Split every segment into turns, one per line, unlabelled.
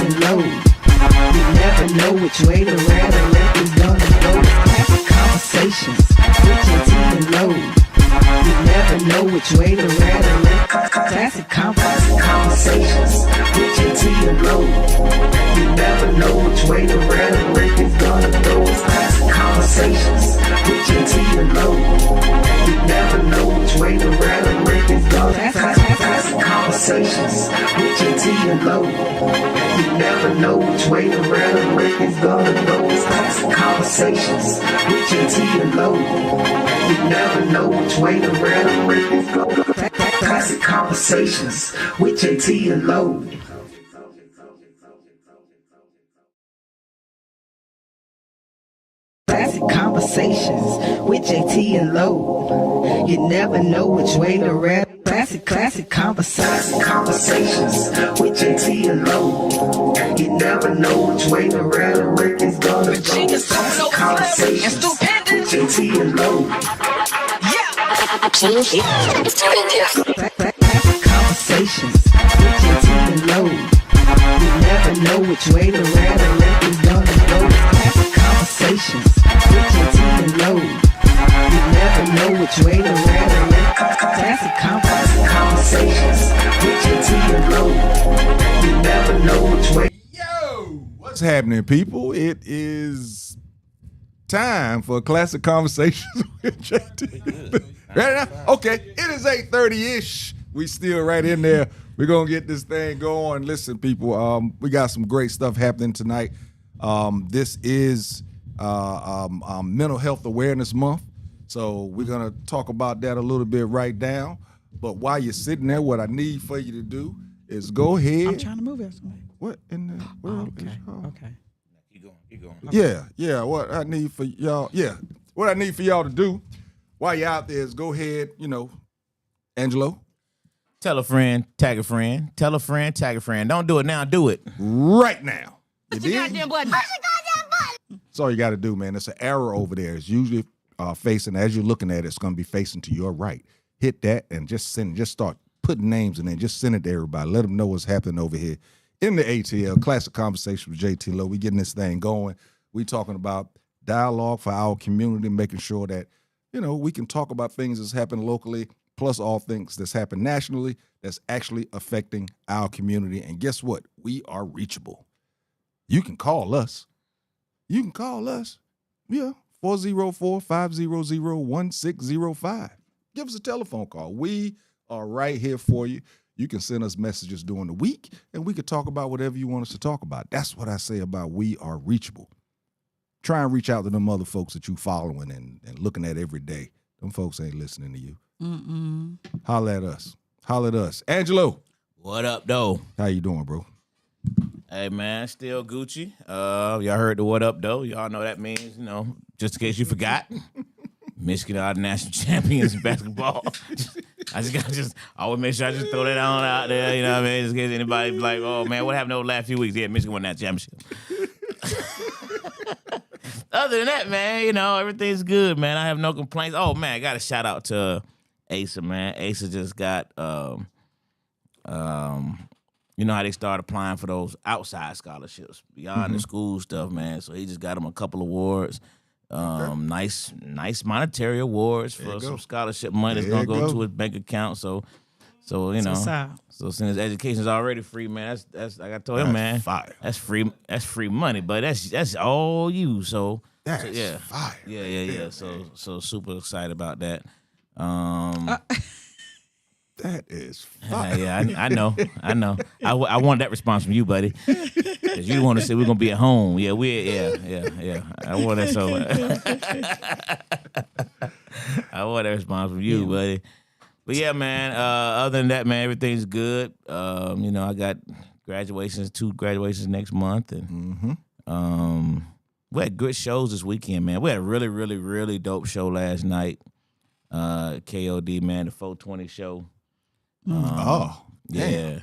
and Lo. You never know which way the rhetoric is gonna go. Classic Conversations with Jae Tea and Lo. You never know which way the rhetoric. Classic Conversations with Jae Tea and Lo. You never know which way the rhetoric is gonna go. Classic Conversations with Jae Tea and Lo. You never know which way the rhetoric is gonna go. Classic Conversations with Jae Tea and Lo. You never know which way the rhetoric is gonna go. Classic Conversations with Jae Tea and Lo. You never know which way the rhetoric is gonna go. Classic Conversations with Jae Tea and Lo. Classic Conversations with Jae Tea and Lo. You never know which way the rap. Classic Conversations with Jae Tea and Lo. You never know which way the rhetoric is gonna go. Classic Conversations with Jae Tea and Lo. Classic Conversations with Jae Tea and Lo. You never know which way the rhetoric is gonna go. Classic Conversations with Jae Tea and Lo. You never know which way the rhetoric. Classic Conversations with Jae Tea and Lo. You never know which way.
Yo, what's happening, people? It is time for Classic Conversations with Jae Tea. Right now? Okay, it is 8:30-ish. We still right in there. We're going to get this thing going. Listen, people, we got some great stuff happening tonight. This is Mental Health Awareness Month, so we're going to talk about that a little bit right now. But while you're sitting there, what I need for you to do is go ahead.
I'm trying to move it.
What in the world is
Okay.
Keep going.
Yeah, what I need for y'all to do while you're out there is go ahead, Angelo.
Tell a friend, tag a friend. Tell a friend, tag a friend. Don't do it now, do it.
Right now.
Push the goddamn button.
That's all you got to do, man. It's an arrow over there. It's usually facing, as you're looking at it, it's going to be facing to your right. Hit that and just start putting names in there. Just send it to everybody. Let them know what's happening over here in the ATL, Classic Conversation with Jae Tea Lo. We getting this thing going. We talking about dialogue for our community, making sure that, we can talk about things that's happening locally, plus all things that's happened nationally that's actually affecting our community. And guess what? We are reachable. You can call us. Yeah, 404-500-1605. Give us a telephone call. We are right here for you. You can send us messages during the week, and we can talk about whatever you want us to talk about. That's what I say about we are reachable. Try and reach out to them other folks that you following and looking at every day. Them folks ain't listening to you. Holla at us. Angelo.
What up, though?
How you doing, bro?
Hey, man, still Gucci. Y'all heard the what up, though. Y'all know that means, just in case you forgot. Michigan are the national champions in basketball. I always make sure I just throw that on out there, you know what I mean? Just in case anybody be like, oh, man, what happened over the last few weeks? Yeah, Michigan won that championship. Other than that, man, everything's good, man. I have no complaints. Oh, man, I got a shout out to Asa, man. Asa just got, you know how they start applying for those outside scholarships beyond the school stuff, man. So he just got him a couple awards. Nice monetary awards for some scholarship money that's gonna go to his bank account. So since his education's already free, man, that's like I told him, man,
fire.
That's free money, but that's all you. So
that's
fire. Yeah. So super excited about that.
That is fire.
Yeah, I know. I want that response from you, buddy. Cause you want to say we're gonna be at home. Yeah. I want that so. I want that response from you, buddy. But yeah, man. Other than that, man, everything's good. I got two graduations next month, and we had good shows this weekend, man. We had a really, really, really dope show last night. KOD, man, the 420 show. Yeah.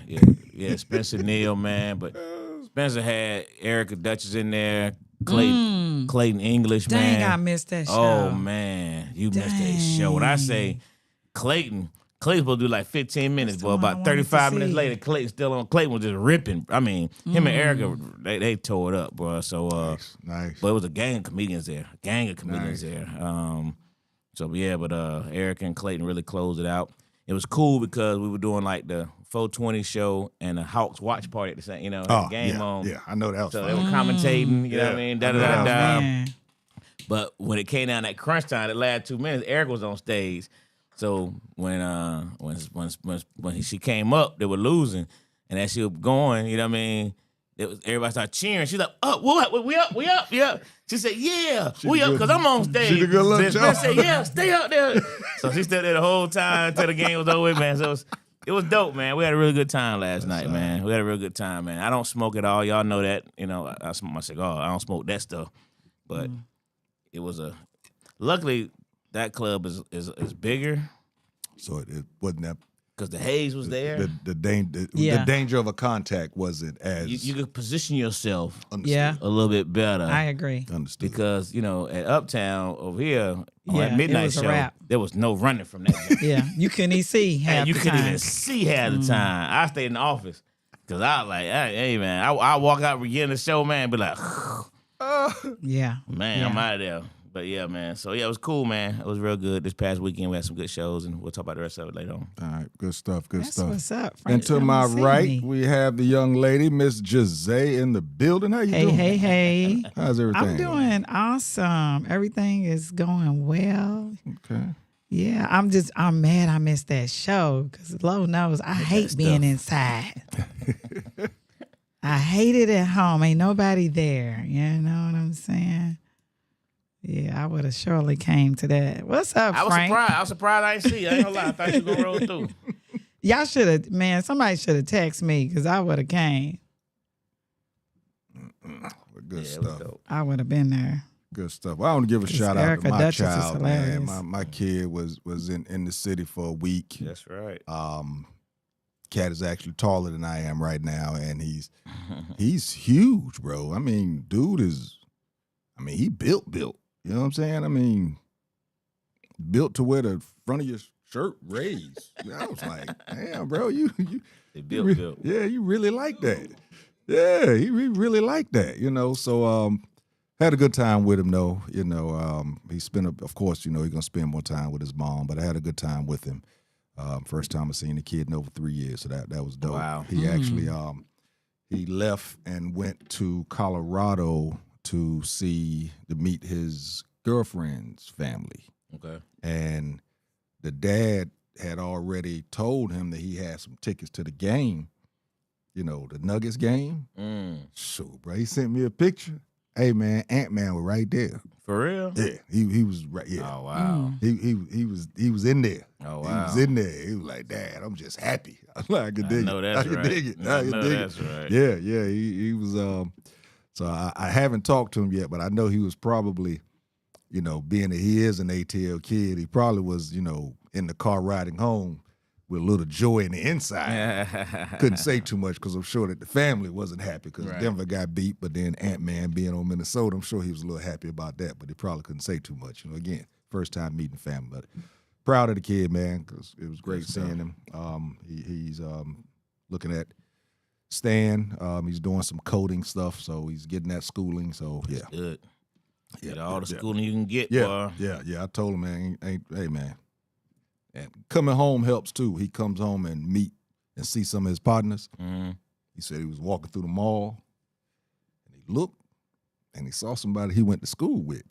Spencer Neal, man, but Spencer had Erica Duchess in there, Clayton English, man.
Dang, I missed that show.
Oh man, you missed that show. When I say Clayton Clayton supposed to do like 15 minutes,
That's
boy.
the one I
About
wanted
35
to
minutes
see.
later, Clayton still on. Clayton was just ripping. I mean, him and Erica, they tore it up, bro. So,
Nice.
but it was a gang of comedians there.
Nice.
there. So yeah, but Erica and Clayton really closed it out. It was cool because we were doing like the 420 show and the Hawks watch party at the same, the game
yeah,
on.
Yeah, I know that was
So
fun.
they were commentating, you know what I mean? Da, da, da,
Oh,
da.
man.
But when it came down that crunch time, the last 2 minutes, Eric was on stage. So when she came up, they were losing, and as she was going, you know what I mean, everybody started cheering. She's like, "Oh, what? We up, yeah." She said, "Yeah, we up because I'm on stage."
She did a good little
Then
job.
said, "Yeah, stay up there." So she stayed there the whole time until the game was over with, man. So it was dope, man. We had a really good time last night, man. We had a real good time, man. I don't smoke at all. Y'all know that. I smoke my cigar. I don't smoke that stuff, but it was luckily. That club is bigger.
So it wasn't that
because the haze was there.
the danger of a contact wasn't as
you could position yourself
Yeah.
a little bit better.
I agree.
understood.
Because at Uptown over here on
Yeah,
that
it
midnight
was a
show,
wrap.
there was no running from that. joint.
Yeah, you couldn't even see half
And you
the
couldn't
time.
even see half the time. I stayed in the office because I was like, hey man, I walk out beginning the show, man, and be like,
Yeah,
man, I'm out of there. But yeah, man. So yeah, it was cool, man. It was real good. This past weekend we had some good shows, and we'll talk about the rest of it later on.
All right, good stuff. Good
That's
stuff.
what's up.
And
Frank.
to
Come
my
see
right,
me.
we have the young lady, Miss Jae, in the building. How you doing?
Hey.
How's everything?
I'm doing awesome. Everything is going well.
Okay.
Yeah, I'm mad I missed that show because Lo knows I hate being inside. I hate it at home. Ain't nobody there. You know what I'm saying? Yeah, I would have surely came to that. What's up,
I was
Frank?
surprised. I was surprised I didn't see you. I ain't gonna lie. I thought you were gonna roll through.
Y'all should have, man, somebody should have texted me because I would have came.
Good
Yeah, it was
stuff.
dope.
I would have been there.
Good stuff. Well, I want to give a shout out
Erica
to my
Duchess is
child, man.
hilarious.
My kid was in the city for a week.
That's right.
Cat is actually taller than I am right now, and he's huge, bro. I mean, dude he built. You know what I'm saying? I mean, built to where the front of your shirt raised. I was like, damn, bro, you
They built.
yeah, you really like that. Yeah, he really liked that, So had a good time with him though. He spent of course, he's gonna spend more time with his mom, but I had a good time with him. First time I seen the kid in over 3 years, so that was dope.
Wow.
He actually he left and went to Colorado to meet his girlfriend's family.
Okay.
And the dad had already told him that he had some tickets to the game, the Nuggets game. So, bro, he sent me a picture. Hey, man, Ant-Man was right there.
For real?
Yeah, he was right. Yeah,
Oh wow.
he was in there.
Oh
He
wow.
was in there. He was like, Dad, I'm just happy. I could dig
know
it.
that's
I could
right.
dig it.
I
I could
know
dig
that's
it.
right.
Yeah. He was. So I haven't talked to him yet, but I know he was probably, being that he is an ATL kid, he probably was, in the car riding home with a little joy in the inside. Couldn't say too much because I'm sure that the family wasn't happy because
Right.
Denver got beat, but then Ant-Man being on Minnesota, I'm sure he was a little happy about that, but he probably couldn't say too much. Again, first time meeting family, but proud of the kid, man, because it was great seeing him. He's looking at Stan. He's doing some coding stuff, so he's getting that schooling. So yeah,
Good.
yeah,
Get all the
yeah.
schooling you can get,
Yeah,
boy.
yeah. I told him, man, hey, man. And coming home helps too. He comes home and meet and see some of his partners.
Mhm.
He said he was walking through the mall, and he looked, and he saw somebody he went to school with.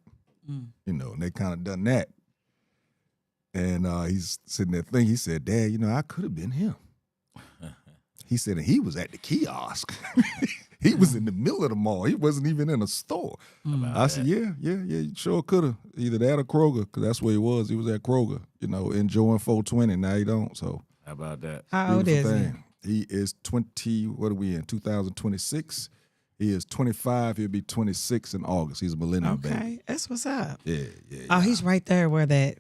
And they kind of done that. And he's sitting there thinking. He said, "Dad, I could have been him." He said, and he was at the kiosk. He was in the middle of the mall. He wasn't even in a store. I said, yeah, you sure could have. Either that or Kroger, because that's where he was. He was at Kroger, enjoying 420. Now he don't, so.
How about that?
How old is
Beautiful
he?
thing. He is 20, what are we in, 2026? He is 25. He'll be 26 in August. He's a millennial baby.
Okay, that's what's up.
Yeah.
Oh, he's right there where that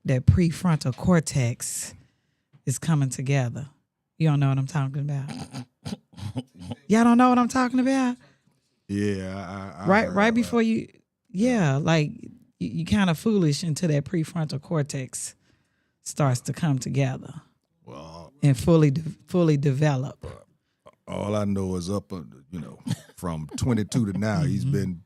prefrontal cortex is coming together. You don't know what I'm talking about. Y'all don't know what I'm talking about?
Yeah. I
Right
heard
before you, yeah, like you kind of foolish until that prefrontal cortex starts to come together. and fully develop?
All I know is from 22 to now, he's been,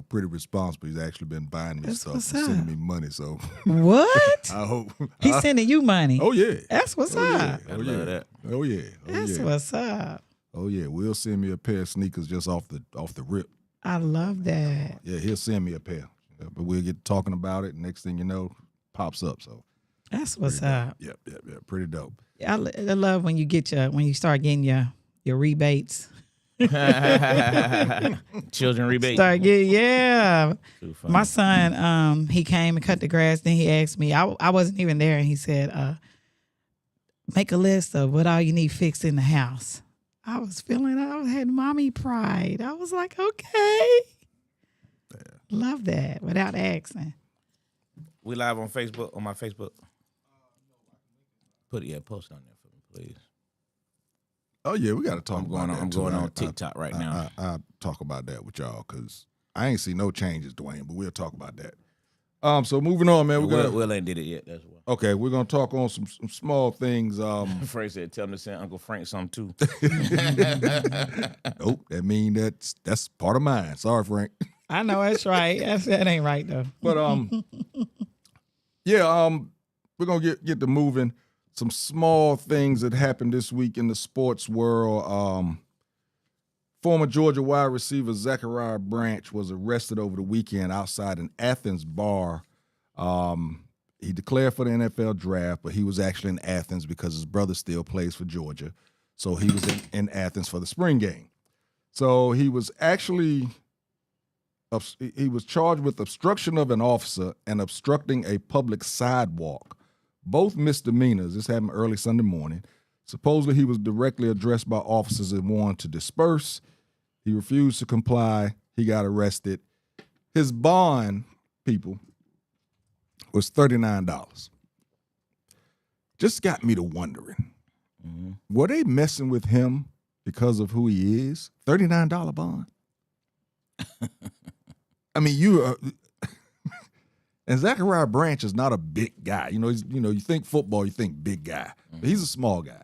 pretty responsible. He's actually been buying me
That's
stuff
what's
and sending
up.
me money. So
What?
I hope
He's sending you money.
Oh yeah.
That's what's
Oh, yeah.
up.
I love that.
Oh yeah. Oh
That's
yeah.
what's up.
Oh yeah. Will send me a pair of sneakers just off the rip.
I love that.
Yeah, he'll send me a pair. But we'll get talking about it. And next thing you know, pops up. So
That's what's up.
Yep. Pretty dope.
I love when you start getting your rebates.
Children rebate.
Start getting, yeah.
Too funny.
My son, he came and cut the grass. Then he asked me, I wasn't even there, and he said, make a list of what all you need fixed in the house. I had mommy pride. I was like, okay.
Yeah.
Love that without asking.
We live on Facebook, on my Facebook. Post it on there for me, please.
Oh yeah, we got to talk
I'm
about that.
I'm
too.
going on TikTok right now.
I'll talk about that with y'all because I ain't see no changes, Dwayne, but we'll talk about that. So moving on, man.
Will ain't did it yet. That's why.
Okay, we're gonna talk on some small things.
Frank said, "Tell him to send Uncle Frank some too."
Nope, that mean that's part of mine. Sorry, Frank.
I know that's right. That ain't right though.
But yeah, we're gonna get to moving. Some small things that happened this week in the sports world. Former Georgia wide receiver Zachariah Branch was arrested over the weekend outside an Athens bar. He declared for the NFL draft, but he was actually in Athens because his brother still plays for Georgia. So he was in Athens for the spring game. So he was actually charged with obstruction of an officer and obstructing a public sidewalk. Both misdemeanors. This happened early Sunday morning. Supposedly, he was directly addressed by officers and warned to disperse. He refused to comply. He got arrested. His bond, people, was $39. Just got me to wondering, were they messing with him because of who he is? $39 bond? I mean, and Zachariah Branch is not a big guy. You think football, you think big guy. But he's a small guy.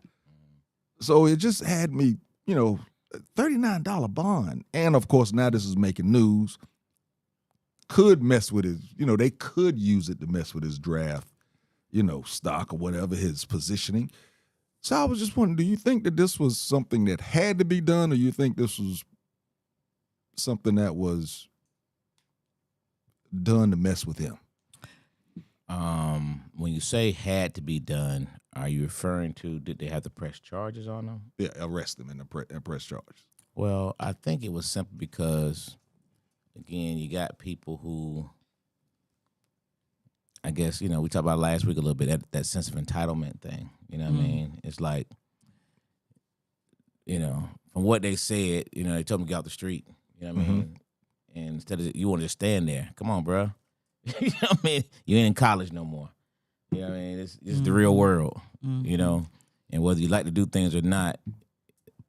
So it just had me, $39 bond. And, of course, now this is making news. Could mess with his, they could use it to mess with his draft, stock or whatever, his positioning. So I was just wondering, do you think that this was something that had to be done, or you think this was something that was done to mess with him?
When you say had to be done, are you referring to did they have to press charges on him?
Yeah, arrest him and press charges.
Well, I think it was simply because, again, you got people who, I guess, we talked about last week a little bit, that sense of entitlement thing. You know what I mean? It's like, from what they said, they told him to get out the street. You know what I mean? And instead of, you want to just stand there. Come on, bro. You know what I mean? You ain't in college no more. You know what I mean? It's the real world, And whether you like to do things or not,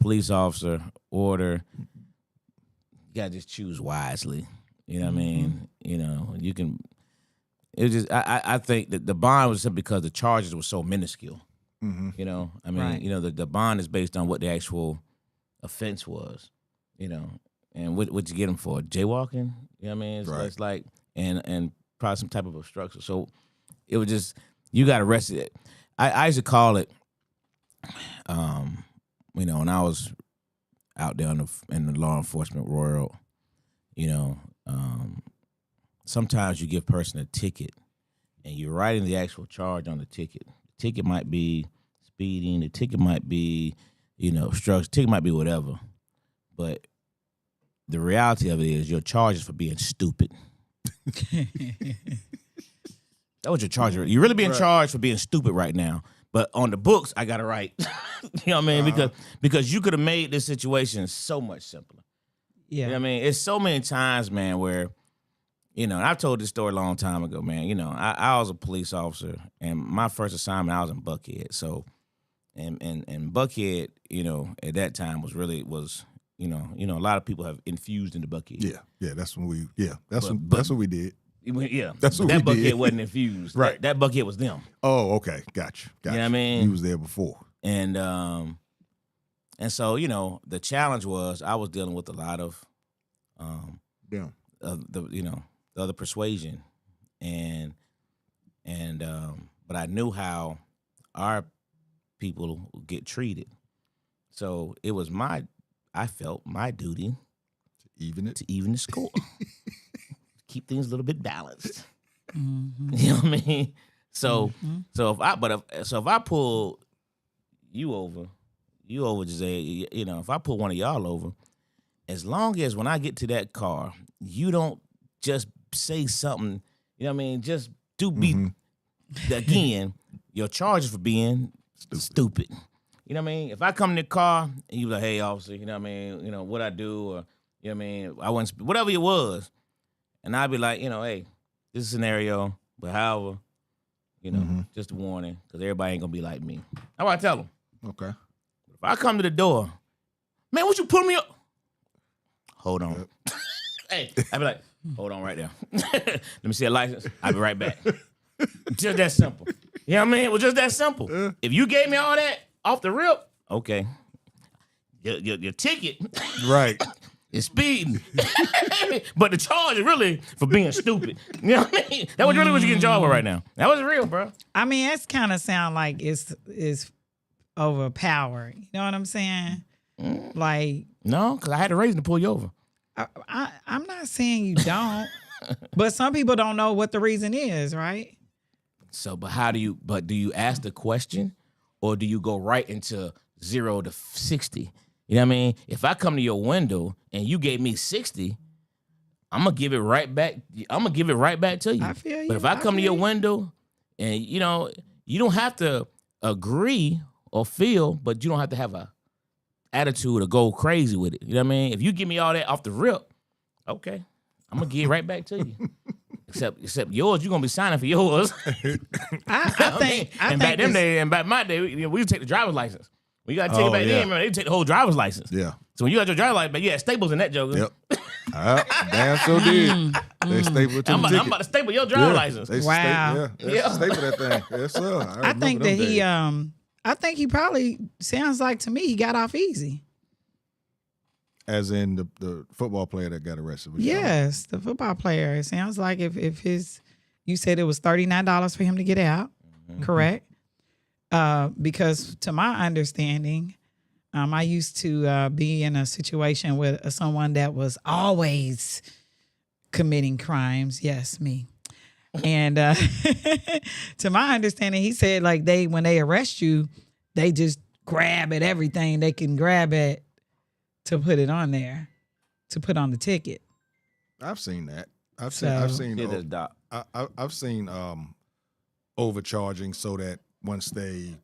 police officer, order, you got to just choose wisely. You know what I mean? You can, it was just, I think that the bond was simply because the charges were so minuscule.
Mm-hmm.
Right.
The bond is based on what the actual offense was, and what you get them for? Jaywalking? You know what I mean? It's like, and probably some type of obstruction. So it was just, you got arrested. I used to call it, when I was out there in the law enforcement world, sometimes you give a person a ticket and you're writing the actual charge on the ticket. The ticket might be speeding. The ticket might be, obstruction. The ticket might be whatever. But the reality of it is your charge is for being stupid. That was your charge. You're really being charged for being stupid right now. But on the books, I got it right. You know what I mean? Because you could have made this situation so much simpler.
Yeah.
You know what I mean? It's so many times, man, where, and I've told this story a long time ago, man. I was a police officer, and my first assignment, I was in Buckhead. So, and Buckhead, at that time was, a lot of people have infused into Buckhead.
Yeah, that's when that's what we did.
Yeah,
that's what
that
we
Buckhead
did.
wasn't infused.
Right.
That Buckhead was them.
Oh, okay, gotcha.
You know what I mean?
You was there before.
And so, you know, the challenge was I was dealing with a lot of
Yeah.
the other persuasion, and but I knew how our people get treated. So it was I felt my duty
Even it.
to even the score. Keep things a little bit balanced.
Mm-hmm.
You know what I mean? So
Mm-hmm.
so if I pull you over, Jae, you know, if I pull one of y'all over, as long as when I get to that car, you don't just say something, you know what I mean? Just be again, your charges for being stupid. You know what I mean? If I come in the car and you like, hey, officer, you know what I mean? You know, what I do, or, you know what I mean? I wasn't, whatever it was. And I'd be like, you know, hey, this is a scenario, but however, you know, just a warning, because everybody ain't going to be like me. How about I tell them?
Okay.
If I come to the door, man, what you put me up? Hold on. Hey, I'd be like, hold on right there. Let me see a license. I'll be right back. Just that simple. You know what I mean? It was just that simple. If you gave me all that off the rip, okay. Your ticket
Right.
is speeding. But the charge is really for being stupid. You know what I mean? That was really what you're getting charged with right now. That was real, bro.
I mean, it's kind of sound like it's overpowered. You know what I'm saying? Like,
No, because I had a reason to pull you over.
I'm not saying you don't, but some people don't know what the reason is, right?
So, but do you ask the question, or do you go right into 0 to 60? You know what I mean? If I come to your window and you gave me 60, I'm gonna give it right back. I'm gonna give it right back to you.
I feel you.
But if I come to your window and, you know, you don't have to agree or feel, but you don't have to have a attitude or go crazy with it. You know what I mean? If you give me all that off the rip, okay, I'm gonna give it right back to you. Except yours, you're gonna be signing for yours.
I think
back my day, we would take the driver's license. When you gotta take it back then, remember, they take the whole driver's license.
Yeah.
So when you got your driver's license, you had staples in that joker.
Yep. Damn sure did. They stapled it to
I'm
the ticket.
about to staple your driver's license.
They
Wow.
staple that thing. Yes, sir.
I think that I think he probably sounds like to me he got off easy.
As in the football player that got arrested.
Yes, the football player. It sounds like if you said it was $39 for him to get out, correct? Because to my understanding, I used to be in a situation with someone that was always committing crimes. Yes, me. And to my understanding, he said like when they arrest you, they just grab at everything they can grab at to put it on there, to put on the ticket.
I've seen that. I've seen overcharging so that once they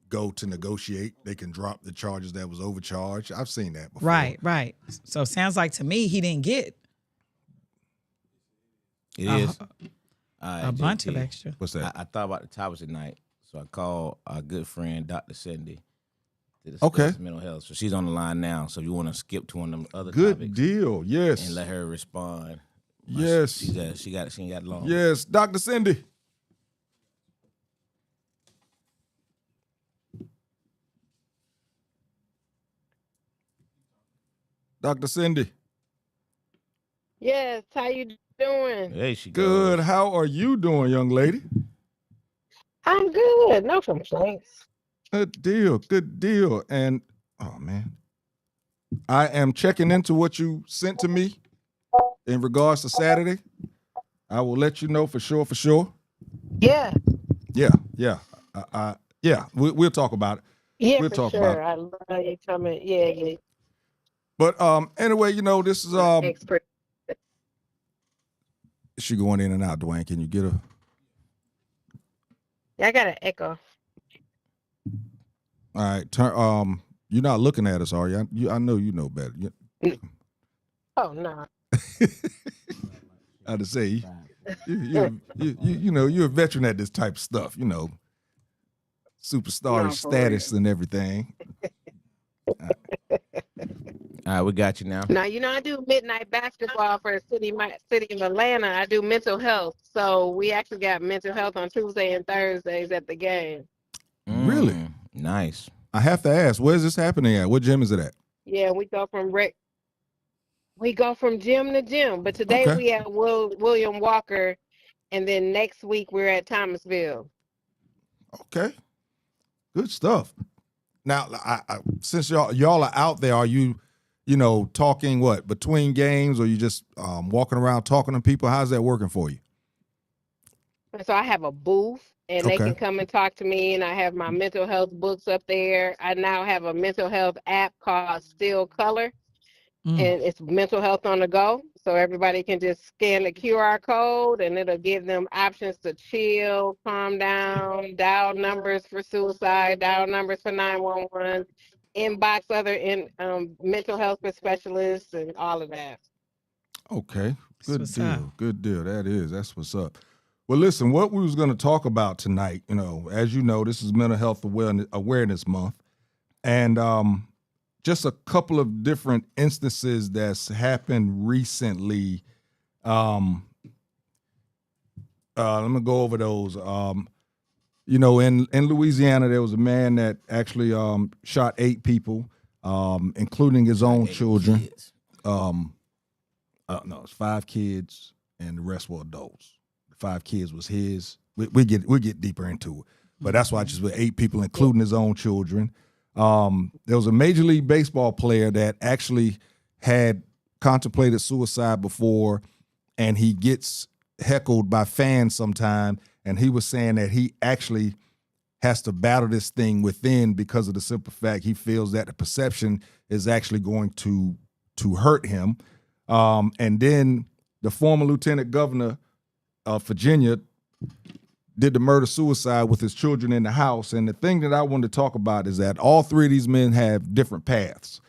go to negotiate, they can drop the charges that was overcharged. I've seen that before.
Right. So it sounds like to me he didn't get
It is.
a bunch of extra.
What's that?
I thought about the topics tonight, so I called our good friend Dr. Cindy to discuss mental health. So she's on the line now. So if you want to skip to one of them other
Good
topics,
deal. Yes.
and let her respond.
Yes.
she ain't got long.
Yes, Dr. Cindy. Dr. Cindy.
Yes, how you doing?
Hey, she
Good.
goes.
How are you doing, young lady?
I'm good. No complaints.
Good deal. Good deal. And oh man, I am checking into what you sent to me in regards to Saturday. I will let you know for sure.
Yeah.
Yeah. Yeah. We'll talk about it.
Yeah,
We'll
for
talk
sure.
about
I love you coming. Yeah.
But anyway, this is
Expert.
she going in and out, Dwayne. Can you get her?
I got an echo.
All right. Turn you're not looking at us, are you? I know you know better.
Oh no.
I had to say you're a veteran at this type of stuff, superstar
No, for
status and everything.
All right, we got you now.
Now I do midnight basketball for the city of Atlanta. I do mental health. So we actually got mental health on Tuesday and Thursdays at the game.
Really?
Nice.
I have to ask, where's this happening at? What gym is it at?
Yeah, we go from gym to gym. But today
Okay.
we at William Walker, and then next week we're at Thomasville.
Okay. Good stuff. Now, since y'all are out there, are you talking what between games, or you just walking around talking to people? How's that working for you?
So I have a booth, and they
Okay.
can come and talk to me, and I have my mental health books up there. I now have a mental health app called Still Color, and it's mental health on the go. So everybody can just scan the QR code, and it'll give them options to chill, calm down, dial numbers for suicide, dial numbers for 911, inbox other mental health specialists, and all of that.
Okay. Good
what's
deal.
up.
Good deal. That's what's up. Well, listen, what we was going to talk about tonight, as you know, this is Mental Health Awareness Month, and just a couple of different instances that's happened recently. Let me go over those. In Louisiana, there was a man that actually shot 8 people, including his own children.
Kids.
No, it's 5 kids, and the rest were adults. 5 kids was his. We get deeper into it, but that's why just with 8 people, including his own children. There was a Major League Baseball player that actually had contemplated suicide before, and he gets heckled by fans sometime, and he was saying that he actually has to battle this thing within because of the simple fact he feels that the perception is actually going to hurt him. And then the former lieutenant governor of Virginia did the murder-suicide with his children in the house. And the thing that I wanted to talk about is that all 3 of these men have different paths.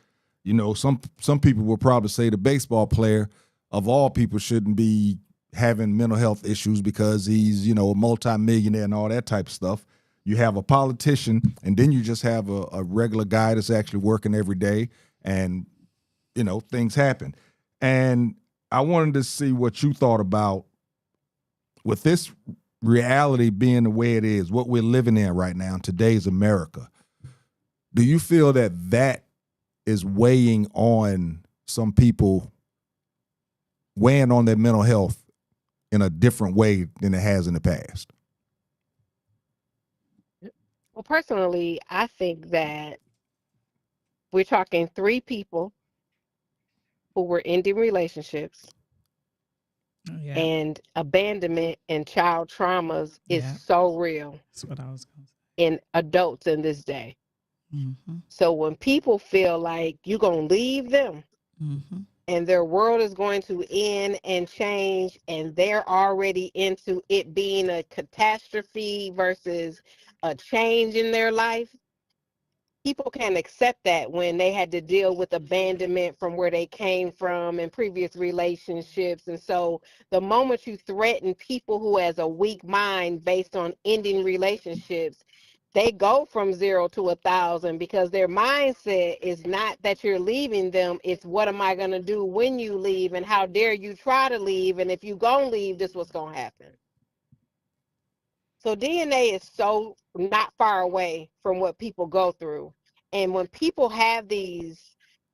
Some people will probably say the baseball player of all people shouldn't be having mental health issues because he's, a multimillionaire and all that type of stuff. You have a politician, and then you just have a regular guy that's actually working every day, and, things happen. And I wanted to see what you thought about with this reality being the way it is, what we're living in right now in today's America. Do you feel that is weighing on some people, weighing on their mental health in a different way than it has in the past?
Well, personally, I think that we're talking 3 people who were ending relationships,
Yeah,
and abandonment and child traumas is
Yeah.
so real
that's what I was going to
in adults in this day.
say. Mm-hmm.
So when people feel like you're going to leave them
Mm-hmm.
and their world is going to end and change, and they're already into it being a catastrophe versus a change in their life, people can't accept that when they had to deal with abandonment from where they came from in previous relationships. And so the moment you threaten people who has a weak mind based on ending relationships, they go from 0 to 1,000 because their mindset is not that you're leaving them. It's what am I going to do when you leave, and how dare you try to leave, and if you gonna leave, this what's going to happen. So DNA is so not far away from what people go through. And when people have these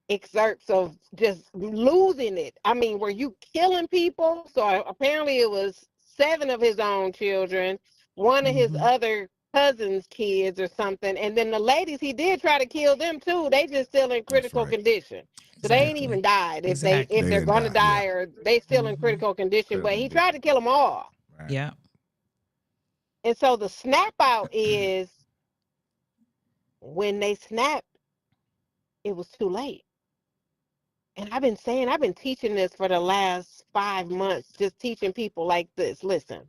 excerpts of just losing it, I mean, were you killing people? So apparently it was 7 of his own children, 1 of his other cousin's kids or something. And then the ladies, he did try to kill them too. They just still in critical
right.
condition. So they ain't even died. If
Exactly.
if
They
they're
didn't
gonna
die,
die, or they still in critical condition. But he
Critical
tried to kill them all.
Right.
Yeah.
And so the snap out is when they snapped, it was too late. And I've been teaching this for the last 5 months, just teaching people like this. Listen,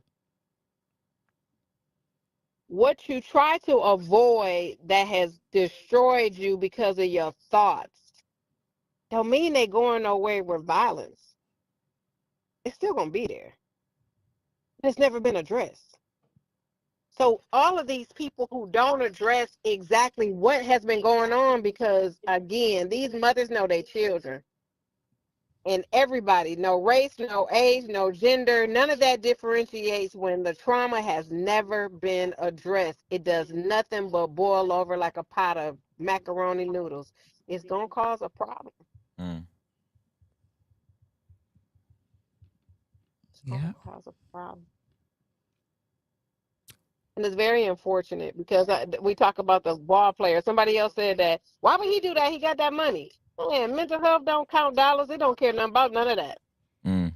what you try to avoid that has destroyed you because of your thoughts don't mean they're going nowhere with violence. It's still going to be there. It's never been addressed. So all of these people who don't address exactly what has been going on, because again, these mothers know their children. And everybody, no race, no age, no gender, none of that differentiates when the trauma has never been addressed. It does nothing but boil over like a pot of macaroni noodles. It's going to cause a problem.
Mm.
It's going to
Yep.
cause a problem. And it's very unfortunate because we talk about the ball player. Somebody else said that, why would he do that? He got that money. Man, mental health don't count dollars. They don't care nothing about none of that.
Mm.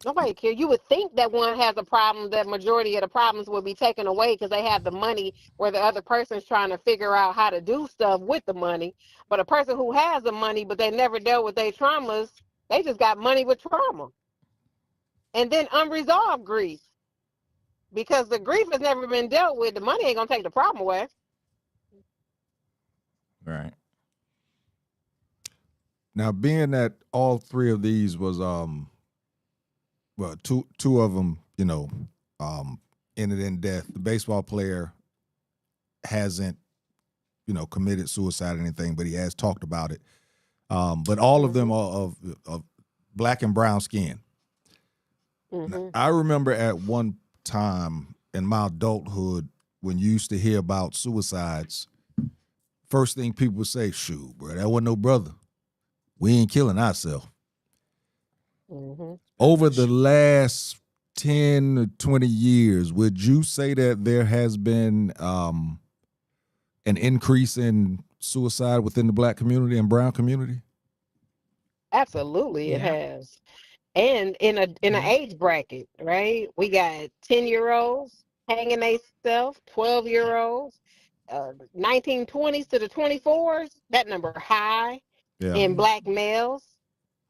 Nobody cares. You would think that one has a problem, that majority of the problems will be taken away because they have the money, where the other person's trying to figure out how to do stuff with the money. But a person who has the money, but they never dealt with their traumas, they just got money with trauma. And then unresolved grief. Because the grief has never been dealt with, the money ain't gonna take the problem away.
Right.
Now, being that all three of these was well, two of them, ended in death. The baseball player hasn't, committed suicide or anything, but he has talked about it. But all of them are of black and brown skin. Now, I remember at one time in my adulthood when you used to hear about suicides, first thing people would say, shoot, bro, that wasn't no brother. We ain't killing ourselves. Over the last 10 to 20 years, would you say that there has been an increase in suicide within the black community and brown community?
Absolutely, it has. And in an age bracket, right? We got 10-year-olds hanging themselves, 12-year-olds, 1920s to the 24s. That number high in black males,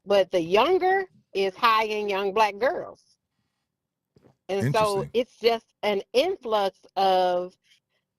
but the younger is high in young black girls. And so it's just an influx of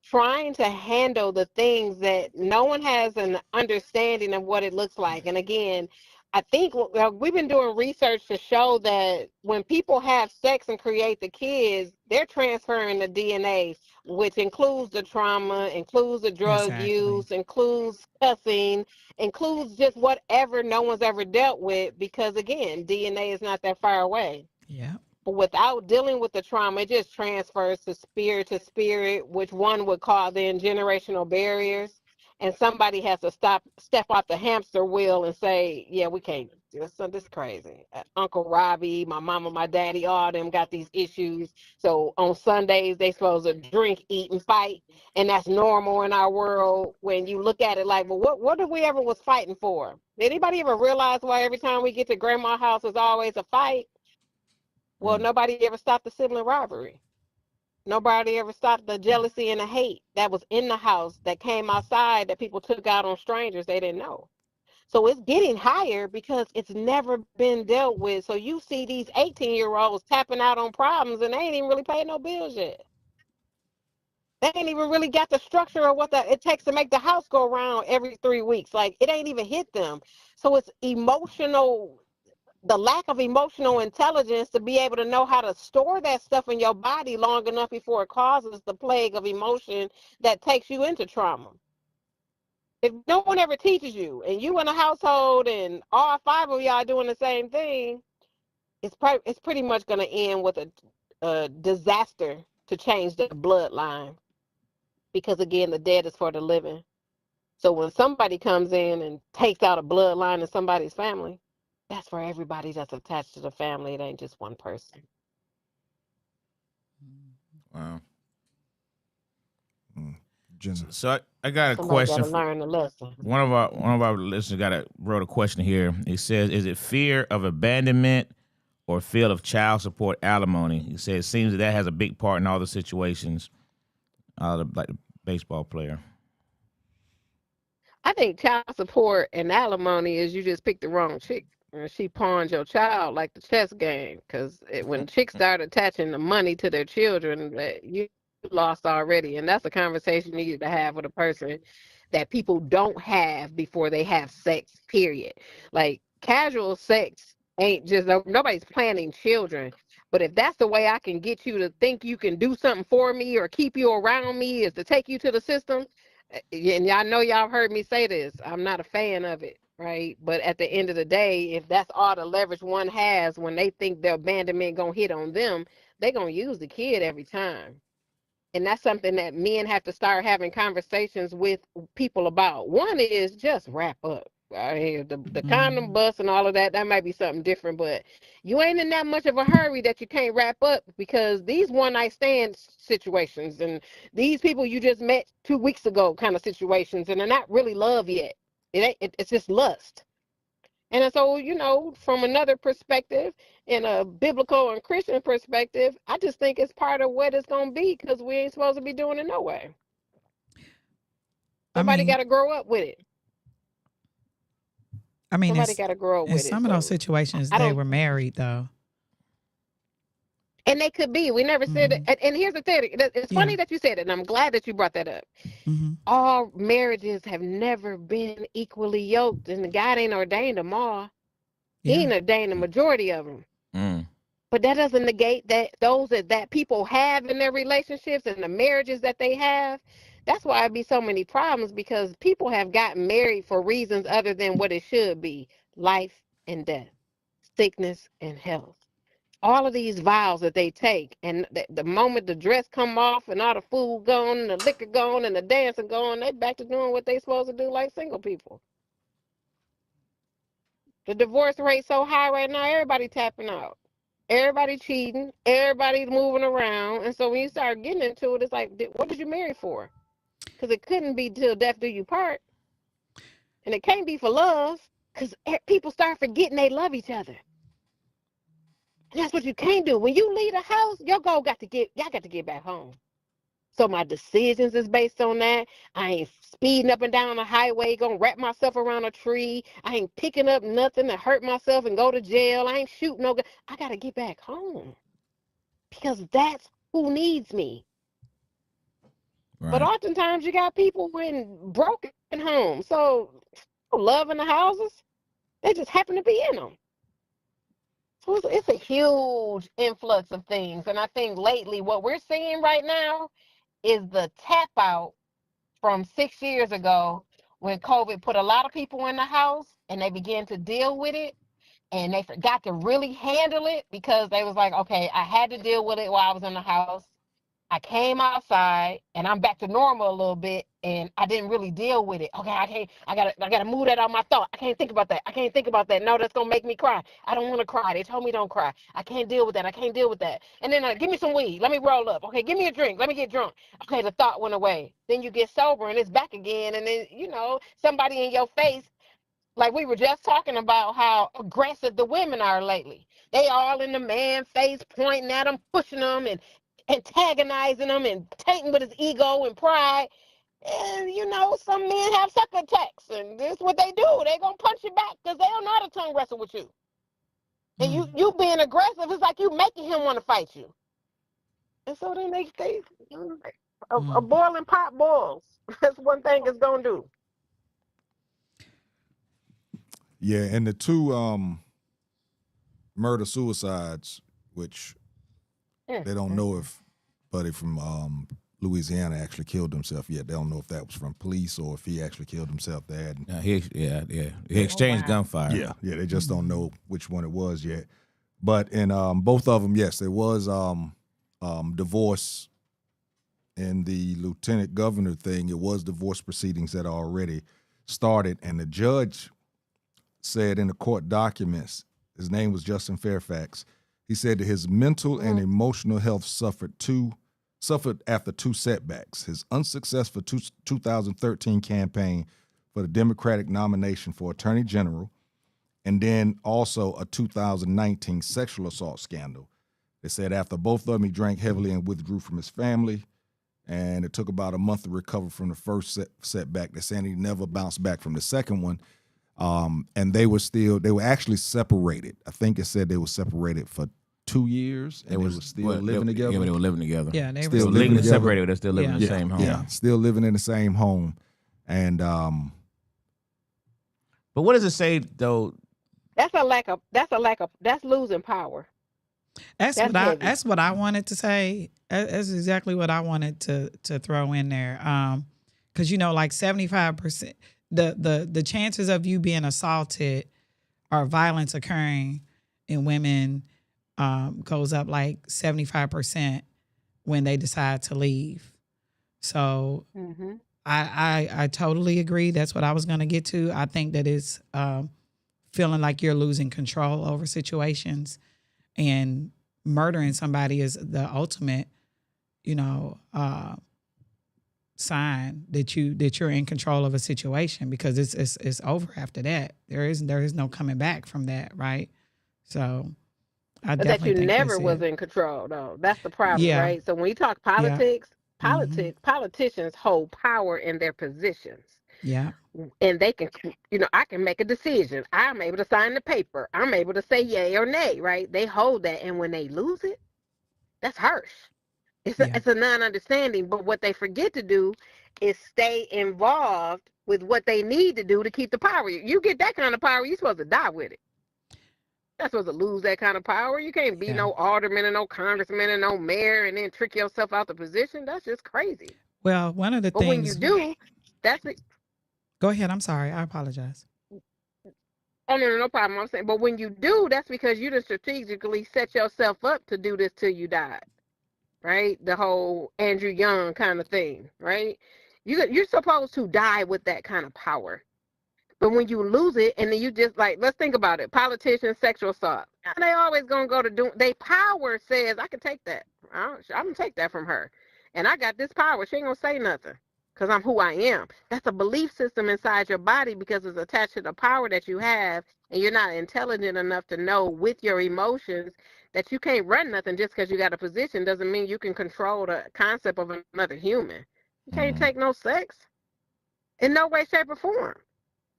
trying to handle the things that no one has an understanding of what it looks like. And again, I think we've been doing research to show that when people have sex and create the kids, they're transferring the DNA, which includes the trauma, includes the drug use, includes cussing, includes just whatever no one's ever dealt with, because again, DNA is not that far away.
Yeah.
But without dealing with the trauma, it just transfers to spirit, which one would call then generational barriers. And somebody has to step off the hamster wheel and say, yeah, we can't. This is crazy. Uncle Robbie, my mama, my daddy, all them got these issues. So on Sundays, they supposed to drink, eat, and fight. And that's normal in our world. When you look at it like, well, what did we ever was fighting for? Did anybody ever realize why every time we get to grandma's house, there's always a fight? Well, nobody ever stopped the sibling rivalry. Nobody ever stopped the jealousy and the hate that was in the house, that came outside, that people took out on strangers they didn't know. So it's getting higher because it's never been dealt with. So you see these 18-year-olds tapping out on problems and they ain't even really paying no bills yet. They ain't even really got the structure of what it takes to make the house go around every 3 weeks. Like, it ain't even hit them. So it's emotional, the lack of emotional intelligence to be able to know how to store that stuff in your body long enough before it causes the plague of emotion that takes you into trauma. If no one ever teaches you, and you in a household and all 5 of y'all doing the same thing, it's pretty much going to end with a disaster to change the bloodline. Because again, the dead is for the living. So when somebody comes in and takes out a bloodline in somebody's family, that's for everybody that's attached to the family. It ain't just one person.
Wow.
Jenna.
So I got a
Somebody
question.
gotta learn the lesson.
One of our listeners wrote a question here. He says, "Is it fear of abandonment or fear of child support alimony?" He says it seems that has a big part in all the situations, like the baseball player.
I think child support and alimony is you just picked the wrong chick. She pawned your child like the chess game. Because when chicks start attaching the money to their children, you lost already. And that's a conversation you need to have with a person that people don't have before they have sex, period. Like, casual sex ain't just, nobody's planning children. But if that's the way I can get you to think you can do something for me or keep you around me, is to take you to the system. And y'all know, y'all heard me say this, I'm not a fan of it, right? But at the end of the day, if that's all the leverage one has when they think the abandonment gonna hit on them, they gonna use the kid every time. And that's something that men have to start having conversations with people about. One is just wrap up. I hear the condom bust and all of that. That might be something different, but you ain't in that much of a hurry that you can't wrap up, because these one night stand situations and these people you just met 2 weeks ago kind of situations, and they're not really love yet. It's just lust. And so, from another perspective, in a biblical and Christian perspective, I just think it's part of what it's going to be, because we ain't supposed to be doing it no way. Somebody got to grow up with it. Somebody got to grow up
in
with it.
some of those situations, they were married, though.
And they could be. We never said it. And here's the thing. It's funny that you said it, and I'm glad that you brought that up. All marriages have never been equally yoked, and God ain't ordained them all. He ain't ordained the majority of them. But that doesn't negate that those that people have in their relationships and the marriages that they have. That's why it be so many problems, because people have gotten married for reasons other than what it should be: life and death, sickness and health. All of these vows that they take, and the moment the dress come off and all the food gone and the liquor gone and the dancing gone, they back to doing what they supposed to do like single people. The divorce rate so high right now, everybody tapping out. Everybody cheating, everybody's moving around. And so when you start getting into it, it's like, what did you marry for? Because it couldn't be till death do you part. And it can't be for love, because people start forgetting they love each other. And that's what you can't do. When you leave the house, your goal y'all got to get back home. So my decisions is based on that. I ain't speeding up and down the highway, gonna wrap myself around a tree. I ain't picking up nothing to hurt myself and go to jail. I ain't shooting no gun. I gotta get back home, because that's who needs me. Right. But oftentimes you got people in broken homes, so loving the houses, they just happen to be in them. So it's a huge influx of things. And I think lately what we're seeing right now is the tap out from 6 years ago, when COVID put a lot of people in the house and they began to deal with it, and they forgot to really handle it, because they was like, okay, I had to deal with it while I was in the house. I came outside and I'm back to normal a little bit, and I didn't really deal with it. Okay, I gotta move that out of my thought. I can't think about that. No, that's gonna make me cry. I don't want to cry. They told me don't cry. I can't deal with that. And then give me some weed. Let me roll up. Okay, give me a drink. Let me get drunk. Okay, the thought went away. Then you get sober and it's back again. And then, somebody in your face, like we were just talking about how aggressive the women are lately. They all in the man face, pointing at them, pushing them, and antagonizing them and tainting with his ego and pride. And some men have sucker attacks, and this is what they do. They gonna punch you back because they don't know how to tongue wrestle with you. And you being aggressive, it's like you making him want to fight you. And so then a boiling pot boils. That's one thing it's gonna do.
Yeah, and the two murder suicides, which they don't know if Buddy from Louisiana actually killed himself yet. They don't know if that was from police or if he actually killed himself.
He exchanged gunfire.
Yeah, they just don't know which one it was yet. But in both of them, yes, there was divorce in the lieutenant governor thing. It was divorce proceedings that already started, and the judge said in the court documents, his name was Justin Fairfax. He said that his mental and emotional health suffered after two setbacks: his unsuccessful 2013 campaign for the Democratic nomination for Attorney General, and then also a 2019 sexual assault scandal. They said after both of them, he drank heavily and withdrew from his family, and it took about a month to recover from the first setback. They're saying he never bounced back from the second one. And they were actually separated. I think it said they were separated for 2 years, and they were still living together.
Yeah, they were living together.
Yeah, they
still
were
living together.
Separated, but they're still living in the same home.
Yeah, still living in the same home. And
but what does it say though?
That's losing power.
That's what I wanted to say. That's exactly what I wanted to throw in there. Because like 75%. the chances of you being assaulted or violence occurring in women goes up like 75% when they decide to leave. So
Mm-hmm.
I totally agree. That's what I was going to get to. I think that it's feeling like you're losing control over situations, and murdering somebody is the ultimate, sign that you're in control of a situation, because it's over after that. There is no coming back from that, right? So I
But that
definitely
you
think
never
that's
was
it.
in control, though. That's the problem,
Yeah,
right? So when you talk
yeah,
politicians hold power in their positions.
yeah,
And they can, I can make a decision. I'm able to sign the paper. I'm able to say yay or nay, right? They hold that. And when they lose it, that's harsh.
yeah,
It's a non-understanding. But what they forget to do is stay involved with what they need to do to keep the power. You get that kind of power, you're supposed to die with it. You're not supposed to lose that kind of power. You can't be
yeah.
no alderman and no congressman and no mayor and then trick yourself out the position. That's just crazy.
Well, one of the
But when you
things.
do, that's it.
Go ahead. I'm sorry. I apologize.
Oh, no problem. I'm saying, but when you do, that's because you just strategically set yourself up to do this till you die, right? The whole Andrew Young kind of thing, right? You're supposed to die with that kind of power. But when you lose it, and then you just like, let's think about it. Politicians, sexual assault. And they always gonna go to do. They power says, I can take that. I'm gonna take that from her, and I got this power. She ain't gonna say nothing because I'm who I am. That's a belief system inside your body because it's attached to the power that you have, and you're not intelligent enough to know with your emotions that you can't run nothing just because you got a position. Doesn't mean you can control the concept of another human. You can't take no sex in no way, shape, or form.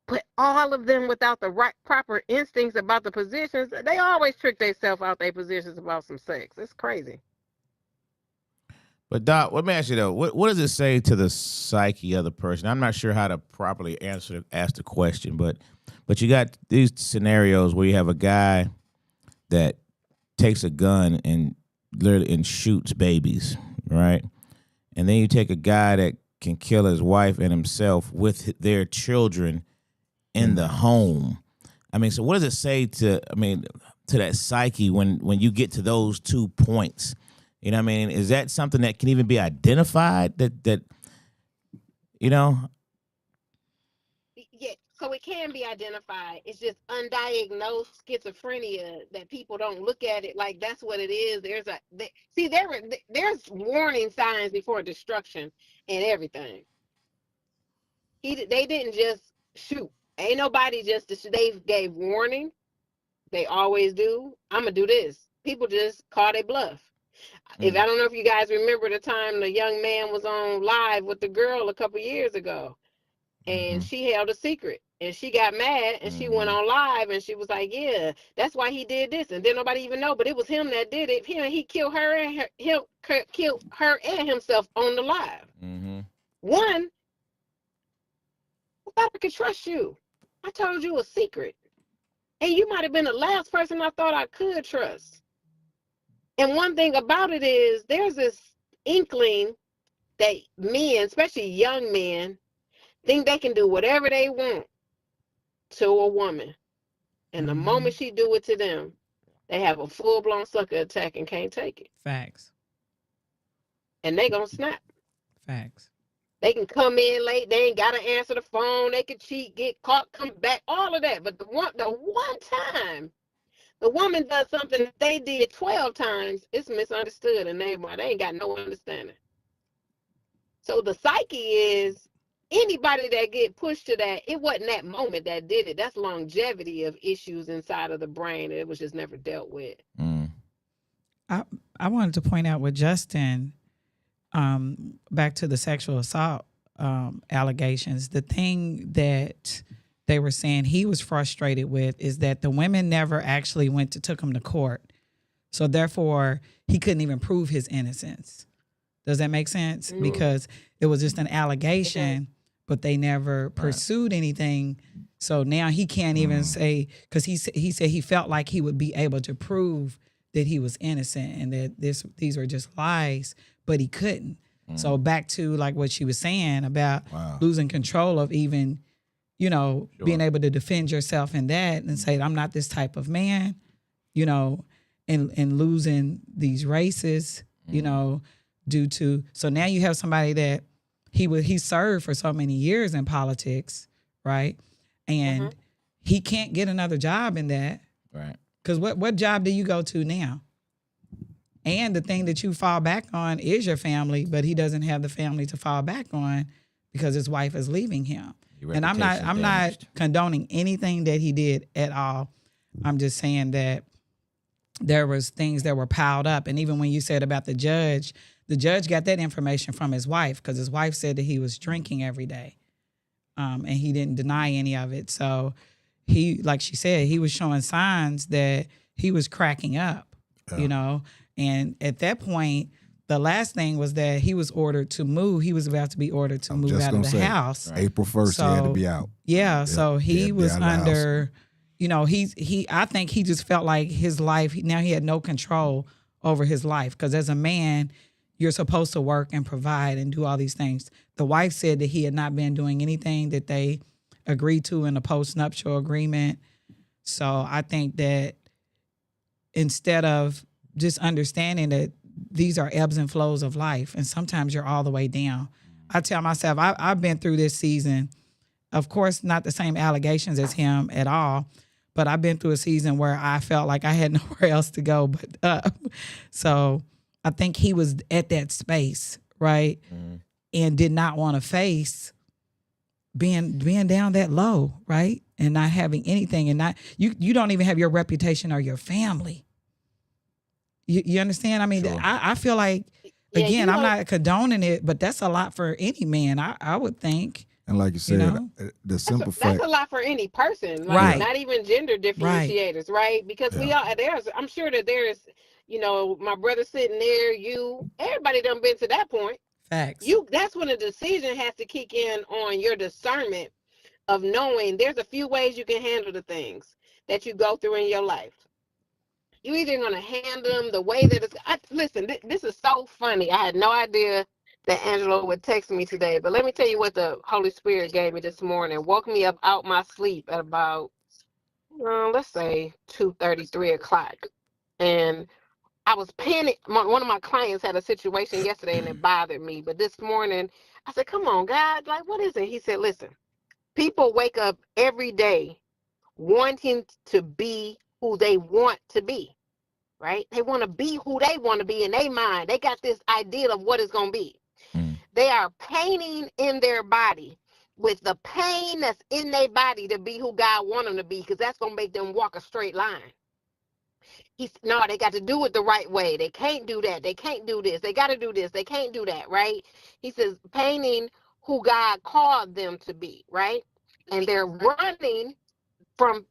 But all of them without the right proper instincts about the positions, they always trick themselves out their positions about some sex. It's crazy.
But Doc, let me ask you though, what does it say to the psyche of the person? I'm not sure how to properly ask the question, but you got these scenarios where you have a guy that takes a gun and literally shoots babies, right? And then you take a guy that can kill his wife and himself with their children in the home. I mean, so what does it say to that psyche when you get to those 2 points? You know what I mean? Is that something that can even be identified that
Yeah, so it can be identified. It's just undiagnosed schizophrenia that people don't look at it like that's what it is. There's warning signs before destruction and everything. They didn't just shoot. Ain't nobody just, they gave warning. They always do. I'm going to do this. People just call their bluff. If I don't know if you guys remember the time the young man was on live with the girl a couple years ago, and she held a secret, and she got mad, and she went on live, and she was like, "Yeah, that's why he did this," and then nobody even know, but it was him that did it. He killed her and killed her and himself on the live. One, I thought I could trust you. I told you a secret, and you might have been the last person I thought I could trust. And one thing about it is there's this inkling that men, especially young men, think they can do whatever they want to a woman. And the moment she do it to them, they have a full-blown sucker attack and can't take it.
Facts.
And they gonna snap.
Facts.
They can come in late, they ain't gotta answer the phone, they can cheat, get caught, come back, all of that. But the one time the woman does something that they did 12 times, it's misunderstood, and they ain't got no understanding. So the psyche is anybody that get pushed to that, it wasn't that moment that did it. That's longevity of issues inside of the brain. It was just never dealt with.
I wanted to point out with Justin, back to the sexual assault allegations, the thing that they were saying he was frustrated with is that the women never actually took him to court. So therefore, he couldn't even prove his innocence. Does that make sense? Because it was just an allegation, but they never pursued anything. So now he can't even say, because he said he felt like he would be able to prove that he was innocent and that these were just lies, but he couldn't. So back to like what she was saying about losing control of even you know,
Sure.
being able to defend yourself in that and say, I'm not this type of man, you know, and losing these races, you know, due to, so now you have somebody that he served for so many years in politics, right? And he can't get another job in that.
Right.
Because what job do you go to now? And the thing that you fall back on is your family, but he doesn't have the family to fall back on because his wife is leaving him.
Your
And I'm
reputation's
not
damaged.
condoning anything that he did at all. I'm just saying that there was things that were piled up. And even when you said about the judge got that information from his wife because his wife said that he was drinking every day. And he didn't deny any of it. So he, like she said, he was showing signs that he was cracking up, you know. And at that point, the last thing was that he was ordered to move. He was about to be ordered to move out of the house.
April 1st, he had to be out.
Yeah, so he was
out of the house.
under, you know, I think he just felt like his life, now he had no control over his life. Because as a man, you're supposed to work and provide and do all these things. The wife said that he had not been doing anything that they agreed to in a post-nuptial agreement. So I think that instead of just understanding that these are ebbs and flows of life, and sometimes you're all the way down. I tell myself, I've been through this season, of course, not the same allegations as him at all, but I've been through a season where I felt like I had nowhere else to go but up. So I think he was at that space, right? And did not want to face being down that low, right? And not having anything, and not you don't even have your reputation or your family. You understand? I mean,
Sure.
I feel like,
Yeah,
again,
you
I'm
know-
not condoning it, but that's a lot for any man, I would think.
And like you said,
know?
the simple fact.
That's a lot for any person, like,
Right.
not even gender differentiators, right? Because we all I'm sure that there's, you know, my brother sitting there, everybody done been to that point.
Facts.
That's when a decision has to kick in on your discernment of knowing there's a few ways you can handle the things that you go through in your life. You either going to handle them the way that listen, this is so funny. I had no idea that Angelo would text me today, but let me tell you what the Holy Spirit gave me this morning. Woke me up out my sleep at about, let's say 2:30, 3 o'clock. And I was panicked. One of my clients had a situation yesterday and it bothered me. But this morning, I said, come on, God, like, what is it? He said, listen, people wake up every day wanting to be who they want to be, right? They want to be who they want to be in their mind. They got this idea of what it's going to be. They are painting in their body with the pain that's in their body to be who God wants them to be, because that's going to make them walk a straight line. No, they got to do it the right way. They can't do that. They can't do this. They got to do this. They can't do that, right? He says, painting who God called them to be, right? And they're running from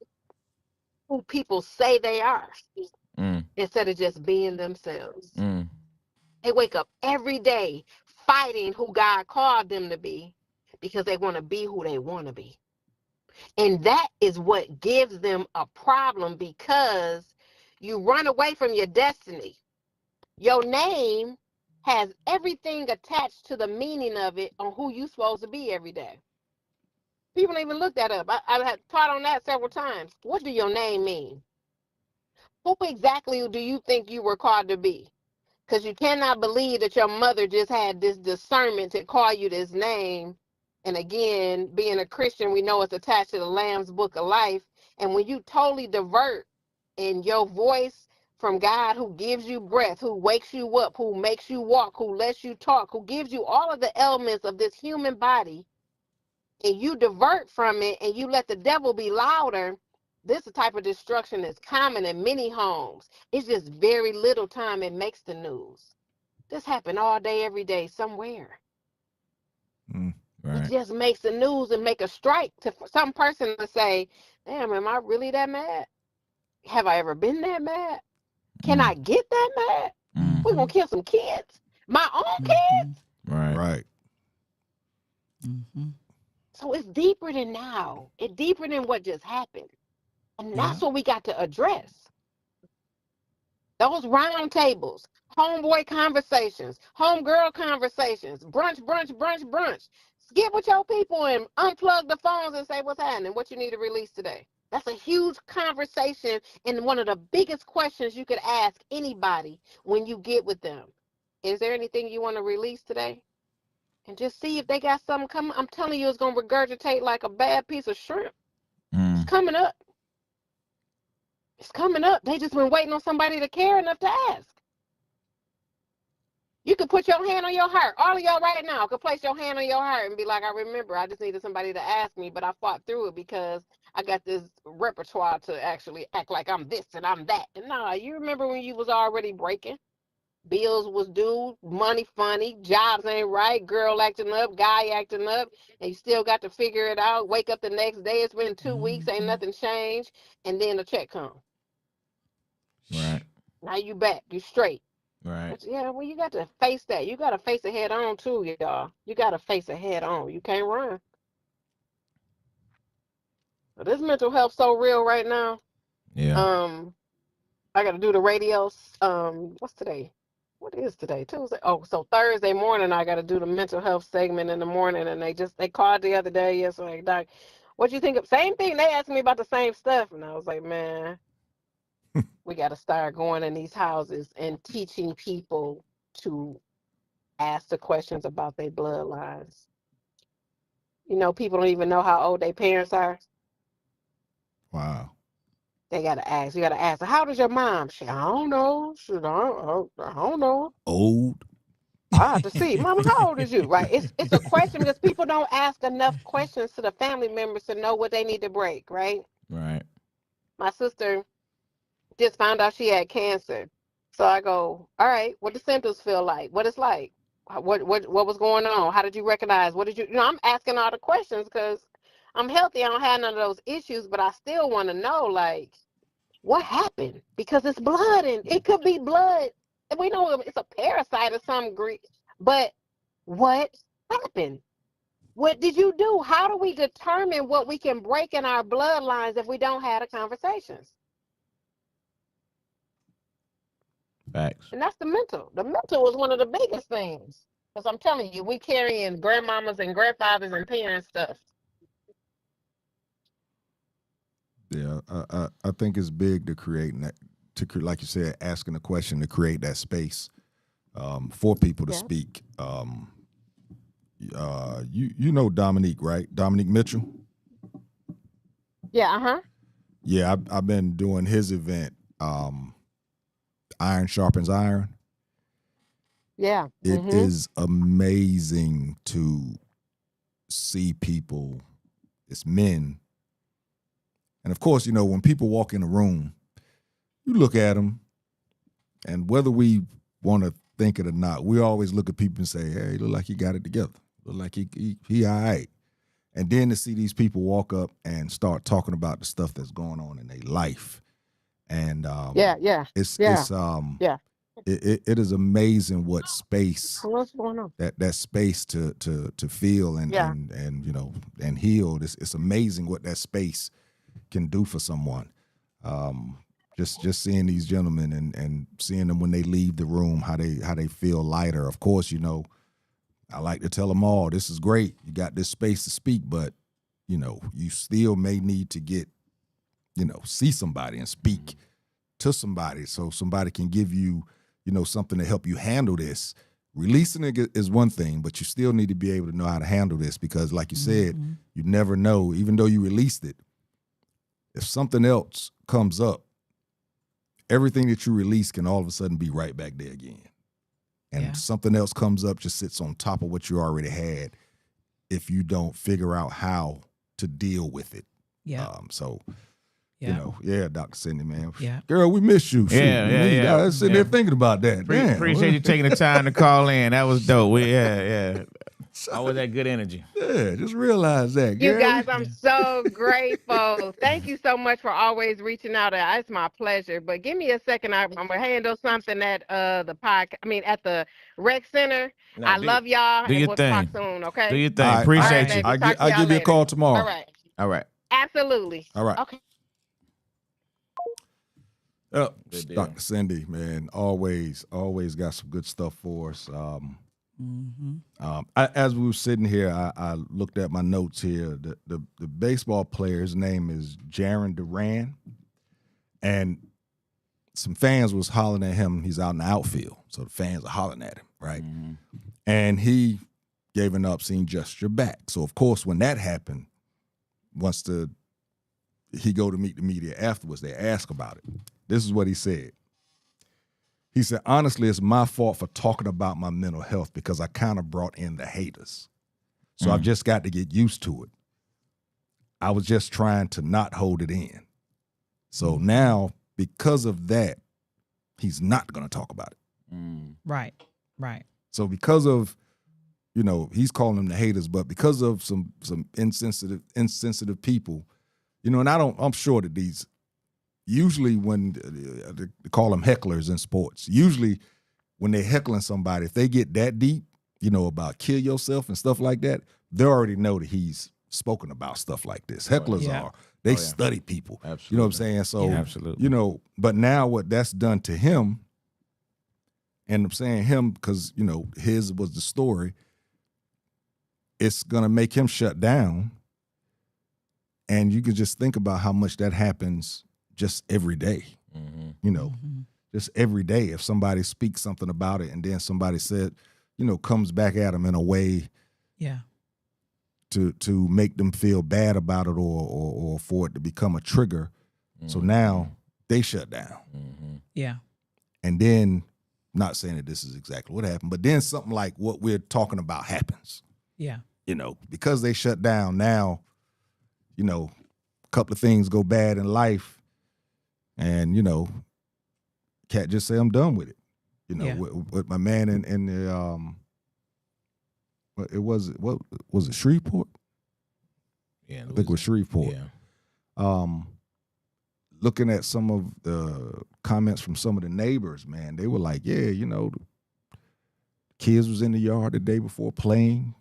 who people say they are instead of just being themselves. They wake up every day fighting who God called them to be because they want to be who they want to be. And that is what gives them a problem, because you run away from your destiny. Your name has everything attached to the meaning of it on who you're supposed to be every day. People even look that up. I have taught on that several times. What do your name mean? Who exactly do you think you were called to be? Because you cannot believe that your mother just had this discernment to call you this name. And again, being a Christian, we know it's attached to the Lamb's Book of Life. And when you totally divert in your voice from God, who gives you breath, who wakes you up, who makes you walk, who lets you talk, who gives you all of the elements of this human body, and you divert from it and you let the devil be louder, this is the type of destruction that's common in many homes. It's just very little time it makes the news. This happened all day, every day, somewhere.
Right.
It just makes the news and make a strike to some person to say, damn, am I really that mad? Have I ever been that mad? Can I get that mad? We're going to kill some kids. My own kids?
Right.
So it's deeper than now. It's deeper than what just happened. And that's what we got to address. Those round tables, homeboy conversations, homegirl conversations, brunch. Get with your people and unplug the phones and say what's happening, what you need to release today. That's a huge conversation and one of the biggest questions you could ask anybody when you get with them. Is there anything you want to release today? And just see if they got something coming. I'm telling you, it's going to regurgitate like a bad piece of shrimp. It's coming up. It's coming up. They just been waiting on somebody to care enough to ask. You could put your hand on your heart. All of y'all right now could place your hand on your heart and be like, I remember, I just needed somebody to ask me, but I fought through it because I got this repertoire to actually act like I'm this and I'm that. And nah, you remember when you was already breaking? Bills was due, money funny, jobs ain't right, girl acting up, guy acting up, and you still got to figure it out. Wake up the next day, it's been 2 weeks, ain't nothing changed, and then a check come.
Right.
Now you back, you straight.
Right.
But yeah, well, you got to face that. You got to face it head on too, y'all. You got to face it head on. You can't run. But this mental health so real right now.
Yeah.
I got to do the radios. What's today? What is today? Tuesday. Oh, so Thursday morning I got to do the mental health segment in the morning, and they called the other day. Yes, like, Doc, what you think of? Same thing. They asked me about the same stuff, and I was like, man, we got to start going in these houses and teaching people to ask the questions about their bloodlines. You know, people don't even know how old their parents are.
Wow.
They gotta ask. You gotta ask. How does your mom? She, I don't know. She, I don't know.
Old.
I have to see. Mama, how old is you? Right? It's a question because people don't ask enough questions to the family members to know what they need to break. Right?
Right.
My sister just found out she had cancer. So I go, all right, what the symptoms feel like? What it's like? What was going on? How did you recognize? What did you I'm asking all the questions because I'm healthy. I don't have none of those issues, but I still want to know, like, what happened? Because it's blood and it could be blood. And we know it's a parasite of some degree, but what happened? What did you do? How do we determine what we can break in our bloodlines if we don't have the conversations?
Facts.
And that's the mental. The mental is one of the biggest things. Because I'm telling you, we carrying grandmamas and grandfathers and parents stuff.
Yeah, I think it's big to create that, like you said, asking a question to create that space for people to speak. You know Dominique, right? Dominique Mitchell.
Yeah,
Yeah, I've been doing his event. Iron sharpens iron.
Yeah.
It is amazing to see people, it's men. And of course, you know, when people walk in a room, you look at them, and whether we want to think it or not, we always look at people and say, hey, look like he got it together. Look like he all right. And then to see these people walk up and start talking about the stuff that's going on in their life. And it is amazing what space
What's going on?
that space to feel and you know and heal. It's amazing what that space can do for someone. Just seeing these gentlemen and seeing them when they leave the room, how they feel lighter. Of course, you know, I like to tell them all, this is great. You got this space to speak, but you know, you still may need to get, you know, see somebody and speak to somebody so somebody can give you, you know, something to help you handle this. Releasing it is one thing, but you still need to be able to know how to handle this because, like you said, you never know, even though you released it, if something else comes up, everything that you release can all of a sudden be right back there again. And something else comes up, just sits on top of what you already had if you don't figure out how to deal with it. Yeah. You know, Dr. Cindy, man. Yeah. Girl, we miss you. I was sitting there thinking about that.
Appreciate you taking the time to call in. That was dope. Always that good energy.
Yeah, just realize that, girl.
You guys, I'm so grateful. Thank you so much for always reaching out. It's my pleasure. But give me a second. I'm gonna handle something at at the rec center. I love y'all.
Do
and
your
we'll
thing.
talk soon, okay?
Do your thing. Appreciate you.
I'll give you a call tomorrow.
All right. Absolutely.
All right.
Okay.
Dr. Cindy, man, always got some good stuff for us. As we were sitting here, I looked at my notes here. The baseball player, his name is Jaron Duran, and some fans was hollering at him. He's out in the outfield, so the fans are hollering at him, right? And he gave an obscene gesture back. So of course, when that happened, once he go to meet the media afterwards, they ask about it. This is what he said. He said, honestly, it's my fault for talking about my mental health because I kind of brought in the haters. So I've just got to get used to it. I was just trying to not hold it in. So now, because of that, he's not going to talk about it.
Right.
So because of, he's calling them the haters, but because of some insensitive people, and I'm sure that these, usually when they call them hecklers in sports, usually when they're heckling somebody, if they get that deep, about kill yourself and stuff like that, they already know that he's spoken about stuff like this. Hecklers they study people.
Absolutely.
You know what I'm saying? So,
absolutely.
But now what that's done to him, and I'm saying him because, his was the story, it's going to make him shut down. And you can just think about how much that happens just every day, just every day. If somebody speaks something about it and then somebody said, comes back at them in a way to make them feel bad about it or for it to become a trigger. So now they shut down.
Yeah.
And then, not saying that this is exactly what happened, but then something like what we're talking about happens.
Yeah.
Because they shut down now, a couple of things go bad in life. And, cat just say, I'm done with it. With my man in the, what was it, Shreveport?
Yeah.
I think it was Shreveport.
Yeah.
Looking at some of the comments from some of the neighbors, man, they were like, yeah, the kids was in the yard the day before playing,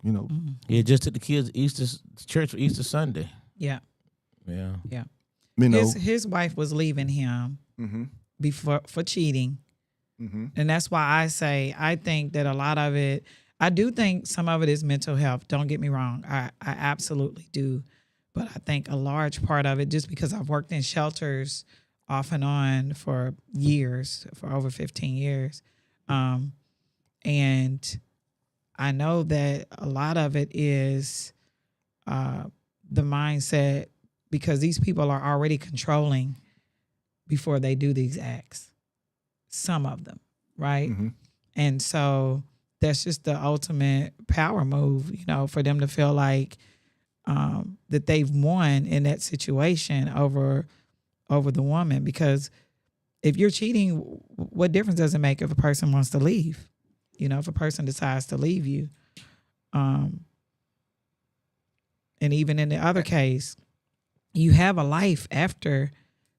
Yeah, just took the kids to church for Easter Sunday.
Yeah.
Yeah.
Yeah.
His
wife was leaving him before for cheating. And that's why I think that a lot of it, I do think some of it is mental health. Don't get me wrong. I absolutely do. But I think a large part of it, just because I've worked in shelters off and on for years, for over 15 years. And I know that a lot of it is the mindset, because these people are already controlling before they do these acts. Some of them, right? And so that's just the ultimate power move, for them to feel like that they've won in that situation over the woman. Because if you're cheating, what difference does it make if a person wants to leave? If a person decides to leave you. And even in the other case, you have a life after,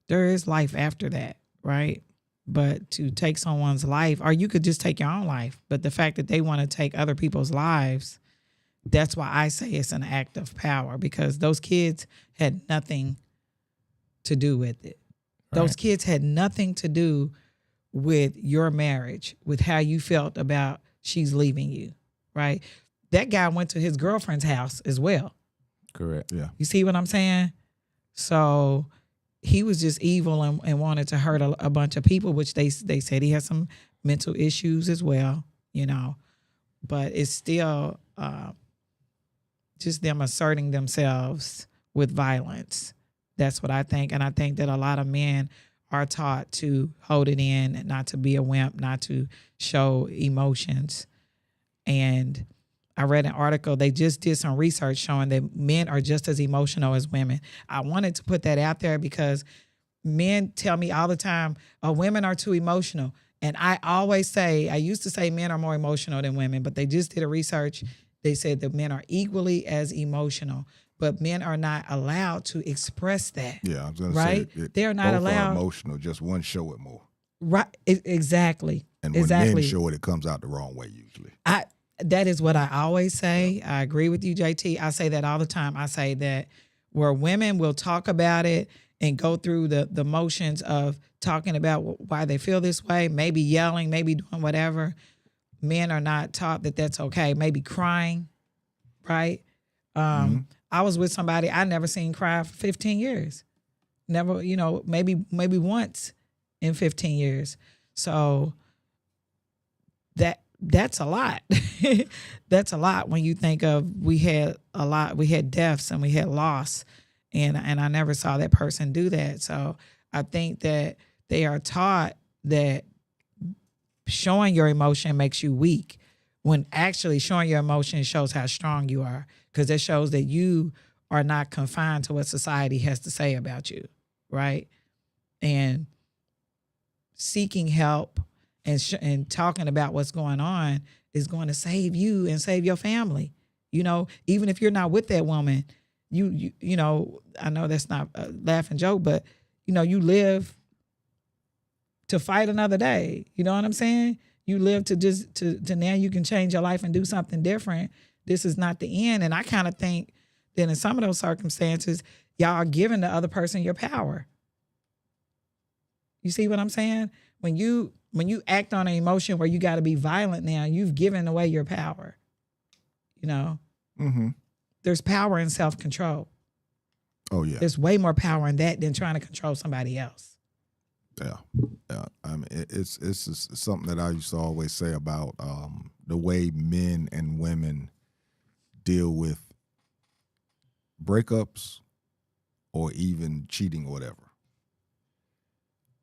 there is life after that, right? But to take someone's life, or you could just take your own life, but the fact that they want to take other people's lives, that's why I say it's an act of power, because those kids had nothing to do with it. Those kids had nothing to do with your marriage, with how you felt about she's leaving you, right? That guy went to his girlfriend's house as well.
Correct.
Yeah.
You see what I'm saying? So he was just evil and wanted to hurt a bunch of people, which they said he had some mental issues as well, but it's still just them asserting themselves with violence. That's what I think. And I think that a lot of men are taught to hold it in, not to be a wimp, not to show emotions. And I read an article, they just did some research showing that men are just as emotional as women. I wanted to put that out there because men tell me all the time, oh, women are too emotional. And I used to say men are more emotional than women, but they just did a research. They said that men are equally as emotional, but men are not allowed to express that.
Yeah, I was going
right?
to say.
They're not
both
allowed.
Are emotional, just one show it more.
Right, exactly.
And when
exactly.
men show it, it comes out the wrong way usually.
That is what I always say. I agree with you, JT. I say that all the time. I say that where women will talk about it and go through the motions of talking about why they feel this way, maybe yelling, maybe doing whatever, men are not taught that that's okay. Maybe crying, right? I was with somebody I never seen cry for 15 years. Never, maybe once in 15 years. So that's a lot. That's a lot when you think of we had deaths and we had loss, and I never saw that person do that. So I think that they are taught that showing your emotion makes you weak, when actually showing your emotion shows how strong you are, because it shows that you are not confined to what society has to say about you, right? And seeking help and talking about what's going on is going to save you and save your family. Even if you're not with that woman, you I know that's not a laughing joke, but you live to fight another day. You know what I'm saying? You live to now you can change your life and do something different. This is not the end. And I kind of think that in some of those circumstances, y'all are giving the other person your power. You see what I'm saying? When you act on an emotion where you got to be violent now, you've given away your power.
Mm-hmm.
There's power in self-control.
Oh yeah.
There's way more power in that than trying to control somebody else.
Yeah. I mean, it's something that I used to always say about the way men and women deal with breakups or even cheating or whatever.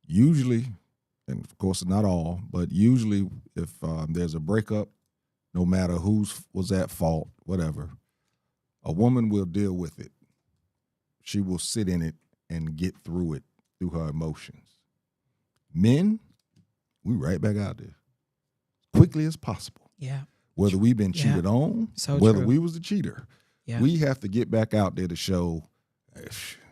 Usually, and of course not all, but usually if there's a breakup, no matter who's was at fault, whatever, a woman will deal with it. She will sit in it and get through it through her emotions. Men, we right back out there quickly as possible.
Yeah.
Whether we've been cheated on,
So
whether
true.
we was the cheater, we have to get back out there to show,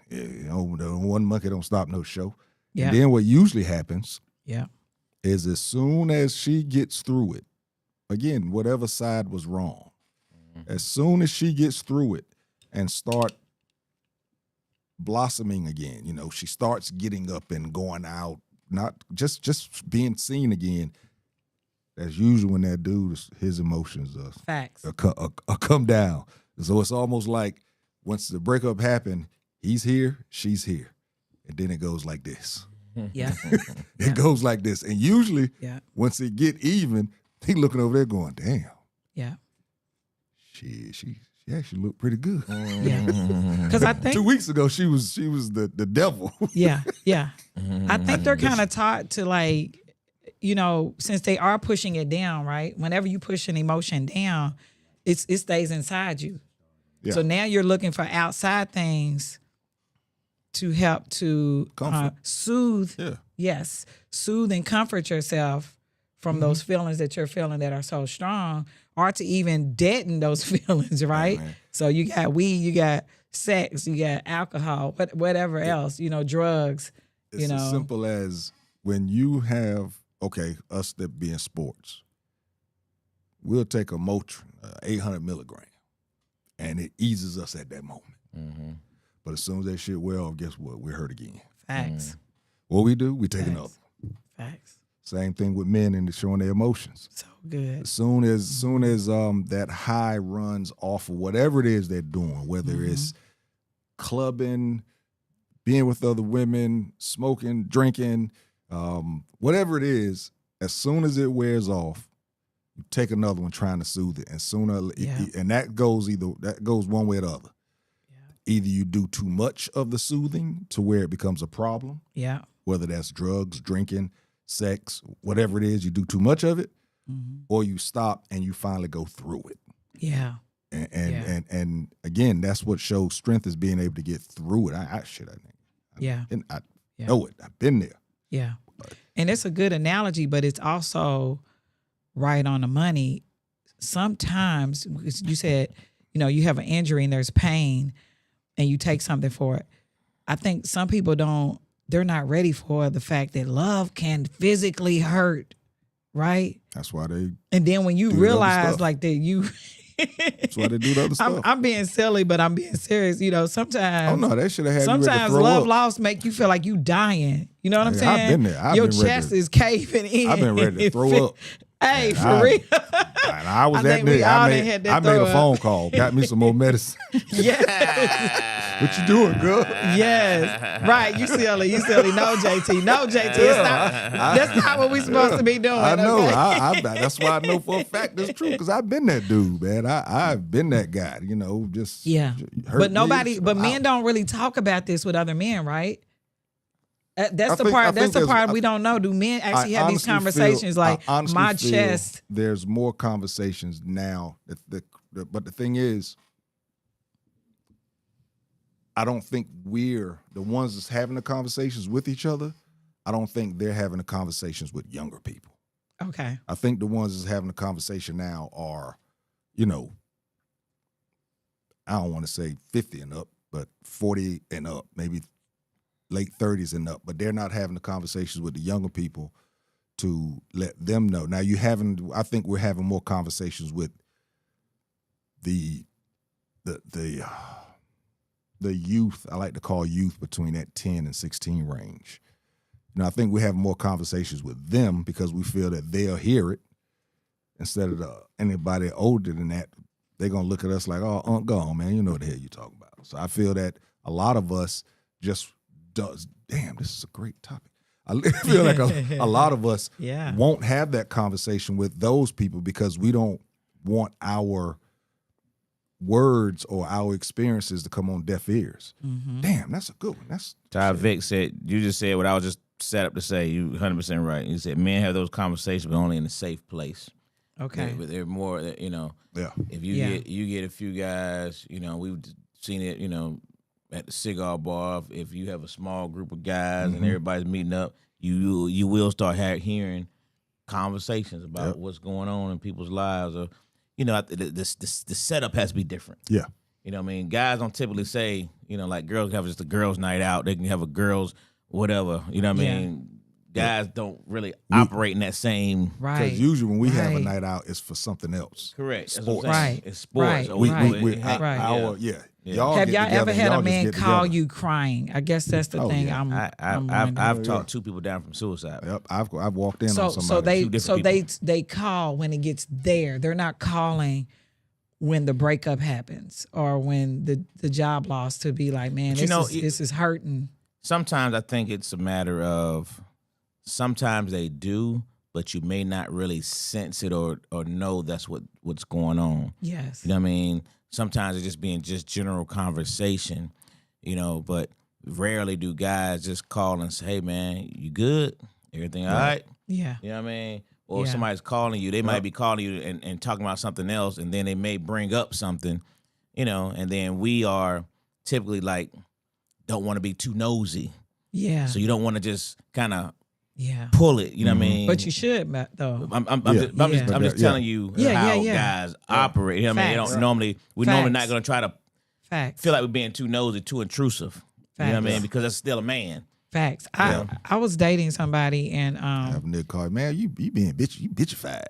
the one monkey don't stop no show.
Yeah.
And then what usually happens
Yeah.
is as soon as she gets through it, again, whatever side was wrong, as soon as she gets through it and start blossoming again, she starts getting up and going out, not just being seen again. That's usually when that dude, his emotions
Facts.
come down. So it's almost like once the breakup happened, he's here, she's here. And then it goes like this.
Yeah.
It goes like this. And usually,
once
it get even, he looking over there going, damn.
Yeah.
She actually looked pretty good.
Yeah. Because I think
2 weeks ago she was the devil.
Yeah. I think they're kind of taught to since they are pushing it down, right? Whenever you push an emotion down, it stays inside you.
Yeah.
So now you're looking for outside things to help to soothe.
Yeah.
Yes, soothe and comfort yourself from those feelings that you're feeling that are so strong, or to even deaden those feelings, right?
Right.
So you got weed, you got sex, you got alcohol, whatever else, drugs.
It's as simple as when you have, us that be in sports, we'll take a Motrin, 800 milligram, and it eases us at that moment. Mm-hmm. But as soon as that shit wear off, guess what? We're hurt again.
Facts.
What we do, we take another.
Facts.
Same thing with men and showing their emotions.
So good.
As soon as that high runs off of whatever it is they're doing, whether it's clubbing, being with other women, smoking, drinking, whatever it is, as soon as it wears off, you take another one trying to soothe it. And and that goes one way or the other. Yeah. Either you do too much of the soothing to where it becomes a problem.
Yeah.
Whether that's drugs, drinking, sex, whatever it is, you do too much of it, or you stop and you finally go through it.
Yeah.
And again, that's what shows strength, is being able to get through it. I know it. I've been there.
Yeah. And it's a good analogy, but it's also right on the money. Sometimes you said, you have an injury and there's pain and you take something for it. I think some people they're not ready for the fact that love can physically hurt, right?
That's why they.
And then when you realize like that
that's why they do the other stuff.
I'm being silly, but I'm being serious. Sometimes.
Oh no, that should have had you ready to
sometimes
throw
love
up.
lost make you feel like you dying. You know what I'm saying?
I've been there.
Your chest is caving in.
I've been ready to throw up.
Hey,
And
for real.
And I was
I
that
think we
nigga.
all
I
done
made,
had that
I made
throw
a
up.
phone call, got me some more medicine.
Yes.
What you doing, girl?
Yes. Right. You silly. No, JT. No, JT. That's not what we're supposed to be doing.
I know.
Okay?
That's why I know for a fact it's true because I've been that dude, man. I've been that guy. You know, just
Yeah.
hurt
But nobody,
me,
but men
out.
don't really talk about this with other men, right? That's
I
the
think-
part.
I
That's
think
the
there's-
part
I-
we don't know. Do men actually
I
have these
honestly
conversations?
feel-
Like
I honestly
my
feel
chest.
There's more conversations now. But the thing is, I don't think we're the ones that's having the conversations with each other. I don't think they're having the conversations with younger people.
Okay.
I think the ones that's having the conversation now are, you know, I don't want to say 50 and up, but 40 and up, maybe late 30s and up. But they're not having the conversations with the younger people to let them know. Now I think we're having more conversations with the youth. I like to call youth between that 10 and 16 range. You know, I think we have more conversations with them because we feel that they'll hear it instead of anybody older than that. They're gonna look at us like, "Oh, go on, man. You know what the hell you're talking about." So I feel that a lot of us just does. Damn, this is a great topic. I feel like a lot of us
Yeah.
won't have that conversation with those people because we don't want our words or our experiences to come on deaf ears.
Mm-hmm.
Damn, that's a good one. That's
Ty Vic said, you just said what I was just set up to say. You 100% right. You said men have those conversations, but only in a safe place.
Okay.
They're more, you know,
yeah.
if you
Yeah.
get a few guys, you know, we've seen it, you know, at the cigar bar. If you have a small group of guys and everybody's meeting up, you will start hearing conversations about
Yep.
what's going on in people's lives. Or, you know, the setup has to be different.
Yeah.
You know what I mean? Guys don't typically say, you know, like girls have just a girls' night out. They can have a girls whatever. You know what I
Yeah.
mean? Guys don't really operate in that same.
Right.
Because usually when we have a
Right.
night out, it's for something else.
Correct. That's
Sports.
what I'm saying.
Right.
It's sports.
Right.
Or
We,
Right.
our,
Yeah.
Y'all
Have
get
y'all
together
ever
and
had
y'all
a
just
man
get
call
together.
you crying? I guess that's the
Oh,
thing.
yeah.
I'm
I've
wondering.
talked two people down from suicide.
Yep, I've walked in
So
on somebody.
they call when it gets there. They're not calling when the breakup happens or when the job loss to be like, man,
But you know,
this is hurting.
Sometimes I think it's a matter of sometimes they do, but you may not really sense it or know that's what's going on.
Yes.
You know what I mean? Sometimes it's just being just general conversation, you know, but rarely do guys just call and say, hey, man, you good? Everything all right?
Yeah.
You know what I mean? Or
Yeah.
somebody's calling you. They might be calling you and talking about something else, and then they may bring up something, you know, and then we are typically like, don't want to be too nosy.
Yeah.
So you don't want to just kind of
Yeah.
pull it, you know what I mean?
But you should, though.
I'm
Yeah.
just telling you how guys operate. You know what I mean? They
Facts.
don't normally, we're normally not
Facts.
going to try to
Facts.
feel like we're being too nosy, too intrusive. You know what I mean?
Facts.
Because that's still a man.
Facts. I was dating somebody and
have a nigga call, man, you being bitchified.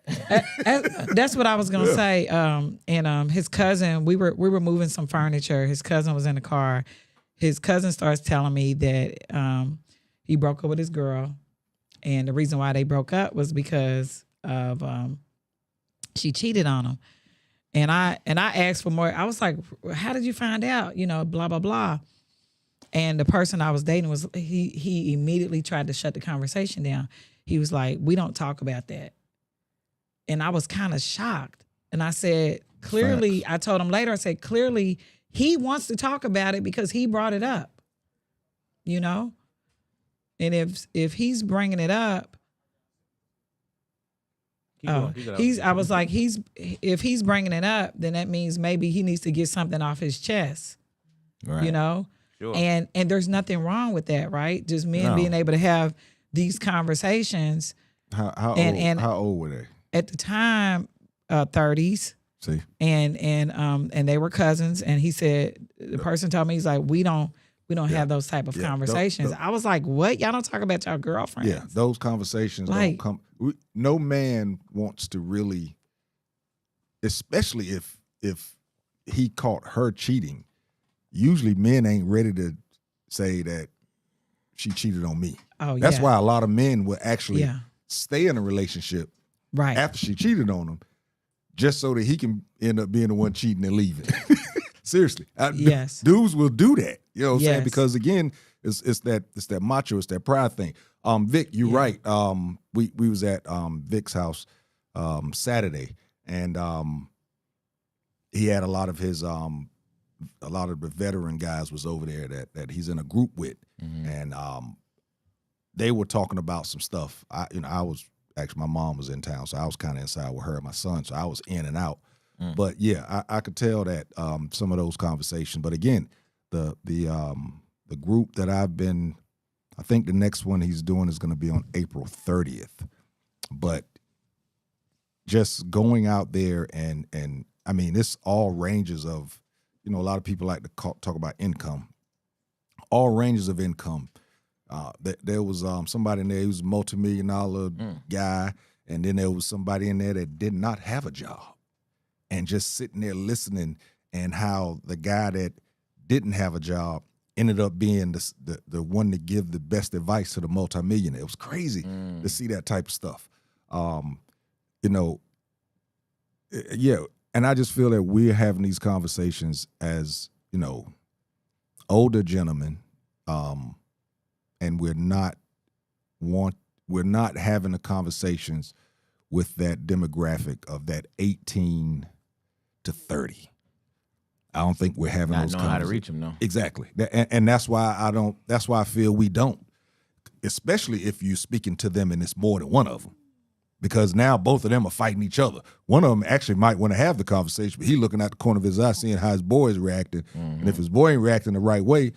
that's what I was gonna say. And his cousin, we were moving some furniture. His cousin was in the car. His cousin starts telling me that he broke up with his girl, and the reason why they broke up was because of she cheated on him. And I asked for more. I was like, how did you find out? You know, blah blah blah. And the person I was dating was he immediately tried to shut the conversation down. He was like, we don't talk about that. And I was kind of shocked. And I said, clearly, I told him later, I said, clearly he wants to talk about it because he brought it up, you know? And if he's bringing it up, I was like, if he's bringing it up, then that means maybe he needs to get something off his chest,
Right.
you know?
Sure.
And there's nothing wrong with that, right? Just men being able to have these conversations.
How old were they?
At the time, 30s,
See?
and they were cousins. And he said, the person told me, he's like, we don't have those type of conversations. I was like, what? Y'all don't talk about y'all girlfriends?
Yeah, those conversations don't come. No man wants to really, especially if he caught her cheating. Usually men ain't ready to say that she cheated on me.
Oh,
That's
yeah.
why a lot of men will actually
Yeah.
stay in a relationship
Right.
after she cheated on him, just so that he can end up being the one cheating and leaving. Seriously.
Yes.
Dudes will do that. You know what I'm saying?
Yes.
Because again, it's that macho, it's that pride thing. Vic, you're right. We was at Vic's house Saturday, and he had a lot of the veteran guys was over there that he's in a group with, and they were talking about some stuff. I was actually, my mom was in town, so I was kind of inside with her and my son, so I was in and out. But yeah, I could tell that some of those conversations. But again, the group that I think the next one he's doing is going to be on April 30th. But just going out there and I mean, it's all ranges of, a lot of people like to talk about income, all ranges of income. There was somebody in there who was a multi-million-dollar guy, and then there was somebody in there that did not have a job, and just sitting there listening, and how the guy that didn't have a job ended up being the one to give the best advice to the multimillionaire. It was crazy to see that type of stuff. Yeah, and I just feel that we're having these conversations as, older gentlemen, and we're not having the conversations with that demographic of that 18 to 30. I don't think we're having those
conversations. Not knowing how to reach them, no.
Exactly. And that's why that's why I feel we don't, especially if you're speaking to them and it's more than one of them. Because now both of them are fighting each other. One of them actually might want to have the conversation, but he's looking at the corner of his eye, seeing how his boy is reacting. And if his boy ain't reacting the right way,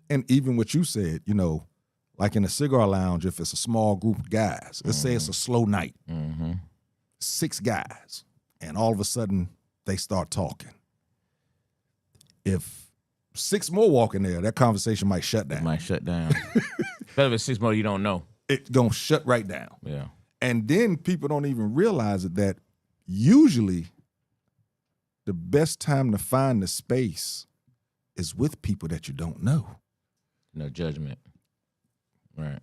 and even what you said, like in a cigar lounge, if it's a small group of guys, let's say it's a slow night, 6 guys, and all of a sudden they start talking. If 6 more walk in there, that conversation might shut down.
It might shut down. Better if 6 more you don't know.
It's going to shut right down.
Yeah.
And then people don't even realize it, that usually the best time to find the space is with people that you don't know.
No judgment. Right.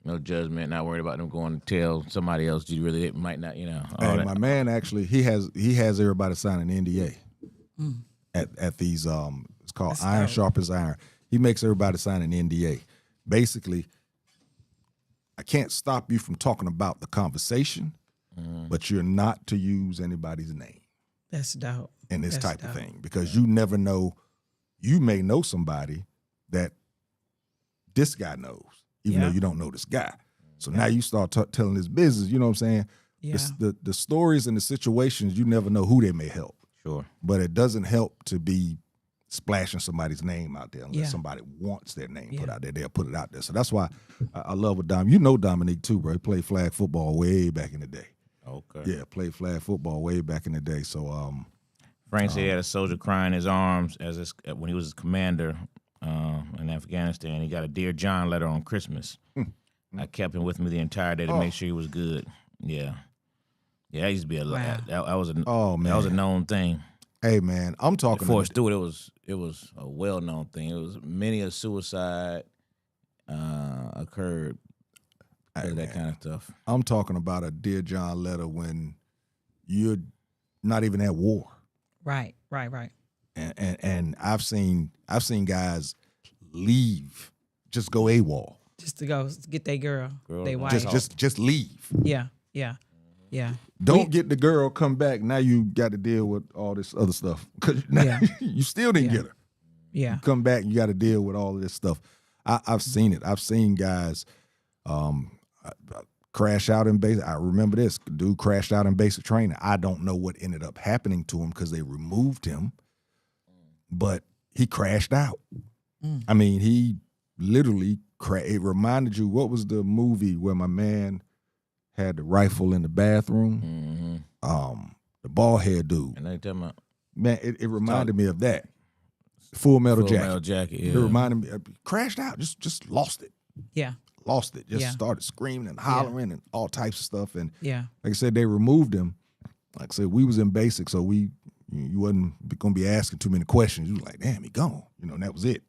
No judgment, not worried about them going to tell somebody else you really might not,
And my man actually, he has everybody sign an NDA at these, it's called
That's
Iron
dope.
Sharpens Iron. He makes everybody sign an NDA. Basically, I can't stop you from talking about the conversation, but you're not to use anybody's name
That's dope.
in this
That's
type
dope.
of thing, because you never know. You may know somebody that this guy knows, even though you don't know this guy. So now you start telling his business, you know what I'm saying?
Yeah.
The stories and the situations, you never know who they may help.
Sure.
But it doesn't help to be splashing somebody's name out there unless
Yeah.
somebody wants their name put
Yeah.
out there. They'll put it out there. So that's why I love with Dom. You know Dominique too, bro. He played flag football way back in the day.
Okay.
Yeah, played flag football way back in the day. So
Frank said he had a soldier crying in his arms when he was his commander in Afghanistan. He got a Dear John letter on Christmas. I kept him with me the entire day to make sure he was good. Yeah. Yeah, that used to be a lot.
Wow.
That was a
man.
that was a known thing.
hey man, I'm talking
For Stewart, it was a well known thing. It was many a suicide occurred because of that kind of stuff.
I'm talking about a Dear John letter when you're not even at war.
Right.
And I've seen guys leave, just go AWOL.
Just to go get their girl, they wife.
Just leave.
Yeah.
Don't get the girl, come back. Now you got to deal with all this other stuff. Because now you still didn't get her.
Yeah.
You come back, you got to deal with all of this stuff. I've seen it. I've seen guys crash out in basic. I remember this. Dude crashed out in basic training. I don't know what ended up happening to him because they removed him, but he crashed out. I mean, he literally it reminded you, what was the movie where my man had the rifle in the bathroom? The bald head dude.
And they tell me,
Man, it reminded me of that. Full Metal
Jacket. Yeah.
It reminded me, crashed out, just lost it.
Yeah.
Lost it. Just
Yeah.
started screaming and hollering and all types of stuff. And
Yeah.
like I said, they removed him. Like I said, we was in basic, so you wasn't gonna be asking too many questions. You was like, damn, he gone. And that was it.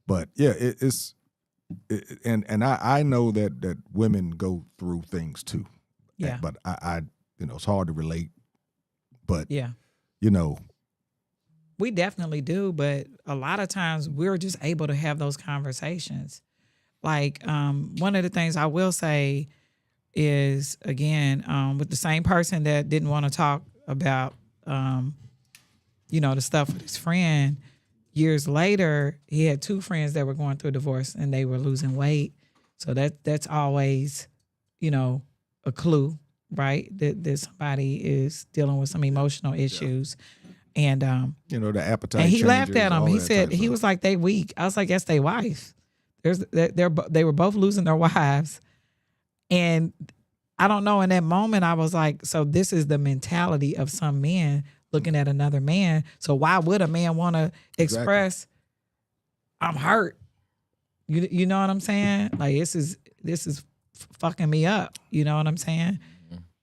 But yeah, and I know that women go through things too.
Yeah.
But I it's hard to relate. But
Yeah. We definitely do, but a lot of times we're just able to have those conversations. Like one of the things I will say is, again, with the same person that didn't want to talk about, the stuff with his friend, years later, he had two friends that were going through divorce and they were losing weight. So that's always, a clue, right? That somebody is dealing with some emotional issues. And
the appetite.
and he laughed
changes,
at him.
all
He
that
said,
type of
he
stuff.
was like, they weak. I was like, that's their wife. They were both losing their wives. And I don't know, in that moment, I was like, so this is the mentality of some men looking at another man. So why would a man want to express, I'm hurt? You know what I'm saying? Like, this is fucking me up. You know what I'm saying?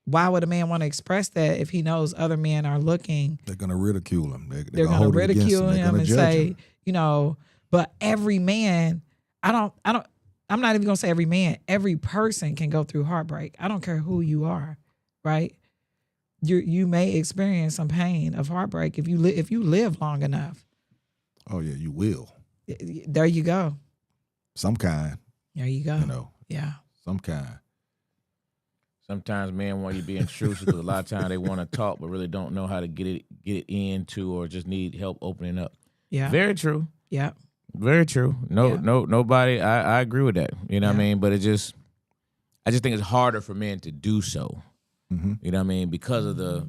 Why would a man want to express that if he knows other men are looking?
They're gonna ridicule him. They're
They're
gonna
going to
hold it against
ridicule
They're
him
gonna
and
judge
say,
him.
But every man, I'm not even going to say every man, every person can go through heartbreak. I don't care who you are, right? You may experience some pain of heartbreak if you live long enough.
Oh yeah, you will.
There you go.
Some kind.
There you go. Yeah.
Some kind.
Sometimes men want you to be intrusive because a lot of times they want to talk but really don't know how to get it into, or just need help opening up.
Yeah.
Very true.
Yeah.
Very true. Nobody. I agree with that. You know what I mean? But I just think it's harder for men to do so.
Mm-hmm.
You know what I mean? Because of the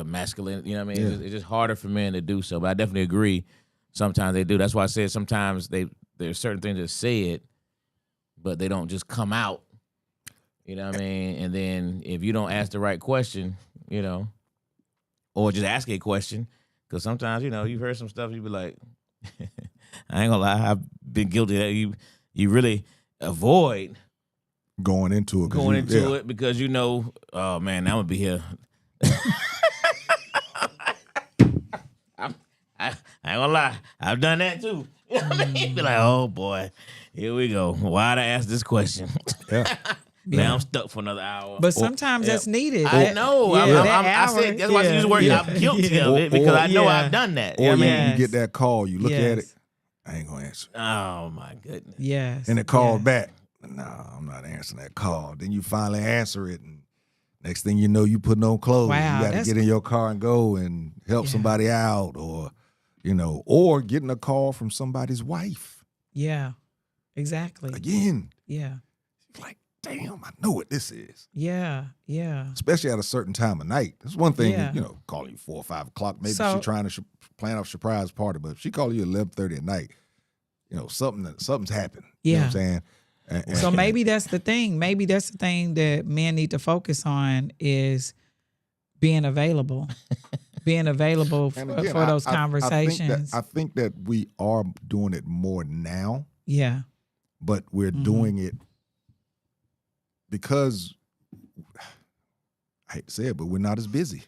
masculine. You know what I mean? It's just harder for men to do so. But I definitely agree. Sometimes they do. That's why I said sometimes there's certain things that say it, but they don't just come out. You know what I mean? And then if you don't ask the right question, or just ask a question, because sometimes, you've heard some stuff, you be like, I ain't gonna lie, I've been guilty of that. You really avoid
Going into it.
it because oh man, I'm gonna be here. I ain't gonna lie, I've done that too. You know what I mean? Be like, oh boy, here we go. Why'd I ask this question?
Yeah.
Now I'm stuck for another hour.
But sometimes that's needed.
I know.
Yeah,
I said that's why I use the word. I'm guilty of it because I know I've done that.
Or you
Yes.
get that call, you look at it,
Yes.
I ain't gonna answer.
Oh my goodness.
Yes.
And it called
Yeah.
back. No, I'm not answering that call. Then you finally answer it, and next thing you know, you putting on clothes.
Wow,
You got to
that's-
get in your car and go and help
Yeah.
somebody out, or getting a call from somebody's wife.
Yeah. Exactly.
Again,
Yeah.
like, damn, I know what this is.
Yeah. Yeah.
Especially at a certain time of night. That's one thing,
Yeah.
calling you 4 or 5 o'clock. Maybe
So-
she's trying to plan a surprise party, but if she calling you 11:30 at night, something's happened. You know what I'm saying? And-
So maybe that's the thing. Maybe that's the thing that men need to focus on is being available. Being available for,
and again,
for those
I
conversations.
I think that we are doing it more now,
yeah.
but we're
Mm-hmm.
doing it because, I hate to say it, but we're not as busy.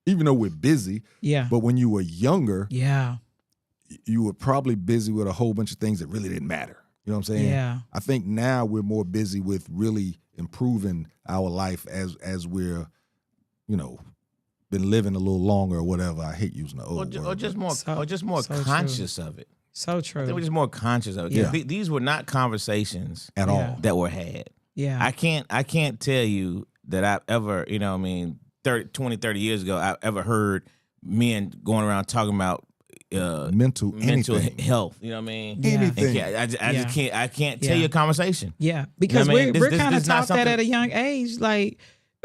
Even though we're busy,
Yeah.
but when you were younger,
Yeah.
you were probably busy with a whole bunch of things that really didn't matter. You know what I'm saying?
Yeah.
I think now we're more busy with really improving our life as we're, been living a little longer or whatever. I hate using the old word.
Or just more
so true.
conscious of it.
So
I
true.
think we're just more conscious of it.
Yeah.
These were not conversations
at
Yeah.
all.
that were had.
Yeah.
I can't tell you that I've ever, 20, 30 years ago, I've ever heard men going around talking about
Mental anything.
health. You know what I mean?
Yeah.
Anything.
I can't tell
Yeah.
you a conversation.
Yeah, because
I mean?
we're
This
kind of
is not
taught that
something-
at a young age. Like,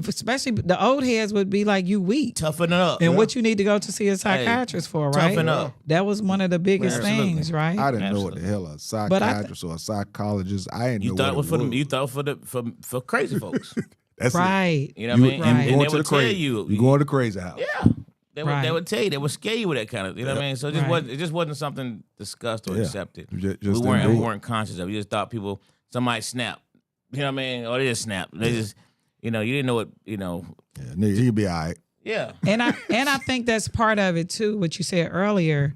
especially the old heads would be like, "You weak,"
Toughen up.
and what you need to go to see a psychiatrist for, right?
toughen up.
That was one of the biggest
Absolutely.
things, right?
I didn't know what the
Absolutely.
hell a psychiatrist or a psychologist. I didn't
You
know
thought it
what
was for them. You thought for crazy folks.
That's it.
Right.
You know what I mean?
Right.
And
Going
they
to
would
the
tell
crazy.
you.
You going to the crazy house.
Yeah. They
Right.
would tell you. They would scare you with that kind of. You know what I mean? So it just wasn't something discussed or
Yeah.
accepted.
You just
we
didn't
weren't
do it.
conscious of it. We just thought somebody snap. You know what I mean? Or they just snap. They just you didn't know what
Yeah, nigga, he'll be all right.
Yeah.
And I think that's part of it too. What you said earlier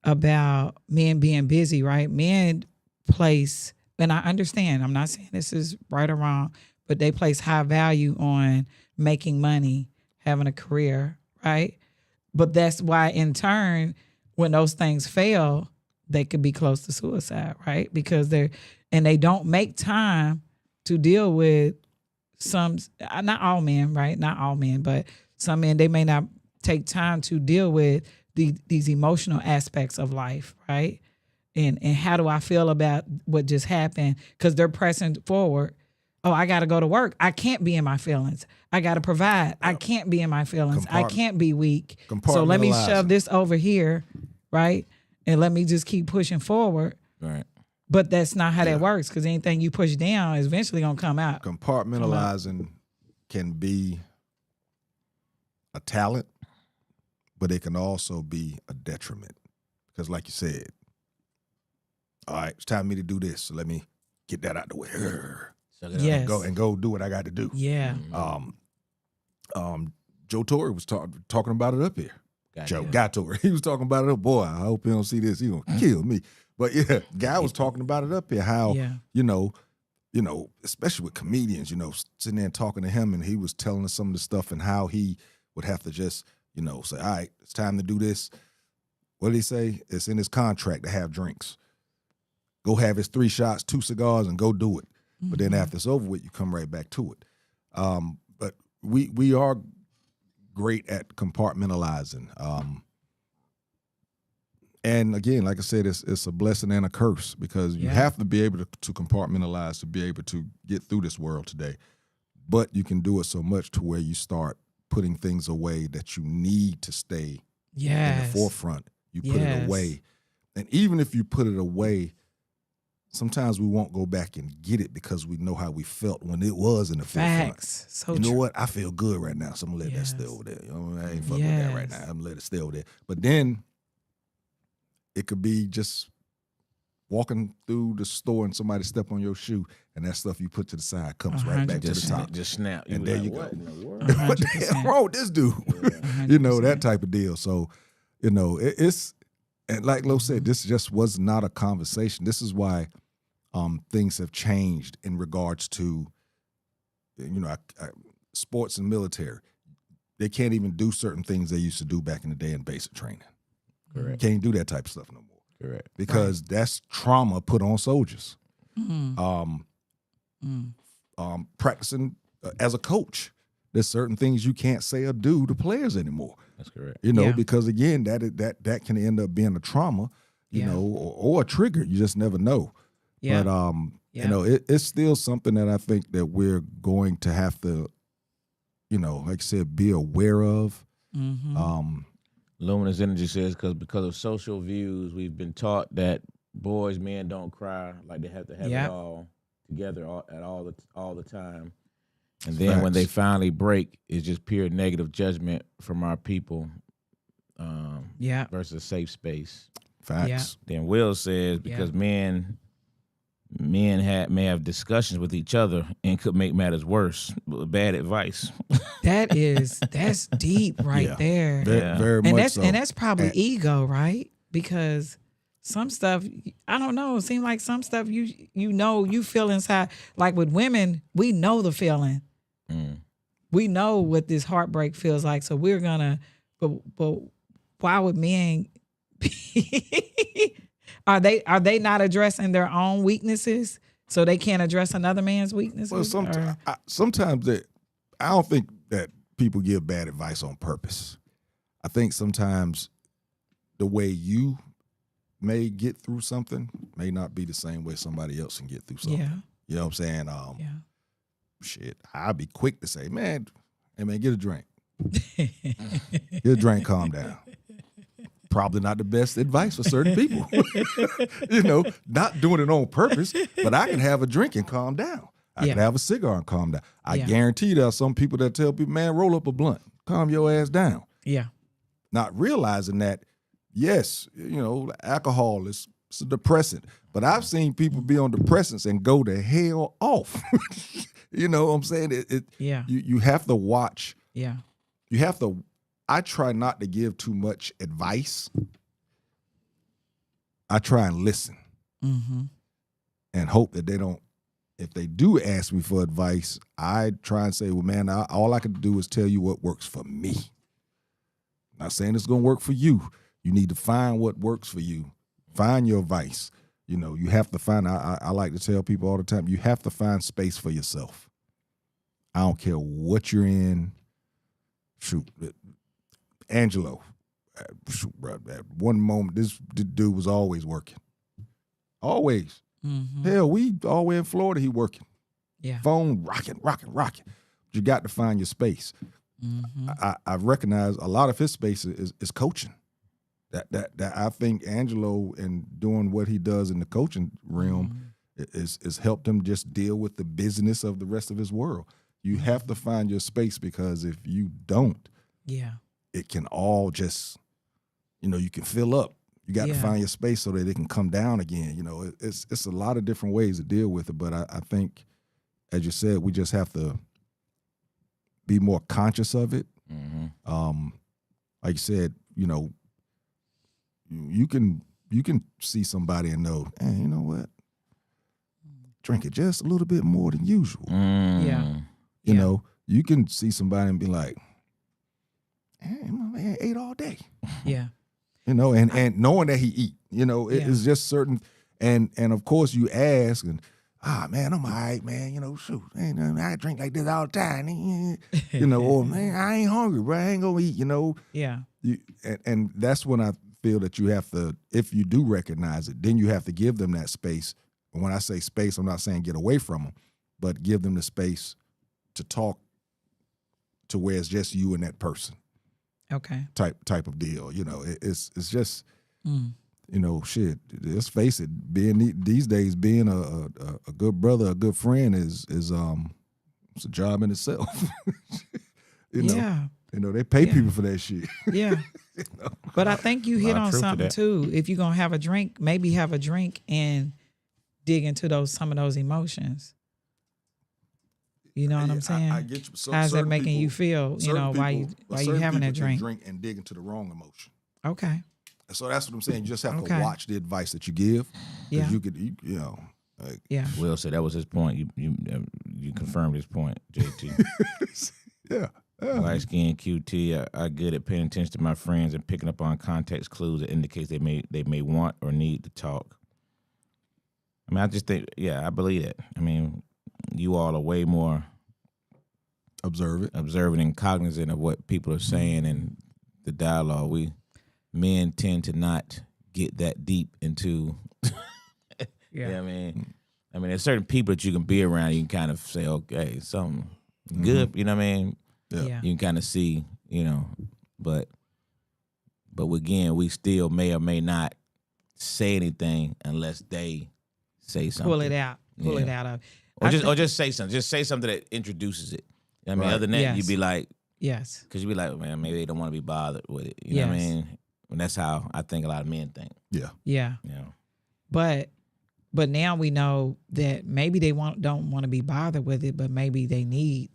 about men being busy, right? Men place, and I understand. I'm not saying this is right or wrong, but they place high value on making money, having a career, right? But that's why in turn, when those things fail, they could be close to suicide, right? Because they don't make time to deal with some, not all men, right? Not all men, but some men, they may not take time to deal with these emotional aspects of life, right? And how do I feel about what just happened? Because they're pressing forward. Oh, I got to go to work. I can't be in my feelings. I got to provide. I can't be in my feelings. I can't be weak. So let me shove this over here, right? And let me just keep pushing forward.
Right.
But that's not how that works, because anything you push down is eventually going to come out.
Compartmentalizing can be a talent, but it can also be a detriment. Because like you said, all right, it's time for me to do this, so let me get that out the way.
Yes.
And go do what I got to do.
Yeah.
Joe Torre was talking about it up here.
Gotcha.
Guy Torre. He was talking about it up. Boy, I hope he don't see this. He gonna kill me. But yeah, Guy was talking about it up here. How you know, especially with comedians, sitting there and talking to him, and he was telling us some of the stuff and how he would have to just, say, all right, it's time to do this. What did he say? It's in his contract to have drinks. Go have his 3 shots, 2 cigars, and go do it. Mm-hmm. But then after it's over with, you come right back to it. But we are great at compartmentalizing. And again, like I said, it's a blessing and a curse, because you have to be able to compartmentalize to be able to get through this world today. But you can do it so much to where you start putting things away that you need to stay in the forefront. You put it away. And even if you put it away, sometimes we won't go back and get it because we know how we felt when it was in the forefront.
So
you know what? I feel good right now, so I'm going to let that stay over there. I ain't fucking with that right now. I'm going to let it stay over there. But then it could be just walking through the store and somebody step on your shoe, and that stuff you put to the side comes right back to the top.
Just snap.
And there you go.
What
the hell wrong with this dude? That type of deal. So, it's, and like Lo said, this just was not a conversation. This is why things have changed in regards to, sports and military. They can't even do certain things they used to do back in the day in basic training.
Correct.
Can't do that type of stuff no more.
Correct.
Because that's trauma put on soldiers. Practicing as a coach, there's certain things you can't say or do to players anymore.
That's correct.
Because again, that can end up being a trauma, or a trigger. You just never know. Yeah. But it's still something that I think that we're going to have to, like I said, be aware of.
Mm-hmm.
Luminous Energy says because of social views, we've been taught that men don't cry, like they have to have it all together all the time. And then when they finally break, it's just pure negative judgment from our people versus safe space.
Facts.
Yeah.
Then Will says because men may have discussions with each other and could make matters worse. Bad advice.
That's deep right there.
Very
and
much so.
And that's probably ego, right? Because some stuff, I don't know, it seems like some stuff you feel inside. Like with women, we know the feeling. We know what this heartbreak feels like. So we're gonna, but why would men Are they not addressing their own weaknesses, so they can't address another man's weaknesses?
Well, sometimes I don't think that people give bad advice on purpose. I think sometimes the way you may get through something may not be the same way somebody else can get through something.
Yeah.
You know what I'm saying? Shit, I'd be quick to say, man, hey man, get a drink. Get a drink, calm down. Probably not the best advice for certain people. Not doing it on purpose, but I can have a drink and calm down. I can have a cigar and calm down. I guarantee there are some people that tell people, man, roll up a blunt, calm your ass down.
Yeah.
Not realizing that, yes, alcohol is a depressant, but I've seen people be on depressants and go to hell off. You know what I'm saying? You have to watch.
Yeah.
You have to. I try not to give too much advice. I try and listen and hope that they don't if they do ask me for advice, I try and say, well, man, all I can do is tell you what works for me. Not saying it's going to work for you. You need to find what works for you. Find your vice. You know, you have to find, I like to tell people all the time, you have to find space for yourself. I don't care what you're in. Shoot, Angelo, shoot, bro, at one moment, this dude was always working. Always.
Mm-hmm.
Hell, we all the way in Florida, he working.
Yeah.
Phone rocking. You got to find your space.
Mm-hmm.
I recognize a lot of his space is coaching. That I think Angelo, in doing what he does in the coaching realm, is helped him just deal with the busyness of the rest of his world. You have to find your space, because if you don't, it can all just, you can fill up. You got to find your space so that it can come down again. It's a lot of different ways to deal with it, but I think, as you said, we just have to be more conscious of it. Mm-hmm. Like you said, you can see somebody and know, hey, you know what? Drink it just a little bit more than usual. You know, you can see somebody and be like, hey, my man ate all day.
Yeah.
And knowing that he eat, it's just certain, and of course you ask, and man, I'm all right, man, shoot, I drink like this all the time, or man, I ain't hungry, bro, I ain't gonna eat,
Yeah.
And that's when I feel that you have to, if you do recognize it, then you have to give them that space. And when I say space, I'm not saying get away from them, but give them the space to talk to where it's just you and that person.
Okay.
Type of deal. It's just, shit. Let's face it. These days, being a good brother, a good friend is it's a job in itself. They pay people for that shit.
Yeah. But I think you hit on something too. If you're gonna have a drink, maybe have a drink and dig into some of those emotions. You know what I'm saying?
I get you.
How's that making you feel? While you having that drink?
Drink and dig into the wrong emotion.
Okay.
So that's what I'm saying. You just have to watch the advice that you give.
Yeah.
You could,
yeah.
Will said that was his point. You confirmed his point, JT.
Yeah.
Light skin QT. I good at paying attention to my friends and picking up on context clues that indicates they may want or need to talk. I mean, I just think, I believe that. I mean, you all are way more observant and cognizant of what people are saying and the dialogue. Men tend to not get that deep into. I mean, there's certain people that you can be around. You can kind of say, okay, something good. You know what I mean?
Yeah.
You can kind of see, but again, we still may or may not say anything unless they say something.
Pull it out of.
Or just say something. Just say something that introduces it. I mean, other than that, you'd be like,
yes,
because you'd be like, man, maybe they don't want to be bothered with it. You know what I mean? And that's how I think a lot of men think.
Yeah.
Yeah. But now we know that maybe they don't want to be bothered with it, but maybe they need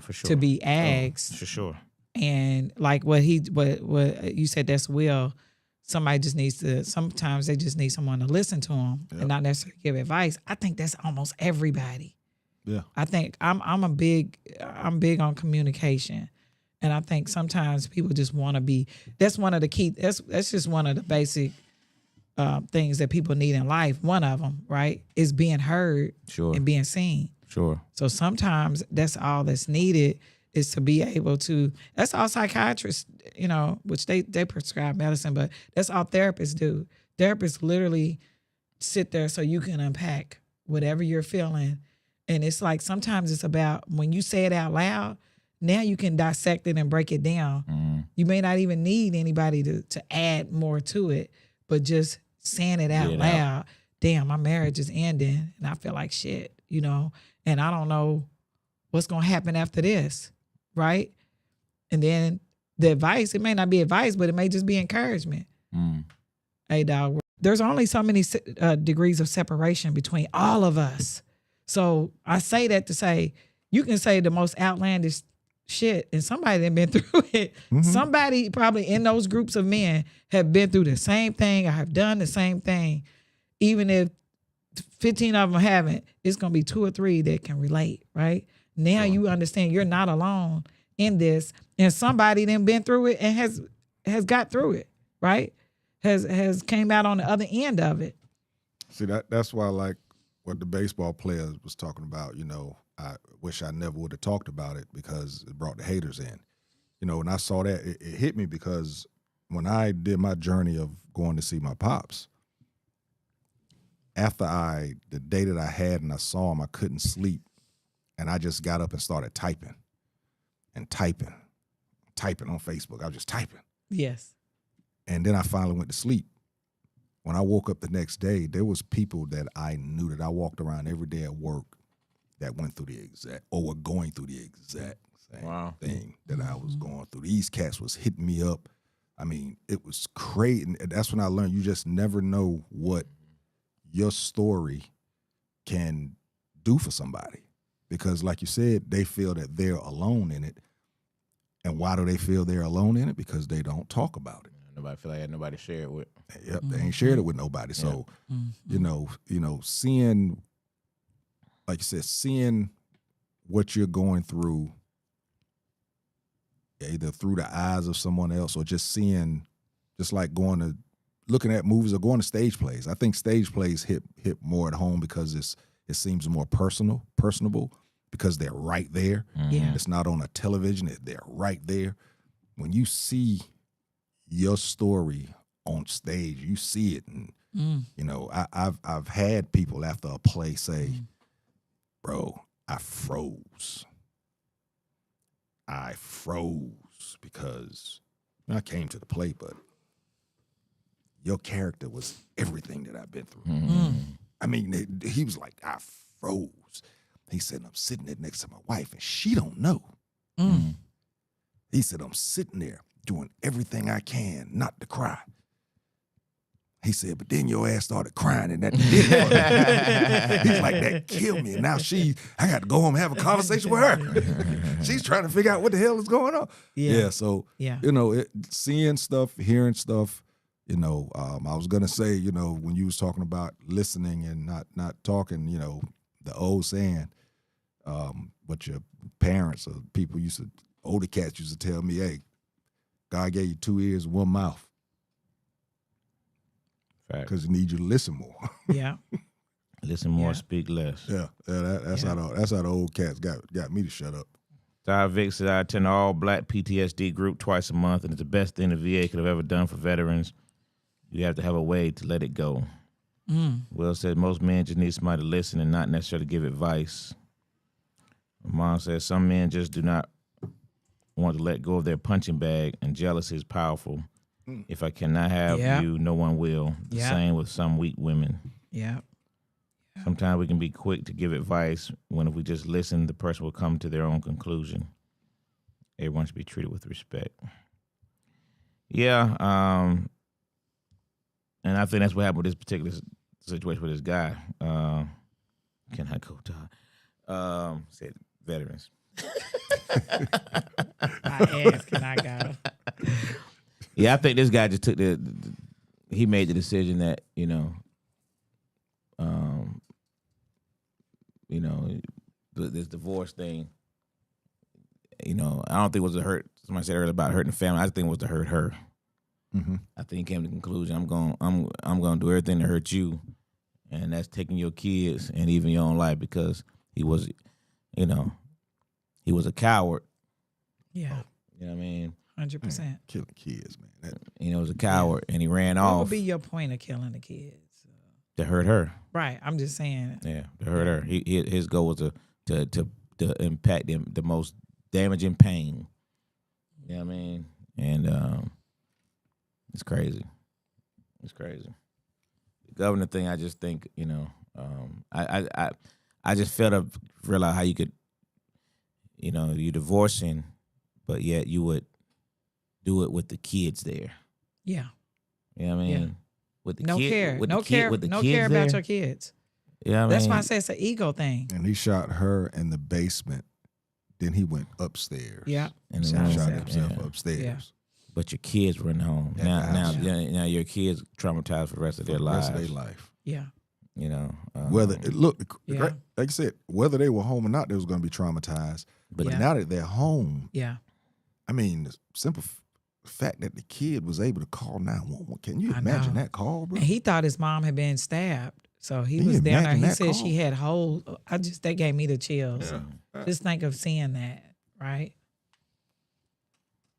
for sure
to be asked.
For sure.
And like what you said, that's Will. Somebody just needs to. Sometimes they just need someone to listen to them and not necessarily give advice. I think that's almost everybody.
Yeah.
I think I'm big on communication, and I think sometimes people just want to be. That's one of the key. That's just one of the basic things that people need in life. One of them, right, is being heard and being seen.
Sure.
So sometimes that's all that's needed, is to be able to. That's all psychiatrists, which they prescribe medicine, but that's all therapists do. Therapists literally sit there so you can unpack whatever you're feeling. And it's like sometimes it's about when you say it out loud, now you can dissect it and break it down. Mm. You may not even need anybody to add more to it, but just saying it out loud, damn, my marriage is ending and I feel like shit, and I don't know what's going to happen after this, right? And then the advice, it may not be advice, but it may just be encouragement. Mm. Hey, dog, there's only so many degrees of separation between all of us. So I say that to say, you can say the most outlandish shit and somebody that been through it. Mm-hmm. Somebody probably in those groups of men have been through the same thing or have done the same thing, even if 15 of them haven't, it's going to be 2 or 3 that can relate, right? Now you understand you're not alone in this, and somebody then been through it and has got through it, right? Has came out on the other end of it.
See, that's why I like what the baseball players was talking about. I wish I never would have talked about it because it brought the haters in. When I saw that, it hit me because when I did my journey of going to see my pops, after the day that I had and I saw him, I couldn't sleep. And I just got up and started typing on Facebook. I was just typing.
Yes.
And then I finally went to sleep. When I woke up the next day, there was people that I knew that I walked around every day at work that went through the exact, or were going through the exact same thing that I was going through. These cats was hitting me up. I mean, it was crazy. And that's when I learned you just never know what your story can do for somebody. Because like you said, they feel that they're alone in it. And why do they feel they're alone in it? Because they don't talk about it.
Nobody feel like nobody to share it with.
Yep, they ain't shared it with nobody. So, seeing, like you said, seeing what you're going through, either through the eyes of someone else or just seeing, just like looking at movies or going to stage plays. I think stage plays hit more at home because it seems more personable because they're right there.
Yeah.
It's not on a television. They're right there. When you see your story on stage, you see it. And, I've had people after a play say, bro, I froze because I came to the play, but your character was everything that I've been through. I mean, he was like, I froze. He said, I'm sitting there next to my wife and she don't know. He said, I'm sitting there doing everything I can not to cry. He said, but then your ass started crying and that did it. He's like, that killed me. And now I got to go home and have a conversation with her. She's trying to figure out what the hell is going on. So, seeing stuff, hearing stuff, I was going to say, when you was talking about listening and not talking, the old saying, what your parents or people older cats used to tell me, hey, God gave you 2 ears and 1 mouth. Because he needs you to listen more.
Yeah.
Listen more, speak less.
That's how the old cats got me to shut up.
Ty Vic said, I attend an all-black PTSD group twice a month, and it's the best thing the VA could have ever done for veterans. You have to have a way to let it go. Will said, most men just need somebody to listen and not necessarily give advice. Mom says, some men just do not want to let go of their punching bag, and jealousy is powerful. If I cannot have you, no one will. The same with some weak women.
Yeah.
Sometimes we can be quick to give advice when if we just listen, the person will come to their own conclusion. Everyone should be treated with respect. Yeah. And I think that's what happened with this particular situation with this guy. Can I go, Todd? Said veterans.
I asked, can I go?
Yeah, I think this guy just took he made the decision that, this divorce thing, I don't think it was to hurt. Somebody said earlier about hurting the family. I think it was to hurt her.
Mm-hmm.
I think he came to the conclusion, I'm going to do everything to hurt you, and that's taking your kids and even your own life because he was, he was a coward.
Yeah.
You know what I mean?
100%.
Killing kids, man.
He was a coward, and he ran
What
off.
would be your point of killing the kids?
To hurt her.
Right. I'm just saying.
Yeah, to hurt her. His goal was to impact them the most damaging pain. You know what I mean? And it's crazy. It's crazy. The governor thing, I just think, I just failed to realize how you could, you're divorcing, but yet you would do it with the kids there.
Yeah.
You know what I mean?
Yeah.
With the
No
kid,
care.
with
No
the kid,
care.
with the
No
kids
care
there.
about your kids.
Yeah,
That's why I say it's an ego thing.
And he shot her in the basement. Then he went upstairs.
Yeah.
And
Shot
then
Shot
himself.
himself upstairs.
Yeah.
But your kids were in the home.
Yeah,
Now your kids traumatized for the rest of their
For the
lives.
rest of their life.
Yeah.
You know,
Whether
Yeah.
like I said, whether they were home or not, they was going to be traumatized. But
Yeah.
now that they're home,
Yeah.
I mean, the simple fact that the kid was able to call 911. Can you
I
imagine
know.
that call, bro?
And he thought his mom had been stabbed. So he
Can you
was down there.
imagine
He
that
said
call?
she had holes. That gave me the chills. Just think of seeing that, right?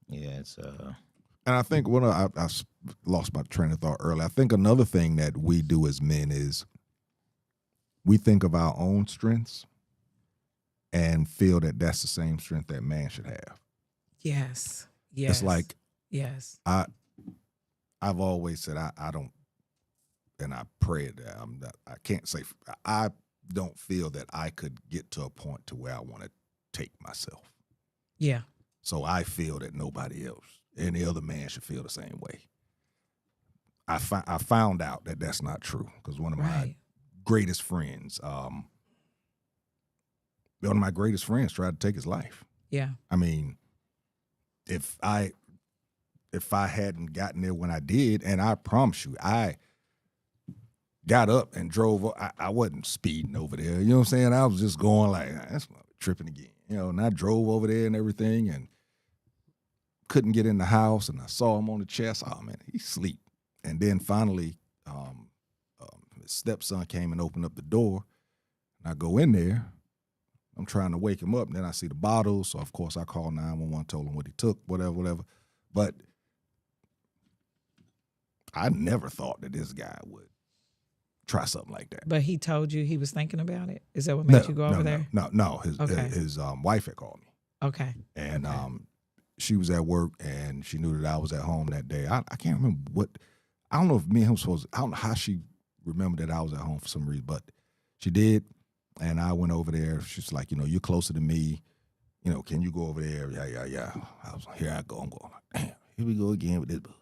yeah, it's
And I think I lost my train of thought earlier. I think another thing that we do as men is we think of our own strengths and feel that that's the same strength that man should have.
Yes. Yes.
It's like
yes.
I've always said I don't, and I prayed that I can't say I don't feel that I could get to a point to where I want to take myself.
Yeah.
So I feel that nobody else, any other man, should feel the same way. I found out that that's not true because one of my
Right.
greatest friends, one of my greatest friends tried to take his life.
Yeah.
I mean, if I hadn't gotten there when I did, and I promise you, I got up and drove. I wasn't speeding over there. You know what I'm saying? I was just going like, that's tripping again. You know, and I drove over there and everything, and couldn't get in the house. And I saw him on the chest. Oh man, he's asleep. And then finally, his stepson came and opened up the door. And I go in there. I'm trying to wake him up. And then I see the bottles. So, of course, I called 911, told him what he took, whatever. But I never thought that this guy would try something like that.
But he told you he was thinking about it? Is that what made you go over there?
No.
Okay.
His wife had called me.
Okay.
And
Okay.
she was at work, and she knew that I was at home that day. I can't remember I don't know if me and him I don't know how she remembered that I was at home for some reason, but she did. And I went over there. She's like, you're closer to me. Can you go over there? Yeah. I was like, here I go. I'm going, damn, here we go again with this bullshit.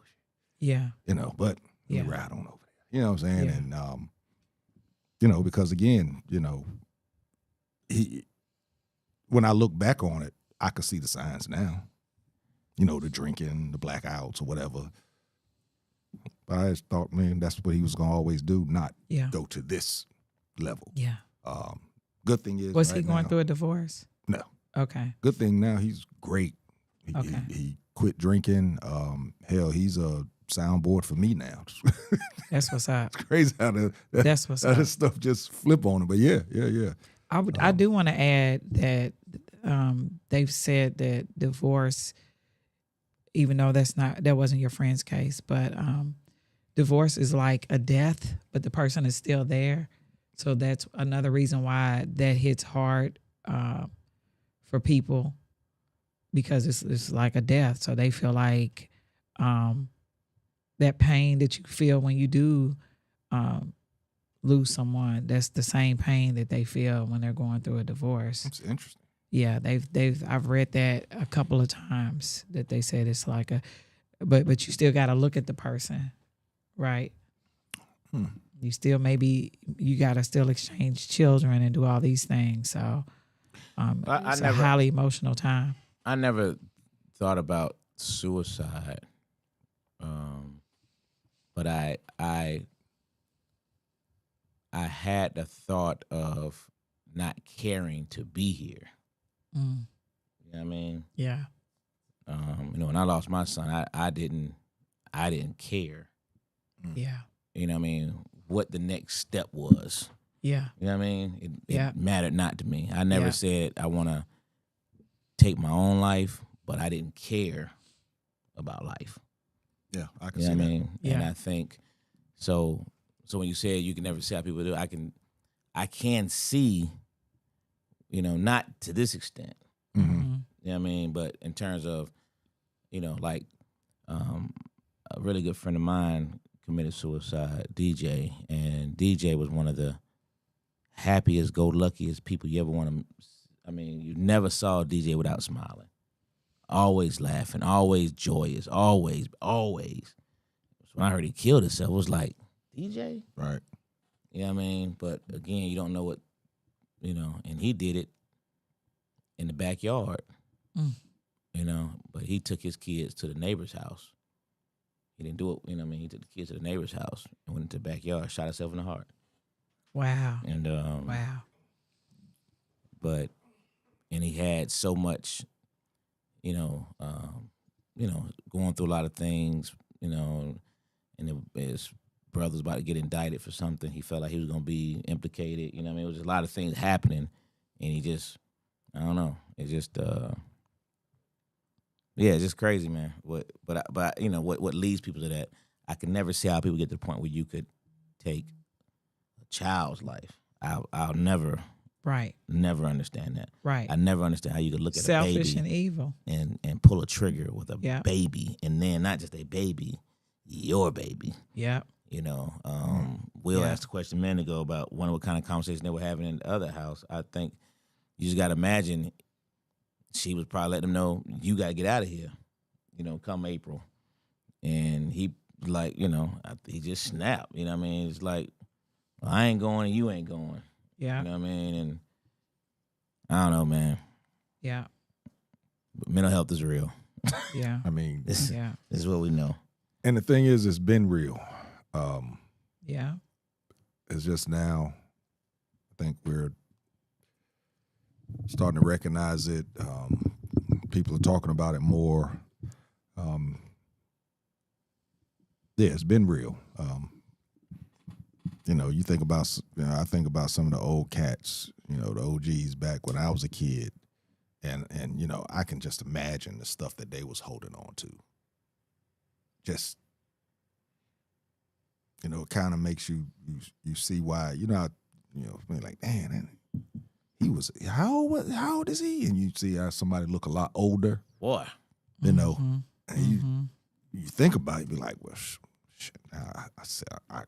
Yeah.
But
Yeah.
we ride on over there. You know what I'm saying?
Yeah.
And, because again, when I look back on it, I could see the signs now. The drinking, the blackouts or whatever. But I just thought, man, that's what he was going to always do, not
Yeah.
go to this level.
Yeah.
Good thing is,
Was
right
he going
now-
through a divorce?
No.
Okay.
Good thing now he's great.
Okay.
He quit drinking. Hell, he's a soundboard for me now.
That's what's up.
It's crazy how
That's what's up.
this stuff just flip on him. But yeah.
I do want to add that they've said that divorce, even though that wasn't your friend's case, but divorce is like a death, but the person is still there. So that's another reason why that hits hard for people, because it's like a death. So they feel like that pain that you feel when you do lose someone, that's the same pain that they feel when they're going through a divorce.
That's interesting.
Yeah, I've read that a couple of times, that they said it's like but you still got to look at the person, right? You still you got to still exchange children and do all these things. So it's a highly emotional time.
I never thought about suicide, but I had the thought of not caring to be here.
Mm.
You know what I mean?
Yeah.
When I lost my son, I didn't care.
Yeah.
You know what I mean? What the next step was.
Yeah.
You know what I mean? It
Yeah.
mattered not to me. I never
Yeah.
said I want to take my own life, but I didn't care about life.
Yeah, I can
You know
see
what I
that.
mean?
Yeah.
And I think so when you said you can never see how people do, I can see, not to this extent.
Mm-hmm.
Mm-hmm.
You know what I mean? But in terms of, like a really good friend of mine committed suicide, DJ, and DJ was one of the happiest, go-luckiest people you ever want to. I mean, you never saw DJ without smiling, always laughing, always joyous, always. So when I heard he killed himself, it was like, DJ,
Right.
you know what I mean? But again, you don't know what, and he did it in the backyard,
Mm.
But he took his kids to the neighbor's house. He didn't do it, he took the kids to the neighbor's house and went into the backyard, shot himself in the heart.
Wow.
And
Wow.
and he had so much, going through a lot of things, and his brother's about to get indicted for something. He felt like he was gonna be implicated. You know what I mean? It was just a lot of things happening, and he just, I don't know. It's just, it's just crazy, man. What leads people to that? I can never see how people get to the point where you could take a child's life. I'll never.
Right.
Never understand that.
Right.
I never understand how you could look at
Selfish
a baby
and evil.
and pull a trigger with a
Yeah.
baby, and then not just a baby, your baby.
Yeah.
Will
Yeah.
asked a question a minute ago about what kind of conversation they were having in the other house. I think you just got to imagine she was probably letting him know, you got to get out of here, come April. And he, like, he just snapped. You know what I mean? It's like, well, I ain't going and you ain't going.
Yeah.
You know what I mean? And I don't know, man.
Yeah.
But mental health is real.
Yeah.
I mean,
This
Yeah.
is what we know.
and the thing is, it's been real.
Yeah.
It's just now, I think we're starting to recognize it. People are talking about it more. It's been real. You think about, I think about some of the old cats, the OGs back when I was a kid, and I can just imagine the stuff that they was holding on to. Just, it kind of makes you see why, like, man, he was, how old is he? And you see how somebody look a lot older,
Boy.
and
Mm-hmm.
you think about it, you be like, well, shit,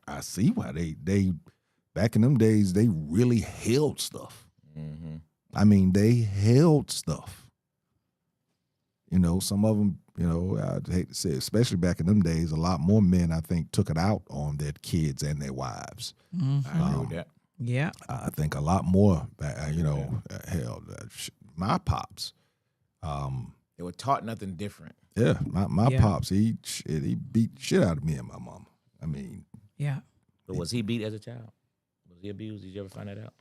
I see why they back in them days, they really held stuff.
Mm-hmm.
I mean, they held stuff. Some of them, I'd hate to say it, especially back in them days, a lot more men, I think, took it out on their kids and their wives.
Mm-hmm.
I agree with that.
Yeah.
I think a lot more, hell, my pops.
They were taught nothing different.
Yeah, my
Yeah.
pops, he beat shit out of me and my mama. I mean,
Yeah.
But was he beat as a child? Was he abused? Did you ever find that out?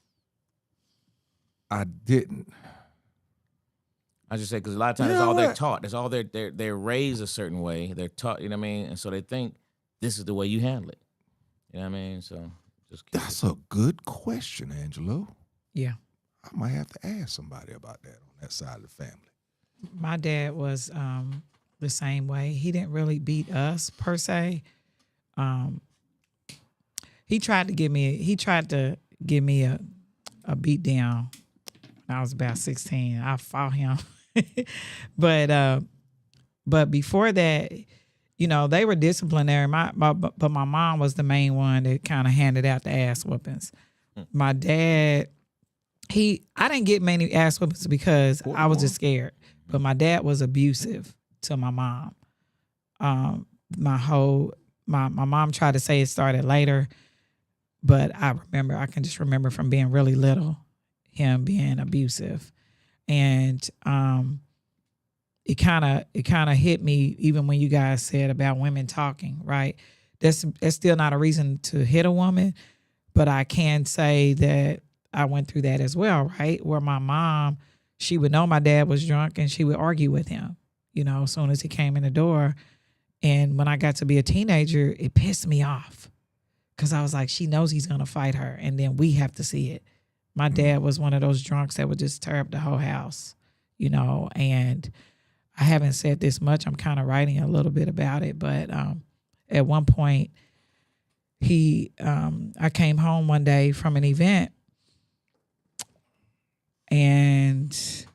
I didn't.
I just say because a lot of times
You
that's
know
all they're
what?
taught. That's all they're raised a certain way. They're taught, you know what I mean? And so they think this is the way you handle it. You know what I mean? So just keep
That's a good question, Angelo.
Yeah.
I might have to ask somebody about that on that side of the family.
My dad was the same way. He didn't really beat us per se. He tried to give me a beat down when I was about 16. I fought him. But before that, they were disciplinary. But my mom was the main one that kind of handed out the ass whoopings. My dad, I didn't get many ass whoopings because I was just scared. But my dad was abusive to my mom. My mom tried to say it started later, but I can just remember from being really little, him being abusive. And it kind of hit me even when you guys said about women talking, right? That's still not a reason to hit a woman, but I can say that I went through that as well, right? Where my mom, she would know my dad was drunk and she would argue with him, as soon as he came in the door. And when I got to be a teenager, it pissed me off because I was like, she knows he's going to fight her and then we have to see it. My dad was one of those drunks that would just tear up the whole house, and I haven't said this much. I'm kind of writing a little bit about it, but at one point, I came home one day from an event, and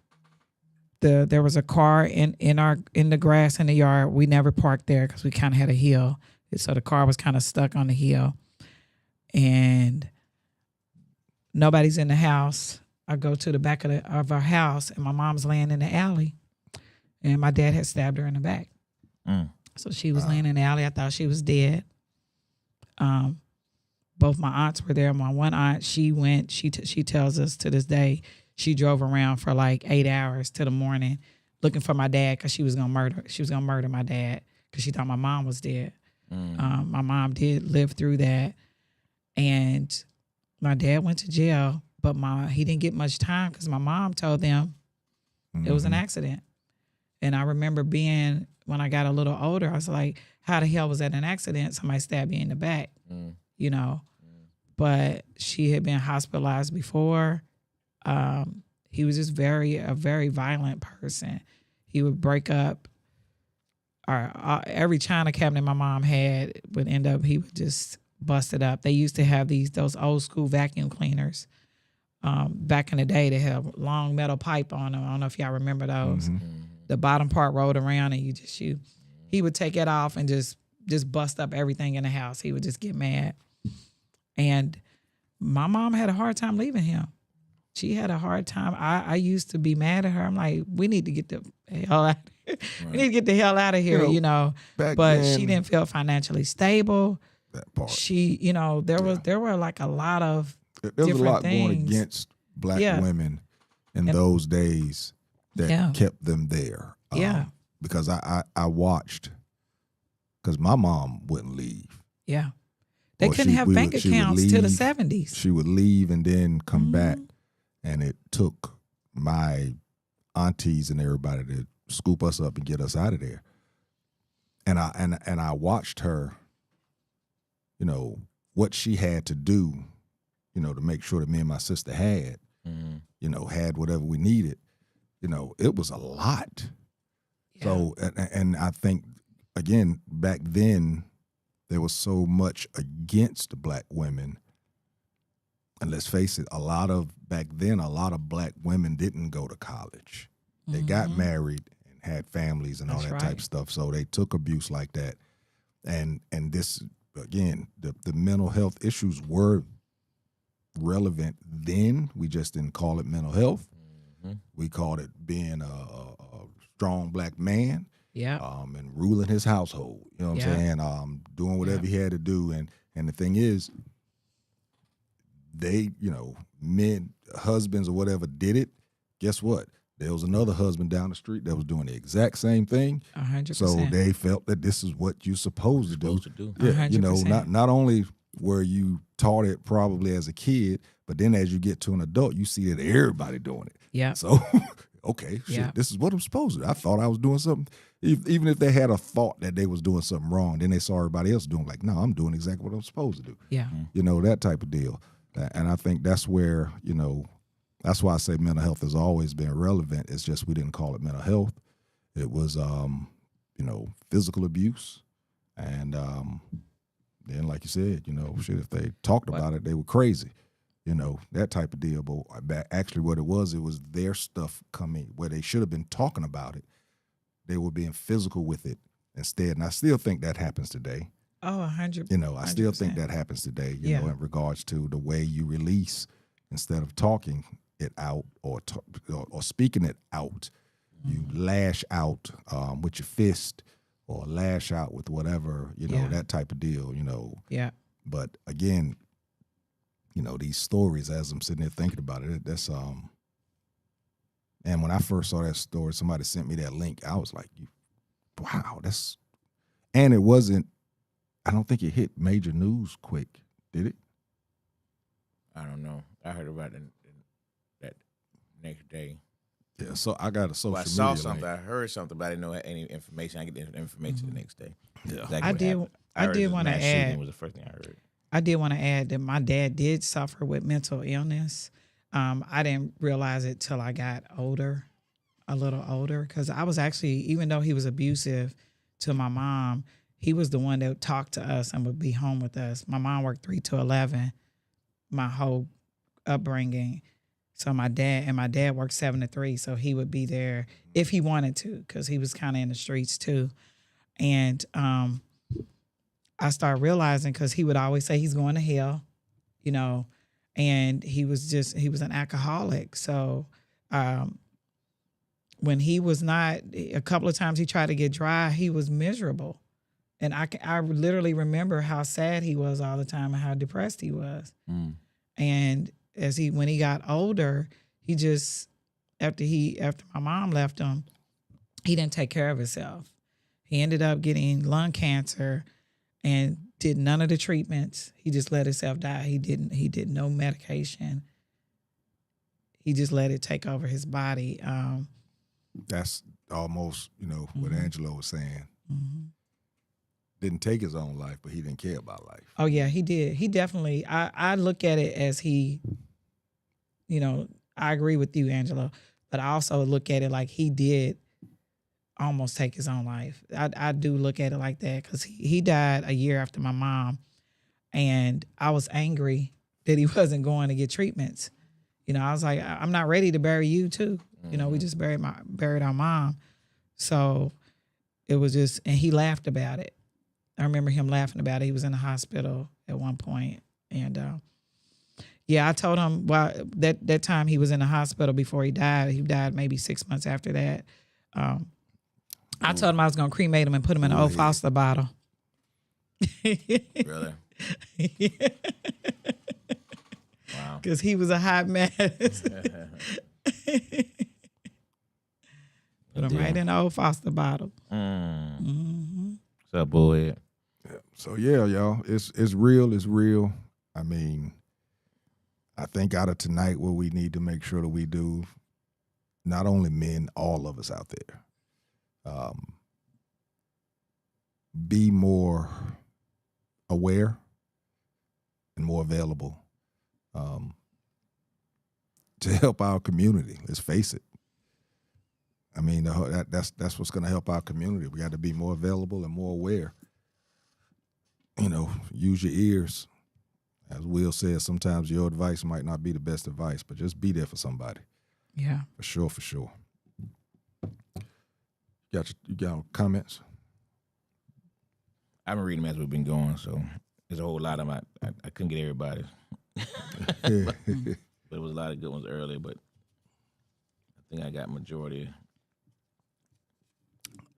there was a car in the grass in the yard. We never parked there because we kind of had a hill, so the car was kind of stuck on the hill, and nobody's in the house. I go to the back of our house, and my mom's laying in the alley, and my dad had stabbed her in the back. So she was laying in the alley. I thought she was dead. Both my aunts were there. My one aunt, she went. She tells us to this day she drove around for like 8 hours to the morning looking for my dad because she was gonna murder. She was gonna murder my dad because she thought my mom was dead. My mom did live through that, and My dad went to jail, but he didn't get much time because my mom told them it was an accident. And I remember when I got a little older, I was like, how the hell was that an accident? Somebody stabbed me in the back, you know. But she had been hospitalized before. He was just a very violent person. He would break up. Every china cabinet my mom had would end up, he would just bust it up. They used to have those old school vacuum cleaners. Back in the day, they had a long metal pipe on them. I don't know if y'all remember those. The bottom part rolled around and he would take it off and just bust up everything in the house. He would just get mad. And my mom had a hard time leaving him. She had a hard time. I used to be mad at her. I'm like, we need to get the hell out of here. Right. We need to get the hell out of here, you know. But then, she didn't feel financially stable.
That part.
She, there were like a lot of
there was a lot
things
going against black women in those days that kept them there. Because I watched, because my mom wouldn't leave.
Yeah. They couldn't have bank accounts till the 70s.
She would leave and then come back. And it took my aunties and everybody to scoop us up and get us out of there. And I watched her, what she had to do, to make sure that me and my sister had, had whatever we needed. It was a lot. Yeah. So, and I think, again, back then, there was so much against black women. And let's face it, back then, a lot of black women didn't go to college. They got married and had families and all that type of stuff. So they took abuse like that. And this, again, the mental health issues were relevant then. We just didn't call it mental health. We called it being a strong black man.
Yeah.
And ruling his household. You know what I'm saying? Doing whatever he had to do. And the thing is, they, men, husbands or whatever did it. Guess what? There was another husband down the street that was doing the exact same thing.
100%.
So they felt that this is what you're supposed to do. Yeah,
100%.
Not only were you taught it probably as a kid, but then as you get to an adult, you see that everybody doing it.
Yeah.
So, okay, shit, this is what I'm supposed to do. I thought I was doing something. Even if they had a thought that they was doing something wrong, then they saw everybody else doing like, no, I'm doing exactly what I'm supposed to do.
Yeah.
That type of deal. And I think that's where, that's why I say mental health has always been relevant. It's just we didn't call it mental health. It was, physical abuse. And then, like you said, shit, if they talked about it, they were crazy. That type of deal. But actually what it was their stuff coming where they should have been talking about it. They were being physical with it instead. And I still think that happens today.
Oh, 100%.
I still think that happens today, you know, in regards to the way you release instead of talking it out or speaking it out. You lash out with your fist or lash out with whatever, that type of deal,
Yeah.
But again, these stories, as I'm sitting there thinking about it, that's and when I first saw that story, somebody sent me that link. I was like, wow, and it wasn't, I don't think it hit major news quick, did it?
I don't know. I heard about it that next day.
Yeah, so I got a social media.
I saw something. I heard something, but I didn't know any information. I get the information the next day.
Yeah,
exactly
I did want to add.
Was the first thing I heard.
I did want to add that my dad did suffer with mental illness. I didn't realize it till I got older, a little older, because I was actually, even though he was abusive to my mom, he was the one that would talk to us and would be home with us. My mom worked 3 to 11, my whole upbringing. So my dad worked 7 to 3, so he would be there if he wanted to, because he was kind of in the streets too. And I started realizing, because he would always say he's going to hell, and he was an alcoholic. So when he was not, a couple of times he tried to get dry, he was miserable. And I literally remember how sad he was all the time and how depressed he was. And when he got older, he just, after my mom left him, he didn't take care of himself. He ended up getting lung cancer. and did none of the treatments. He just let himself die. He did no medication. He just let it take over his body.
That's almost, what Angelo was saying. Didn't take his own life, but he didn't care about life.
Oh yeah, he did. He definitely. I look at it as he. I agree with you, Angelo, but I also look at it like he did almost take his own life. I do look at it like that because he died a year after my mom, and I was angry that he wasn't going to get treatments. I was like, I'm not ready to bury you too. We just buried our mom, so it was just, and he laughed about it. I remember him laughing about it. He was in the hospital at one point, and I told him that time he was in the hospital before he died. He died maybe 6 months after that. I told him I was gonna cremate him and put him in an old Foster bottle.
Really?
Yeah.
Wow.
Because he was a hot mess. Put him right in an old Foster bottle.
What's up, boy?
Yeah. So yeah, y'all, it's real. It's real. I mean, I think out of tonight, what we need to make sure that we do, not only men, all of us out there, be more aware and more available to help our community. Let's face it. I mean, that's what's going to help our community. We got to be more available and more aware. Use your ears. As Will says, sometimes your advice might not be the best advice, but just be there for somebody.
Yeah.
For sure. You got comments?
I've been reading them as we've been going, so there's a whole lot of them. I couldn't get everybody. But there was a lot of good ones earlier, but I think I got majority.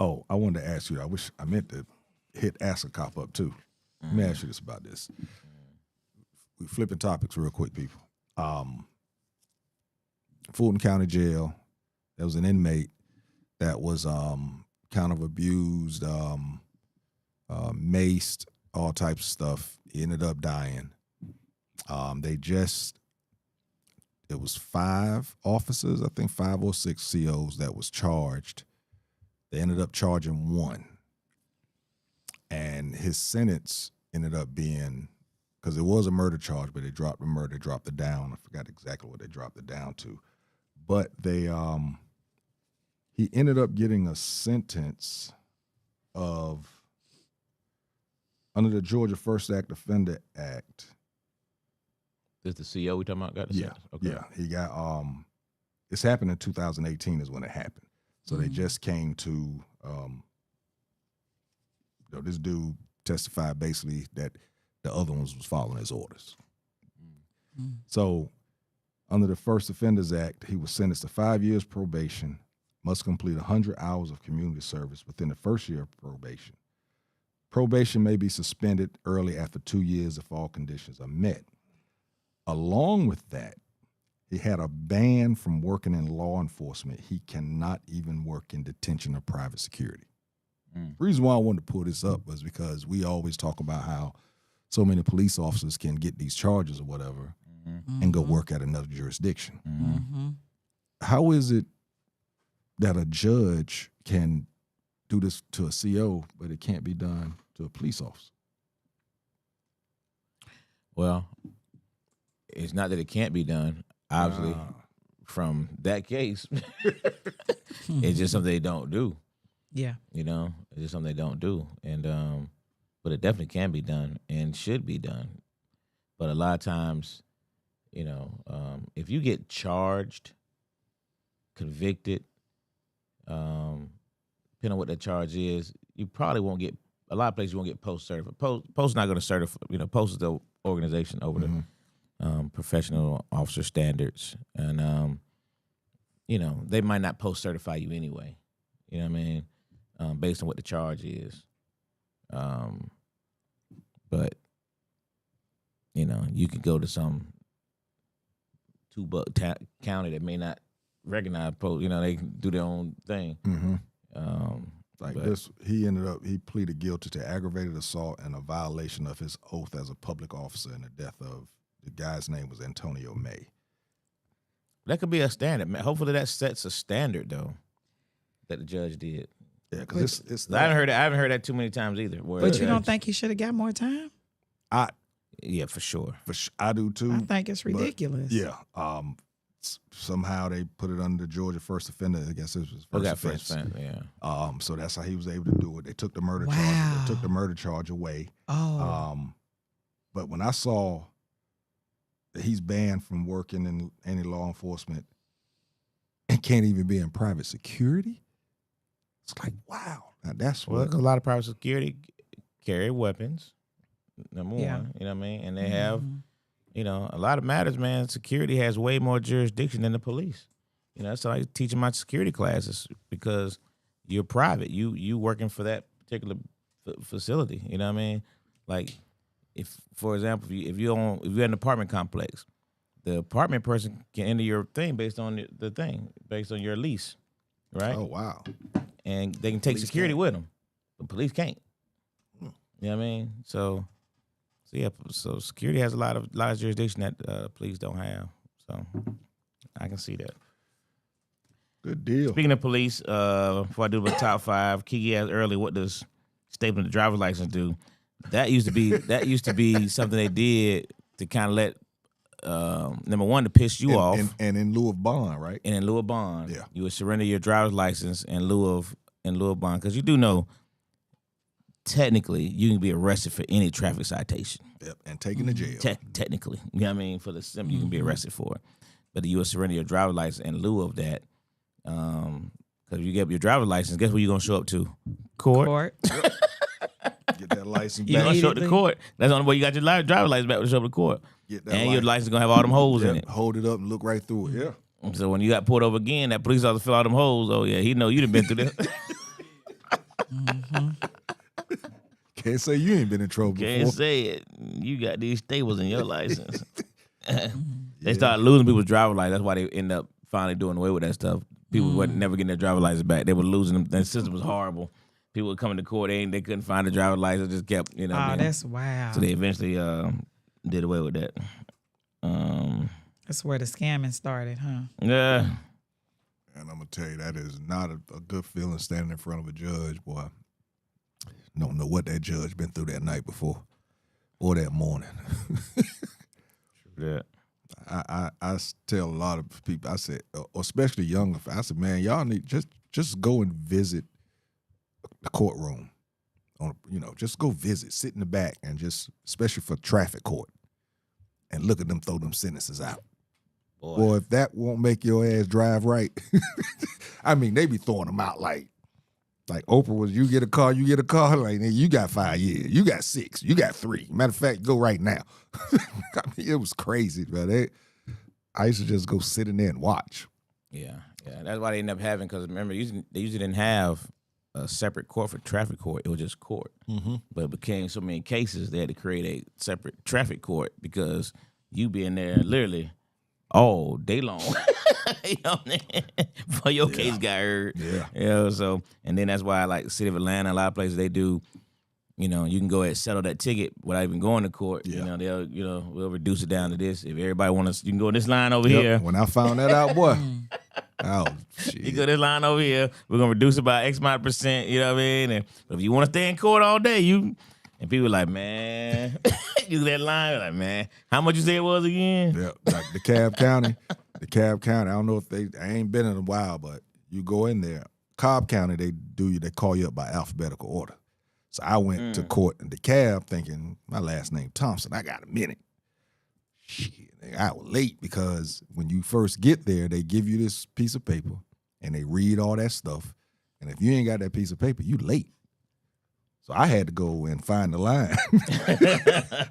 Oh, I wanted to ask you. I meant to hit Ask a Cop up too. Let me ask you this about this. We flipping topics real quick, people. Fulton County Jail. There was an inmate that was kind of abused, maced, all types of stuff. He ended up dying. It was 5 officers, I think 5 or 6 COs that was charged. They ended up charging 1. And his sentence ended up being, because it was a murder charge, but they dropped the murder, dropped it down. I forgot exactly what they dropped it down to. But he ended up getting a sentence of, under the Georgia First Act Offender Act.
This the CO we talking about? Got the sentence? Okay.
Yeah. He got, it's happened in 2018 is when it happened. So they just came to, this dude testified basically that the other ones was following his orders. So under the First Offenders Act, he was sentenced to 5 years probation, must complete 100 hours of community service within the first year of probation. Probation may be suspended early after 2 years if all conditions are met. Along with that, he had a ban from working in law enforcement. He cannot even work in detention or private security. The reason why I wanted to pull this up was because we always talk about how so many police officers can get these charges or whatever and go work at another jurisdiction. How is it that a judge can do this to a CO, but it can't be done to a police officer?
Well, it's not that it can't be done. Obviously, from that case, it's just something they don't do.
Yeah.
It's just something they don't do. And but it definitely can be done and should be done. But a lot of times, if you get charged, convicted, depending on what that charge is, you probably won't get, a lot of places you won't get post certified. Post not going to certify, Post is the organization over the professional officer standards. And, they might not post certify you anyway. You know what I mean? Based on what the charge is. But, you can go to some county that may not recognize post, they can do their own thing.
Like
But-
this, he pleaded guilty to aggravated assault and a violation of his oath as a public officer in the death of the guy's name was Antonio May.
That could be a standard, man. Hopefully that sets a standard though that the judge did.
Yeah, because it's
I haven't heard that too many times either. where
But
a
you don't
judge-
think he should have got more time?
Yeah, for sure.
I do too.
I think it's
but,
ridiculous.
yeah. Somehow they put it under Georgia first offender. I guess it was his
Oh,
first
got
offense.
first offense, yeah.
So that's how he was able to do it. They took the murder charge.
Wow.
They took the murder charge away.
Oh,
But when I saw that he's banned from working in any law enforcement and can't even be in private security, it's like, wow. Now that's
Well,
what.
a lot of private security carry weapons. Number
Yeah.
one, you know what I mean, and they have,
Mhm.
you know, a lot of matters, man. Security has way more jurisdiction than the police. You know, that's how I teach in my security classes because you're private. You working for that particular facility. You know what I mean? Like, if for example, if you're in an apartment complex, the apartment person can enter your thing based on the thing, based on your lease, right?
Oh, wow.
And they can take
Police
security
can't.
with them. The police can't. You know what I mean? So yeah, so security has a lot of jurisdiction that police don't have. So I can see that.
Good deal.
Speaking of police, before I do my top five, Kiki asked earlier, what does stapling the driver's license do? That used to be something they did to kind of let number one to piss you off,
And in lieu of bond, right?
and in lieu of bond,
Yeah.
you would surrender your driver's license in lieu of bond, because you do know technically you can be arrested for any traffic citation.
Yep. And taken to jail.
Technically, you know what I mean. For the simple, you can be arrested for it, but you will surrender your driver's license in lieu of that. Because if you get your driver's license, guess where you're gonna show up to? Court.
Get that license
You're
back.
gonna show up to
Immediately.
court. That's the only way you got your driver's license back to show up to court.
Get that
And your license gonna have all them holes in
Yep,
it.
Hold it up and look right through it. Yeah.
So when you got pulled over again, that police officer fill out them holes. Oh yeah, he know you done been through this.
Can't say you ain't been in trouble
Can't
before.
say it. You got these staples in your license. They started losing people's driver's license. That's why they end up finally doing away with that stuff. People would never getting their driver's license back. They were losing them. The system was horrible. People would come into court, they couldn't find the driver's license. Just kept, you know. what I
Oh,
mean?
that's wild.
So they eventually did away with that.
That's where the scamming started, huh?
Yeah.
And I'm gonna tell you, that is not a good feeling standing in front of a judge, boy. Don't know what that judge been through that night before or that morning.
Yeah.
I tell a lot of people, I said, especially younger, I said, man, y'all need just go and visit the courtroom. Just go visit, sit in the back, and just, especially for traffic court, and look at them throw them sentences out. Boy, if that won't make your ass drive right, I mean, they be throwing them out like Oprah was, you get a car, like, you got 5 years, you got 6, you got 3. Matter of fact, go right now. I mean, it was crazy, man. I used to just go sit in there and watch.
Yeah. That's why they ended up having, because remember, they usually didn't have a separate court for traffic court. It was just court.
Mm-hmm.
But it became so many cases, they had to create a separate traffic court because you be in there literally all day long. You know what I mean? Before your case got heard.
Yeah.
You know, so, and then that's why, like the city of Atlanta, a lot of places they do, you can go ahead and settle that ticket without even going to court.
Yeah.
We'll reduce it down to this. If everybody wants, you can go this line over
Yep.
here.
When I found that out, boy, oh,
You
shit.
go this line over here. We're gonna reduce it by X amount of percent. You know what I mean? And if you want to stay in court all day, and people like, man, you that line, like, man, how much you say it was again?
Yeah, like DeKalb County. I don't know if I ain't been in a while, but you go in there. Cobb County, they call you up by alphabetical order. So I went to court in DeKalb thinking, my last name Thompson, I got a minute. Shit, I was late because when you first get there, they give you this piece of paper and they read all that stuff. And if you ain't got that piece of paper, you late. So I had to go and find the line.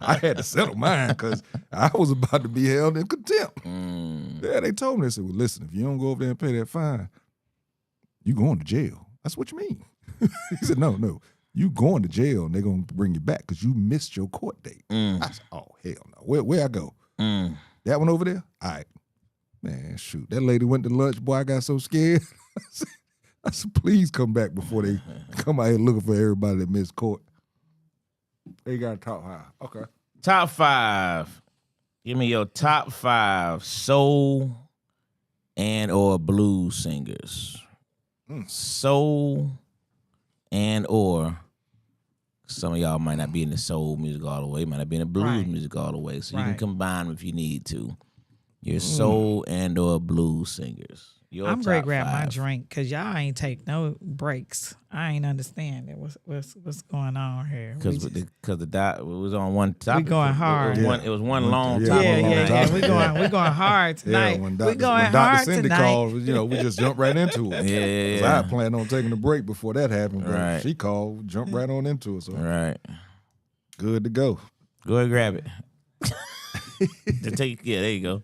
I had to settle mine because I was about to be held in contempt. Yeah, they told me, they said, well, listen, if you don't go over there and pay that fine, you going to jail. That's what you mean. He said, no, you going to jail and they're going to bring you back because you missed your court date. I said, oh, hell no. Where I go? That one over there? All right. Man, shoot. That lady went to lunch. Boy, I got so scared. I said, please come back before they come out here looking for everybody that missed court. They got a top 5. Okay.
Top 5. Give me your top 5 soul and or blues singers. Soul and or some of y'all might not be in the soul music all the way, might not be in the blues music all the way. So you can combine them if you need to. Your soul and or blues singers. Your
I'm ready to
top
grab my
5.
drink because y'all ain't take no breaks. I ain't understand it. What's going on here?
Because the dot was on one topic.
We going hard.
It was one long
Yeah,
topic.
Yeah. We going hard tonight.
When
We going
when
hard
Dr. Cindy
tonight.
called, we just jumped right into it.
Yeah.
'Cause I had planned on taking a break before that happened, but
Right.
she called, jumped right on into it. So
Right.
good to go.
Go ahead, grab it. There you go.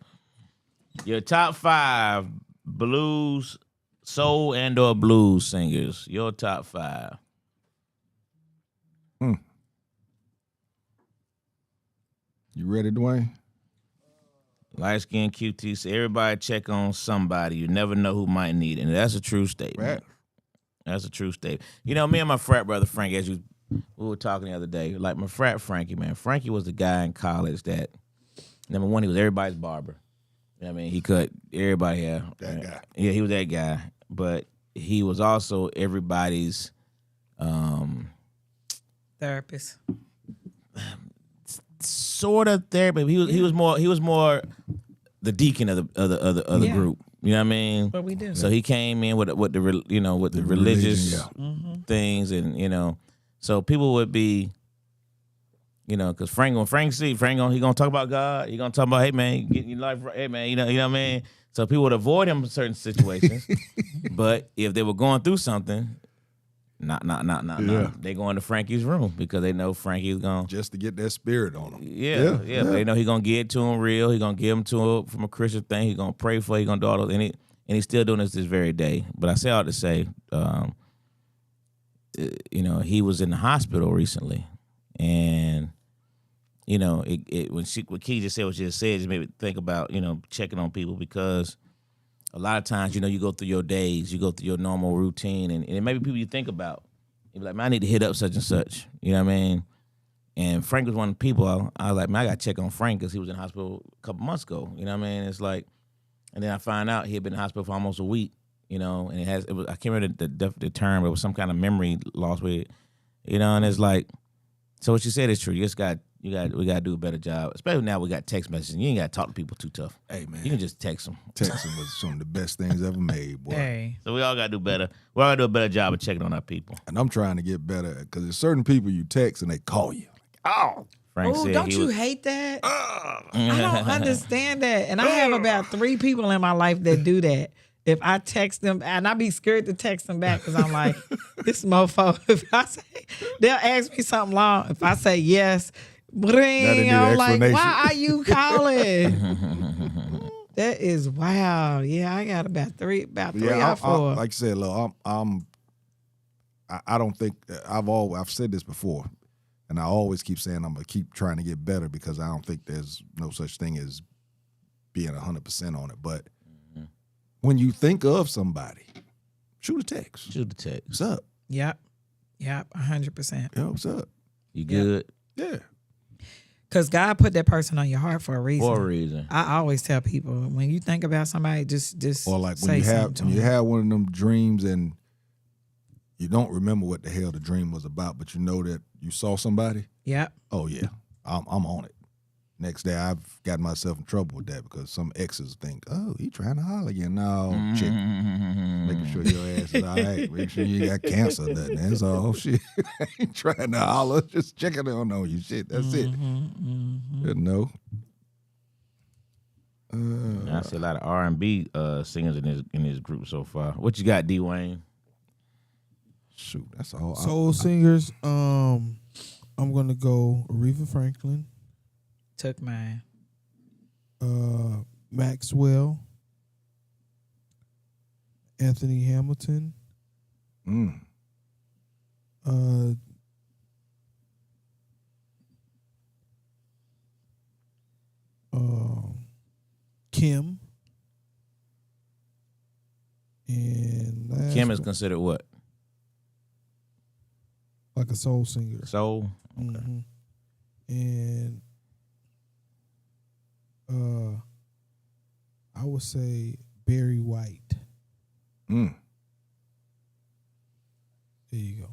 Your top 5 blues, soul and or blues singers. Your top 5.
You ready, Dwayne?
Light skin QT. So everybody check on somebody. You never know who might need it. And that's a true statement.
Right.
That's a true statement. You know, me and my frat brother Frank, we were talking the other day, like my frat Frankie, man. Frankie was the guy in college that, number one, he was everybody's barber. You know what I mean? He cut everybody hair.
That guy.
Yeah, he was that guy. But he was also everybody's
Therapist.
sort of therapy. He was more the deacon of the group. You know what I mean?
What we do.
So he came in with the religious things, and so people would be, because Frank he gonna talk about God. He gonna talk about, hey man, getting your life right, hey man, you know what I mean. So people would avoid him in certain situations, but if they were going through something, they go into Frankie's room because they know Frankie's gonna
Just to get that spirit on them.
Yeah. But they know he gonna get to him real. He gonna give him to him from a Christian thing. He gonna pray for. He gonna do all those, and he's still doing this very day. But I say all to say, he was in the hospital recently, and when Key just said what she just said, just made me think about checking on people, because a lot of times you go through your days, you go through your normal routine, and it may be people you think about. You be like, man, I need to hit up such and such. You know what I mean? And Frank was one of the people I was like, man, I got to check on Frank because he was in the hospital a couple months ago. You know what I mean? It's like, and then I find out he had been in the hospital for almost a week. And I can't remember the term, but it was some kind of memory loss with it. And it's like, so what you said is true. We got to do a better job, especially now we got text messaging. You ain't got to talk to people too tough.
Hey man,
you can just text them.
Texting was some of the best things ever made, boy.
Hey.
So we all got to do better. We all got to do a better job of checking on our people.
And I'm trying to get better because there's certain people you text and they call you.
Oh, Frank
Oh,
said
don't
he
you
was,
hate that? I don't understand that. And I have about 3 people in my life that do that. If I text them, and I be scared to text them back because I'm like, this mofo, if I say, they'll ask me something long. If I say yes, bring, I'm like, why are you calling? That is wow. Yeah, I got about three or 4.
Like I said, look, I don't think I've said this before, and I always keep saying I'm gonna keep trying to get better because I don't think there's no such thing as being 100% on it. But when you think of somebody, shoot a text. What's up?
Yep, 100%.
Yeah, what's up?
You good?
Yeah.
Because God put that person on your heart for a reason.
For a reason.
I always tell people, when you think about somebody, just
Or like
say
when you
something to
when you
them.
have one of them dreams and you don't remember what the hell the dream was about, but you know that you saw somebody.
Yep.
Oh yeah, I'm on it. Next day, I've gotten myself in trouble with that because some exes think, oh, he trying to holler again. No, chick, making sure your ass is all right. Make sure you ain't got cancer or nothing. That's all. Shit, I ain't trying to holler. Just checking on you. Shit, that's it. You know.
I see a lot of R&B singers in this group so far. What you got, D. Wayne?
Shoot, that's all.
Soul singers. I'm gonna go Aretha Franklin,
Took mine.
Maxwell, Anthony Hamilton, Kim, and
Him is considered what?
like a soul singer.
Soul.
Mm-hmm. And I would say Barry White.
Mm.
There you go.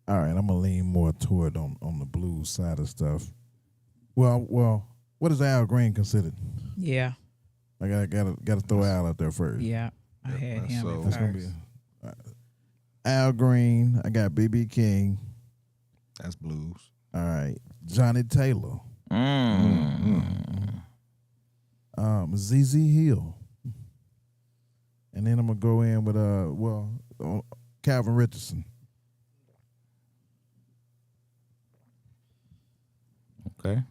All right, I'm gonna lean more toward on the blues side of stuff. Well, what is Al Green considered?
Yeah.
I gotta throw Al out there first.
Yeah. I had
that's
him
so-
at
That's gonna
first.
be Al Green. I got B.B. King.
That's blues.
All right, Johnny Taylor. ZZ Hill. And then I'm gonna go in with Calvin Richardson.
Okay.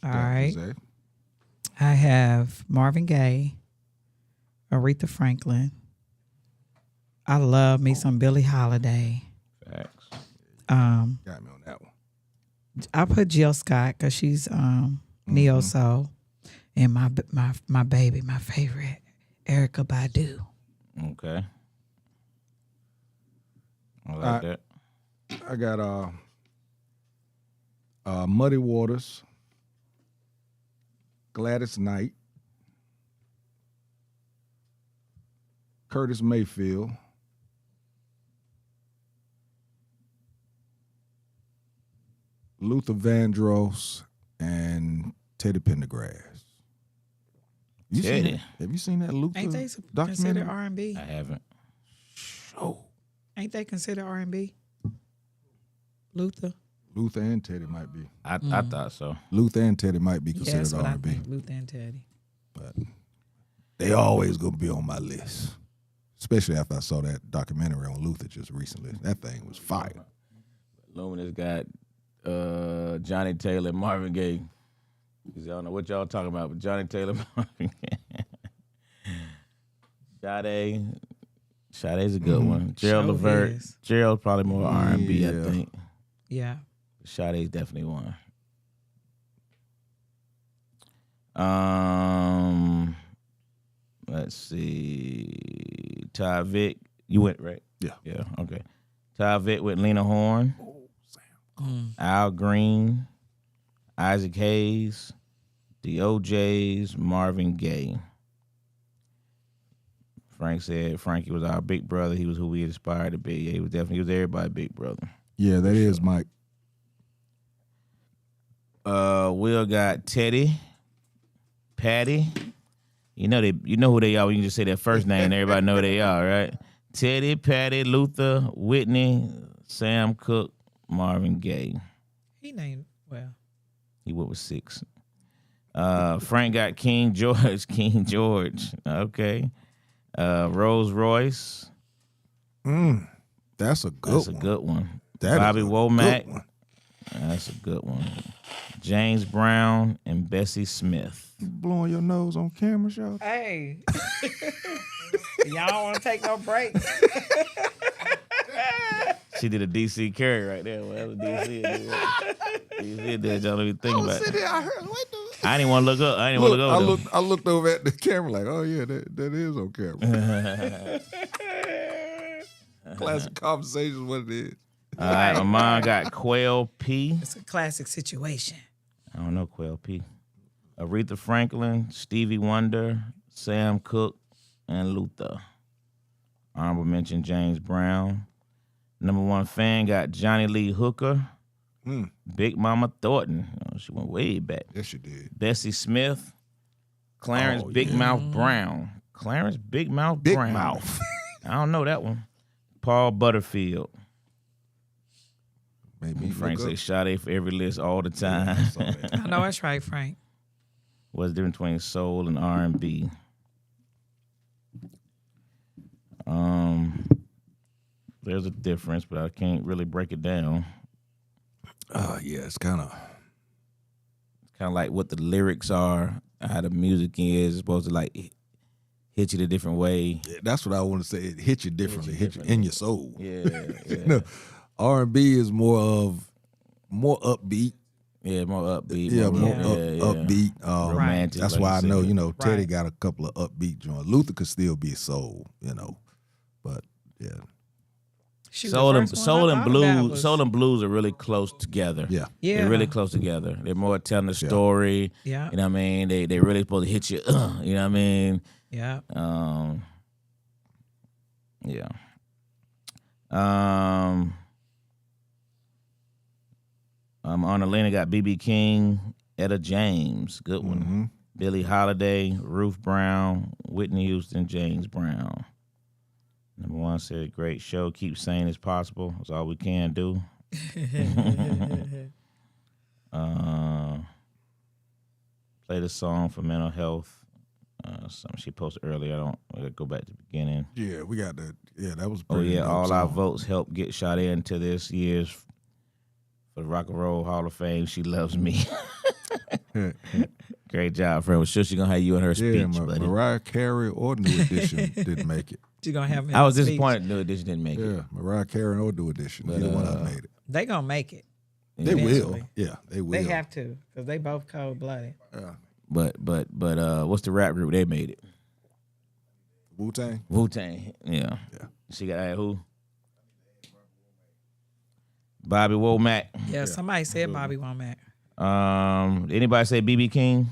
All right.
Zay.
I have Marvin Gaye, Aretha Franklin. I love me some Billie Holiday.
Facts.
Got me on that one.
I put Jill Scott because she's neo soul, and my baby, my favorite, Erica Badu.
Okay. I like that.
I got Muddy Waters, Gladys Knight, Curtis Mayfield, Luther Vandross, and Teddy Pendergrass.
Teddy.
Have you seen that Luther
Ain't they considered
documentary?
R&B?
I haven't.
Oh,
Ain't they considered R&B? Luther.
Luther and Teddy might be.
I thought so.
Luther and Teddy might be
Yeah,
considered
that's what I
R&B.
think. Luther and Teddy.
But they always gonna be on my list, especially after I saw that documentary on Luther just recently. That thing was fire.
Luminous got Johnny Taylor and Marvin Gaye. 'Cause I don't know what y'all talking about, but Johnny Taylor, Marvin Gaye. Sade's a good one. Gerald
Sure
Levert.
is.
Gerald's probably more R&B, I
Yeah.
think.
Yeah.
Sade's definitely one. Let's see. Ty Vick. You went, right?
Yeah.
Yeah, okay. Ty Vick with Lena Horne. Al Green. Isaac Hayes. The OJs. Marvin Gaye. Frank said Frankie was our big brother. He was who we aspired to be. Yeah, he was everybody's big brother.
Yeah, that is Mike.
Will got Teddy, Patty. You know who they are when you just say their first name and everybody know who they are, right? Teddy, Patty, Luther, Whitney, Sam Cooke, Marvin Gaye.
He named, well.
He went with 6. Frank got King George. King George. Okay. Rolls Royce.
That's a good
That's
one.
a good one.
That is
Bobby
a
Womack.
good one.
That's a good one. James Brown and Bessie Smith.
You blowing your nose on camera, y'all?
Hey. Y'all don't want to take no break.
She did a DC carry right there. Well, that was DC. DC did. Y'all don't even think about it.
I heard. Wait the
I didn't want to look up. I didn't want to look up.
I looked over at the camera like, oh yeah, that is on camera. Classic Conversations, what it is.
All right, my mom got Quail P.
It's a classic situation.
I don't know Quail P. Aretha Franklin, Stevie Wonder, Sam Cooke, and Luther. Honorable mention James Brown. Number 1 fan got Johnny Lee Hooker. Big Mama Thornton. Oh, she went way back.
Yes, you did.
Bessie Smith. Clarence
Oh,
Big
yeah.
Mouth Brown. Clarence Big Mouth
Big
Brown.
Mouth.
I don't know that one. Paul Butterfield.
Made me
Frank
look
say
up.
Sade for every list all the time.
I saw that.
I know that's right, Frank.
What's the difference between soul and R&B? There's a difference, but I can't really break it down.
Yeah, it's kind of.
Kind of like what the lyrics are, how the music is. It's supposed to like hit you the different way.
That's what I want to say. It hit you differently. Hit you in your soul.
Yeah, yeah.
You know, R&B is more upbeat.
Yeah, more upbeat.
Yeah, more
yeah.
upbeat.
Romantic.
That's
like
why I
you
know,
said.
Teddy
Right.
got a couple of upbeat joints. Luther could still be soul, but yeah,
Shoot, the
Soul and
first one I
soul and
thought about
blues,
was-
soul and blues are really close together.
yeah.
Yeah.
They're really close together. They're more telling the story.
Yeah.
You know what I mean? They really supposed to hit you. You know what I mean?
Yeah.
Yeah. On the lane, I got BB King, Etta James, good one.
Mm-hmm.
Billie Holiday, Ruth Brown, Whitney Houston, James Brown. Number one said, great show. Keep saying it's possible. That's all we can do. Play the song for mental health. Something she posted earlier. I gotta go back to the beginning.
Yeah, we got that. Yeah, that was
Oh
pretty
yeah,
dope
all our
song.
votes help get shot into this year's for the Rock and Roll Hall of Fame. She loves me. Great job, friend. Well, sure she gonna have you in her speech, buddy.
Mariah Carey or New Edition didn't make it.
You gonna have me in
I was
the speech.
disappointed New Edition didn't make it.
Yeah, Mariah Carey or New Edition. Neither one of them made it.
They gonna make it.
They will.
Eventually.
Yeah, they will.
They have to because they both cold blooded.
Yeah.
But what's the rap group? They made it.
Wu-Tang?
Wu-Tang. Yeah.
Yeah.
She got who? Bobby Womack.
Yeah, somebody said Bobby Womack.
Anybody say BB King?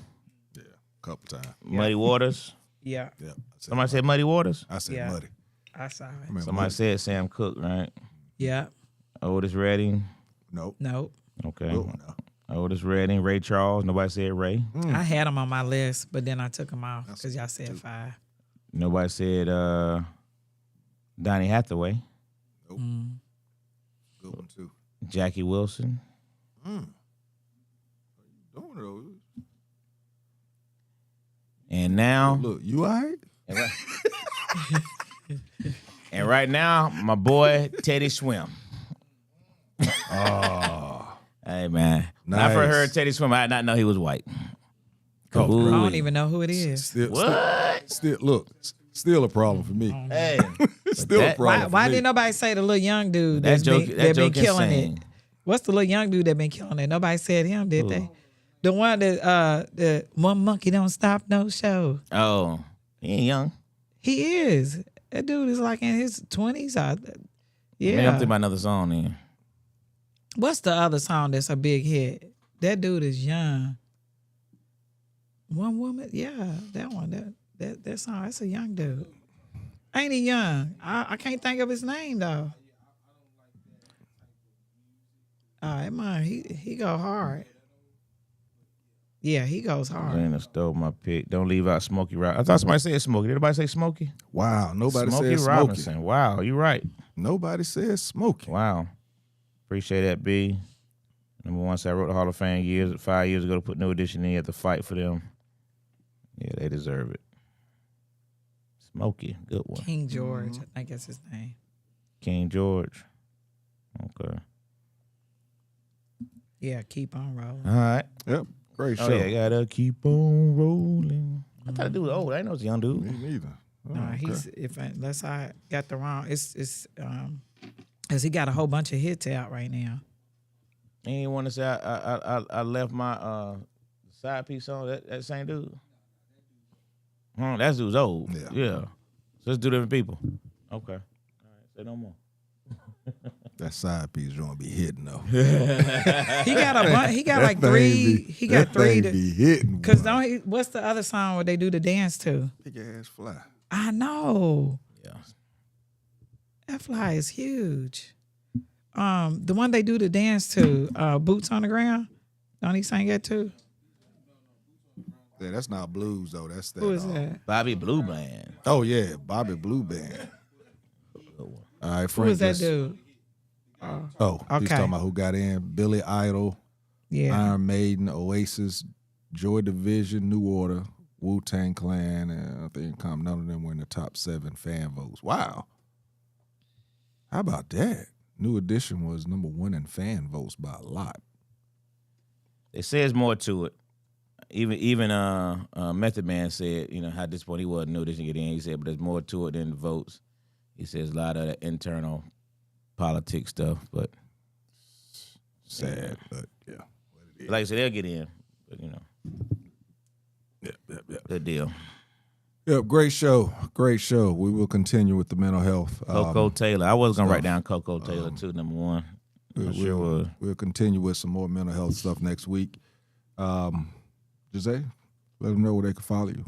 Yeah, a couple times.
Muddy Waters?
Yeah,
Yeah.
Somebody said Muddy Waters?
I said
Yeah.
Muddy.
I saw it.
I mean,
Somebody
Muddy.
said Sam Cooke, right?
Yeah,
Otis Redding.
Nope.
nope.
Okay.
Good one, though.
Otis Redding. Ray Charles. Nobody said Ray.
I had them on my list, but then I took them off because y'all said 5.
Nobody said Donnie Hathaway.
Nope. Good one, too.
Jackie Wilson.
Doing those.
And now,
Look, you all right?
and right now, my boy Teddy Swim.
Oh,
Hey man, when I first
Nice.
heard Teddy Swim, I did not know he was white.
Oh,
Ooh.
I don't even know who it is.
Still a problem for me.
Hey,
Still a
that-
problem.
Why
for me.
didn't nobody say the little young dude
that
that's
joke,
been,
that
that been
joke
killing
insane.
it? What's the little young dude that been killing it? Nobody said him, did they? The one that the one monkey don't stop no show.
Oh, he ain't young.
He is. That dude is like in his 20s.
Maybe I'm
Yeah.
thinking about another song then.
What's the other song that's a big hit? That dude is young. One woman, yeah, that one. That song. That's a young dude. Ain't he young? I can't think of his name though. Man, he go hard. Yeah, he goes hard.
Lena stole my pick. Don't leave out Smokey Robinson. I thought somebody said Smokey. Did anybody say Smokey?
Wow, nobody
Smokey
said
Robinson.
Smokey.
Wow, you right.
Nobody said Smokey.
Wow. Appreciate that, B. Number one, so I wrote the Hall of Fame 5 years ago to put New Edition in. You have to fight for them. Yeah, they deserve it. Smokey, good one.
King George, I think that's his name.
King George. Okay.
Yeah, keep on rolling.
All right.
Yep, great
Oh,
show.
yeah, gotta keep on rolling. I thought the dude was old. I didn't know it was a young dude.
Me neither. Oh,
No,
okay.
he's unless I got the wrong. It's cause he got a whole bunch of hits out right now.
And you want to say I left my side piece on that same dude? That dude's old.
Yeah.
So let's do different people. Okay. All right. Say no more.
That side piece gonna be hitting though.
He got he got like
That thing
3.
be-
He got
that
3
thing
to,
be hitting.
cause
boy.
don't he, what's the other song where they do the dance to?
Big ass fly.
I know
Yeah.
that fly is huge. The one they do the dance to, Boots on the Ground. Don't he sing that too?
Yeah, that's not blues though. That's that.
Who is that?
Bobby Blue Band.
Oh yeah, Bobby Blue Band. All right,
Who
Frank.
is that
just-
dude?
Oh, he's
Okay.
talking about who got in. Billy Idol,
Yeah.
Iron Maiden, Oasis, Joy Division, New Order, Wu-Tang Clan, and I think none of them were in the top 7 fan votes. Wow. How about that? New Edition was number 1 in fan votes by a lot.
It says more to it. Even Method Man said, how disappointed he was New Edition get in. He said, but there's more to it than the votes. He says a lot of the internal politics stuff, but
Sad, but yeah, what
Like I said, they'll get in. But, good deal.
Yep, great show. Great show. We will continue with the mental health.
Coco Taylor. I was going to write down Coco Taylor, too, number one.
We'll continue with some more mental health stuff next week. Jose, let them know where they can follow you.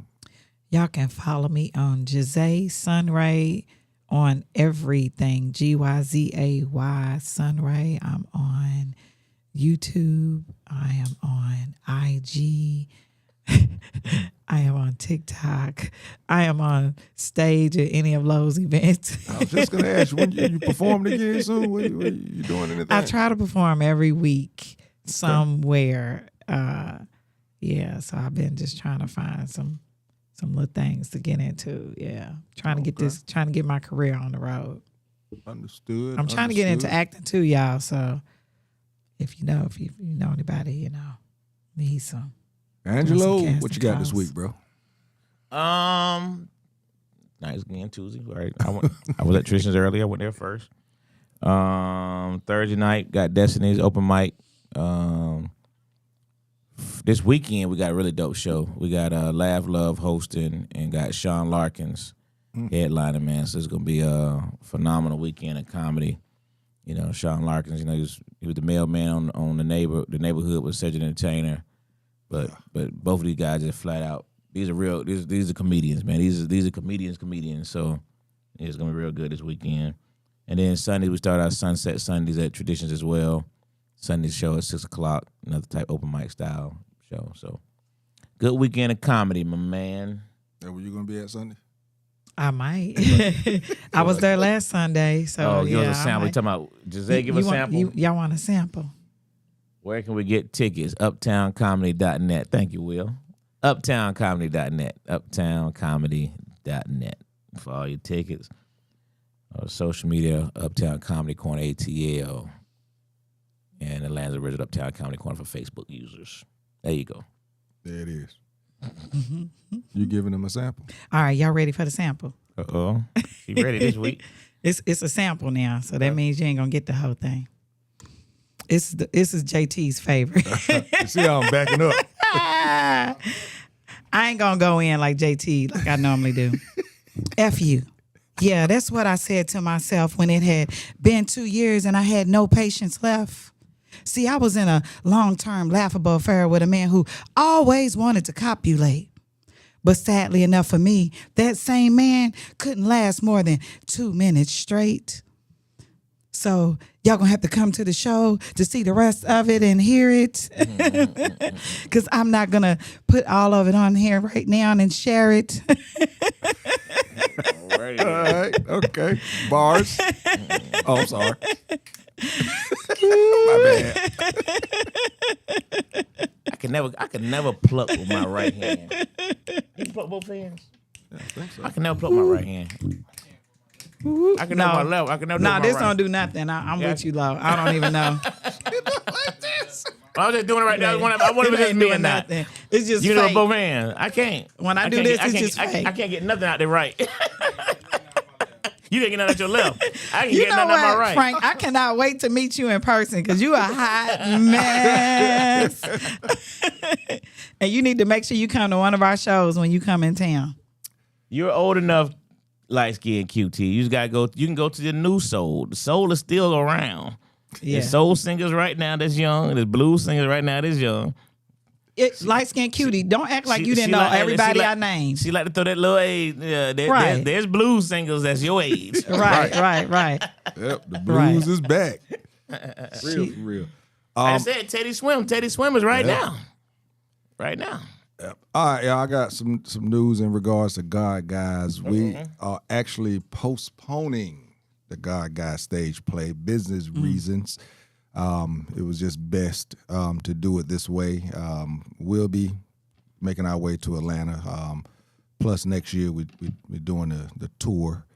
Y'all can follow me on Jae Sunray on everything. GYZAY Sunray. I'm on YouTube. I am on IG. I am on TikTok. I am on stage at any of Lowe's events.
I was just going to ask you, when you performing again soon? What you doing anything?
I try to perform every week somewhere. So I've been just trying to find some little things to get into. Yeah. Trying to get my career on the road.
Understood.
I'm trying to get into acting too, y'all. So if you know anybody, need some.
Angelo, what you got this week, bro?
Nice again, Tuesday. Right. I was at Trish's earlier. I went there first. Thursday night, got Destiny's open mic. This weekend, we got a really dope show. We got Laugh Love hosting and got Sean Larkins headlining, man. So it's going to be a phenomenal weekend of comedy. Sean Larkins, he was the mailman on the neighborhood with Cedric Entertainer. But both of these guys are flat out. These are real. These are comedians, man. These are comedians. So it's gonna be real good this weekend. And then Sunday we start our Sunset Sundays at Traditions as well. Sunday show at 6:00, another type open mic style show. So good weekend of comedy, my man.
Where you gonna be at Sunday?
I might. I was there last Sunday. So
give us a sample. You talking about Jae? Give us a sample.
Y'all want a sample?
Where can we get tickets? UptownComedy.net. Thank you, Will. UptownComedy.net. UptownComedy.net for all your tickets. Social media, Uptown Comedy Corner ATL. And Atlanta's original Uptown Comedy Corner for Facebook users. There you go.
There it is. You giving them a sample?
All right, y'all ready for the sample?
Uh-oh. You ready this week?
It's a sample now, so that means you ain't going to get the whole thing. This is JT's favorite.
You see how I'm backing up?
I ain't gonna go in like JT like I normally do. F you. Yeah, that's what I said to myself when it had been 2 years and I had no patience left. See, I was in a long-term laughable affair with a man who always wanted to copulate. But sadly enough for me, that same man couldn't last more than 2 minutes straight. So y'all gonna have to come to the show to see the rest of it and hear it. Because I'm not gonna put all of it on here right now and share it.
All right. Okay. Bars. Oh, I'm sorry. My bad.
I can never pluck with my right hand. You can pluck both hands?
Yeah, I think so.
I can never pluck my right hand. I can never my left. I can never do my
this
right.
don't do nothing. I'm with you, Lo. I don't even know.
Like this.
I was just doing it right now. I want to just doing that.
Nothing. It's just
You
fake.
know both hands. I can't.
When I do this, it's just fake.
I can't get nothing out there right. You can't get nothing out your left. I can
You
get
know
nothing out my
what,
right.
Frank? I cannot wait to meet you in person because you a hot mess. And you need to make sure you come to one of our shows when you come in town.
You're old enough, light skinned QT. You just gotta go. You can go to the new soul. The soul is still around.
Yeah.
There's soul singers right now that's young. There's blues singers right now that's young.
Light skinned cutie. Don't act like you didn't know everybody I named.
She like to throw that little age.
Right.
There's blues singers that's your age.
Right.
Yep, the blues is back. Real.
I said Teddy Swim. Teddy Swim is right now. Right now.
Yep. All right, y'all. I got some news in regards to God Guys. We are actually postponing the God Guys stage play, business reasons. It was just best to do it this way. We'll be making our way to Atlanta. Plus, next year we're doing the tour.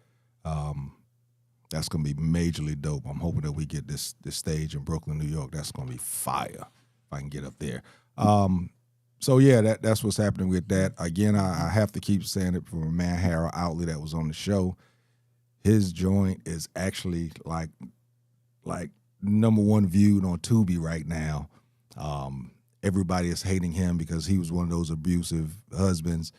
That's going to be majorly dope. I'm hoping that we get this stage in Brooklyn, New York. That's going to be fire if I can get up there. So, yeah, that's what's happening with that. Again, I have to keep saying it from a man, Harold Outley, that was on the show. His joint is actually like #1 viewed on Tubi right now. everybody is hating him because he was one of those abusive husbands.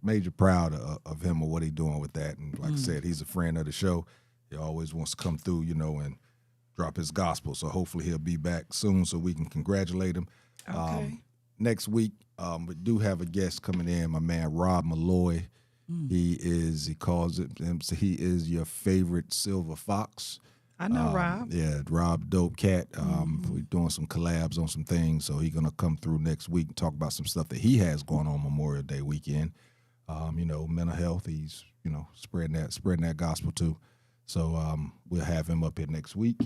Major proud of him or what he's doing with that. And like I said, he's a friend of the show. He always wants to come through, and drop his gospel. So hopefully he'll be back soon so we can congratulate him.
Okay.
Next week, we do have a guest coming in, my man Rob Malloy. He is your favorite silver fox.
I know Rob.
Yeah, Rob, dope cat. We're doing some collabs on some things, so he's gonna come through next week and talk about some stuff that he has going on Memorial Day weekend. Mental health. He's spreading that gospel too. So we'll have him up here next week.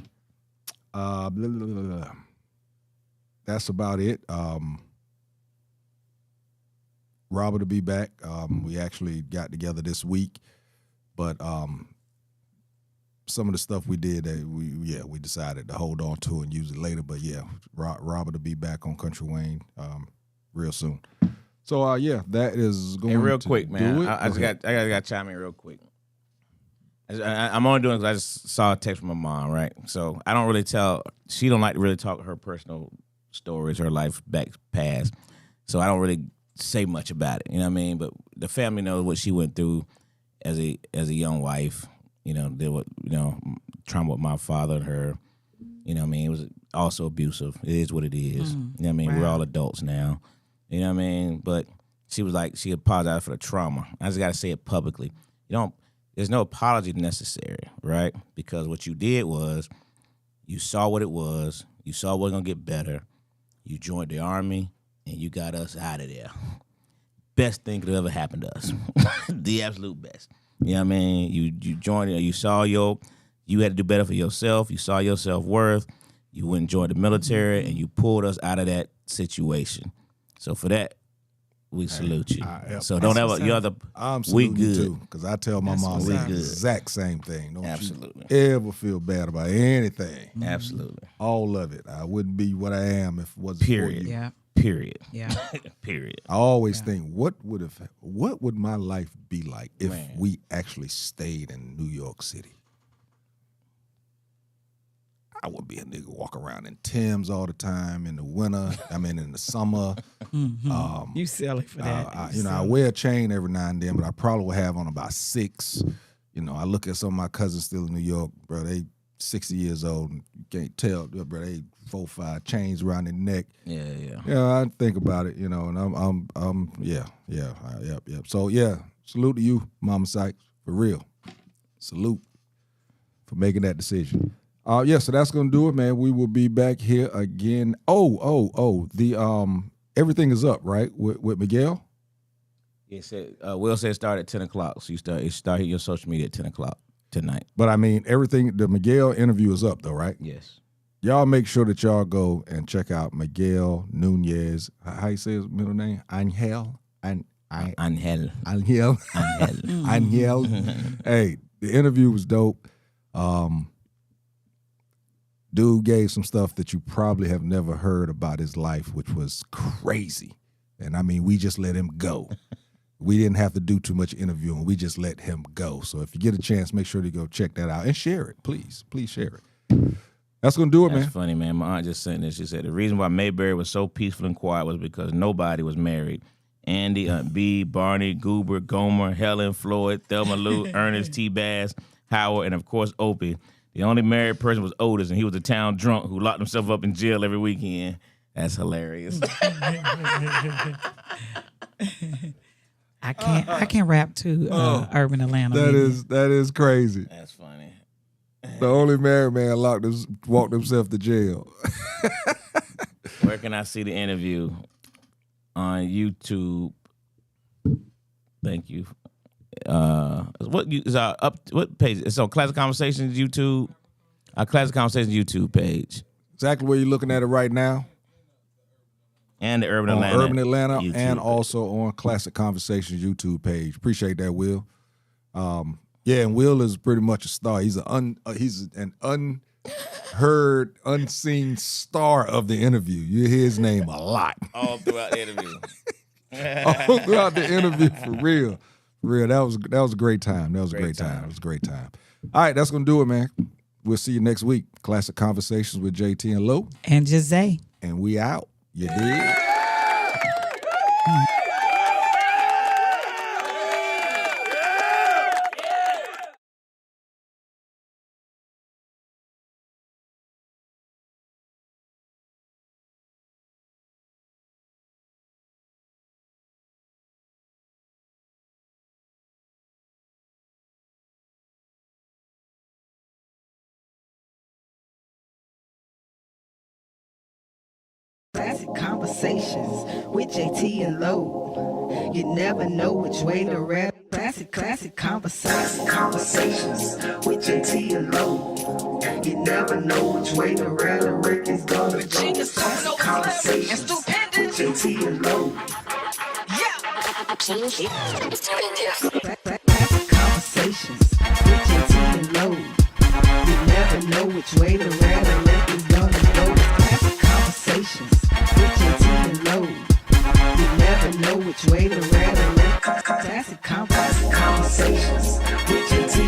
That's about it. Robert will be back. We actually got together this week, but some of the stuff we did, we decided to hold on to and use it later. But yeah, Robert will be back on Country Wayne real soon. So that is going.
Hey, real
to
quick, man.
do it.
I got to chime in real quick. I'm only doing it because I just saw a text from my mom, right? So I don't really tell. She don't like to really talk her personal stories, her life back past. So I don't really say much about it. You know what I mean? But the family knows what she went through as a young wife. Deal with trauma with my father and her. You know what I mean? It was also abusive. It is what it is. You know what I mean?
Wow.
We're all adults now. You know what I mean? But she was like, she apologized for the trauma. I just got to say it publicly. There's no apology necessary, right? Because what you did was you saw what it was. You saw what's going to get better. You joined the Army, and you got us out of there. Best thing could have ever happened to us. The absolute best. You know what I mean? You joined it. You saw you had to do better for yourself. You saw your self-worth. You went and joined the military, and you pulled us out of that situation. So for that, we salute you. So don't ever,
I'm
we
saluting you
good.
too, because I tell my
That's
mom
what's
the
up.
exact same thing. Don't
Absolutely.
you ever feel bad about anything.
Absolutely.
All of it. I wouldn't be what I am if it wasn't
Period.
for you.
Yeah.
Period.
Yeah.
Period.
I always think, what would my life be like if
Man.
we actually stayed in New York City? I would be a nigga walk around in Timbs all the time in the winter. In the summer.
You silly for that.
I wear a chain every now and then, but I probably will have on about 6. I look at some of my cousins still in New York, bro. They 60 years old, and you can't tell, bro. They 4, 5 chains around their neck.
Yeah.
Yeah, I think about it, and yep. So yeah, salute to you, Mama Sykes, for real. Salute for making that decision. So that's gonna do it, man. We will be back here again. The everything is up, right? With Miguel.
Yeah, said Will said start at 10 o'clock. So you start your social media at 10 o'clock tonight.
But everything, the Miguel interview is up though, right?
Yes.
Y'all make sure that y'all go and check out Miguel Nunez. How you say his middle name? Angel.
Angel.
Angel. Angel. Hey, the interview was dope. Dude gave some stuff that you probably have never heard about his life, which was crazy. And we just let him go. We didn't have to do too much interviewing. We just let him go. So if you get a chance, make sure to go check that out and share it. Please share it. That's going to do it,
That's
man.
funny, man. My aunt just sent this. She said the reason why Mayberry was so peaceful and quiet was because nobody was married. Andy, Aunt B, Barney, Goober, Gomer, Helen, Floyd, Thelma Lou, Ernest, T. Bass, Howard, and of course Opie. The only married person was Otis, and he was a town drunk who locked himself up in jail every weekend. That's hilarious.
I can't rap to Urban Atlanta.
That is crazy.
That's funny.
The only married man walked himself to jail.
Where can I see the interview? On YouTube. Thank you. What page? It's on Classic Konversations YouTube. Our Classic Konversations YouTube page.
Exactly where you're looking at it right now.
And the Urban
On
Atlanta.
Urban Atlanta
YouTube
and
page.
also on Classic Konversations YouTube page. Appreciate that, Will. And Will is pretty much a star. He's an unheard, unseen star of the interview. You hear his name a lot.
All throughout the interview.
All throughout the interview, for real. For real. That was a great time. That was a great time. It was a great time. All right, that's gonna do it, man. We'll see you next week. Classic Conversations with Jae Tea and Lo.
And Jae.
And we out. You dig?
Classic Conversations with Jae Tea and Lo. You never know which way to rap. Classic Conversations with Jae Tea and Lo. You never know which way to rap. The record's gonna go. Classic Conversations with Jae Tea and Lo. Classic Conversations with Jae Tea and Lo. You never know which way to rap. The record's gonna go. Classic Conversations with Jae Tea and Lo. You never know which way to rap. Classic Conversations with Jae Tea.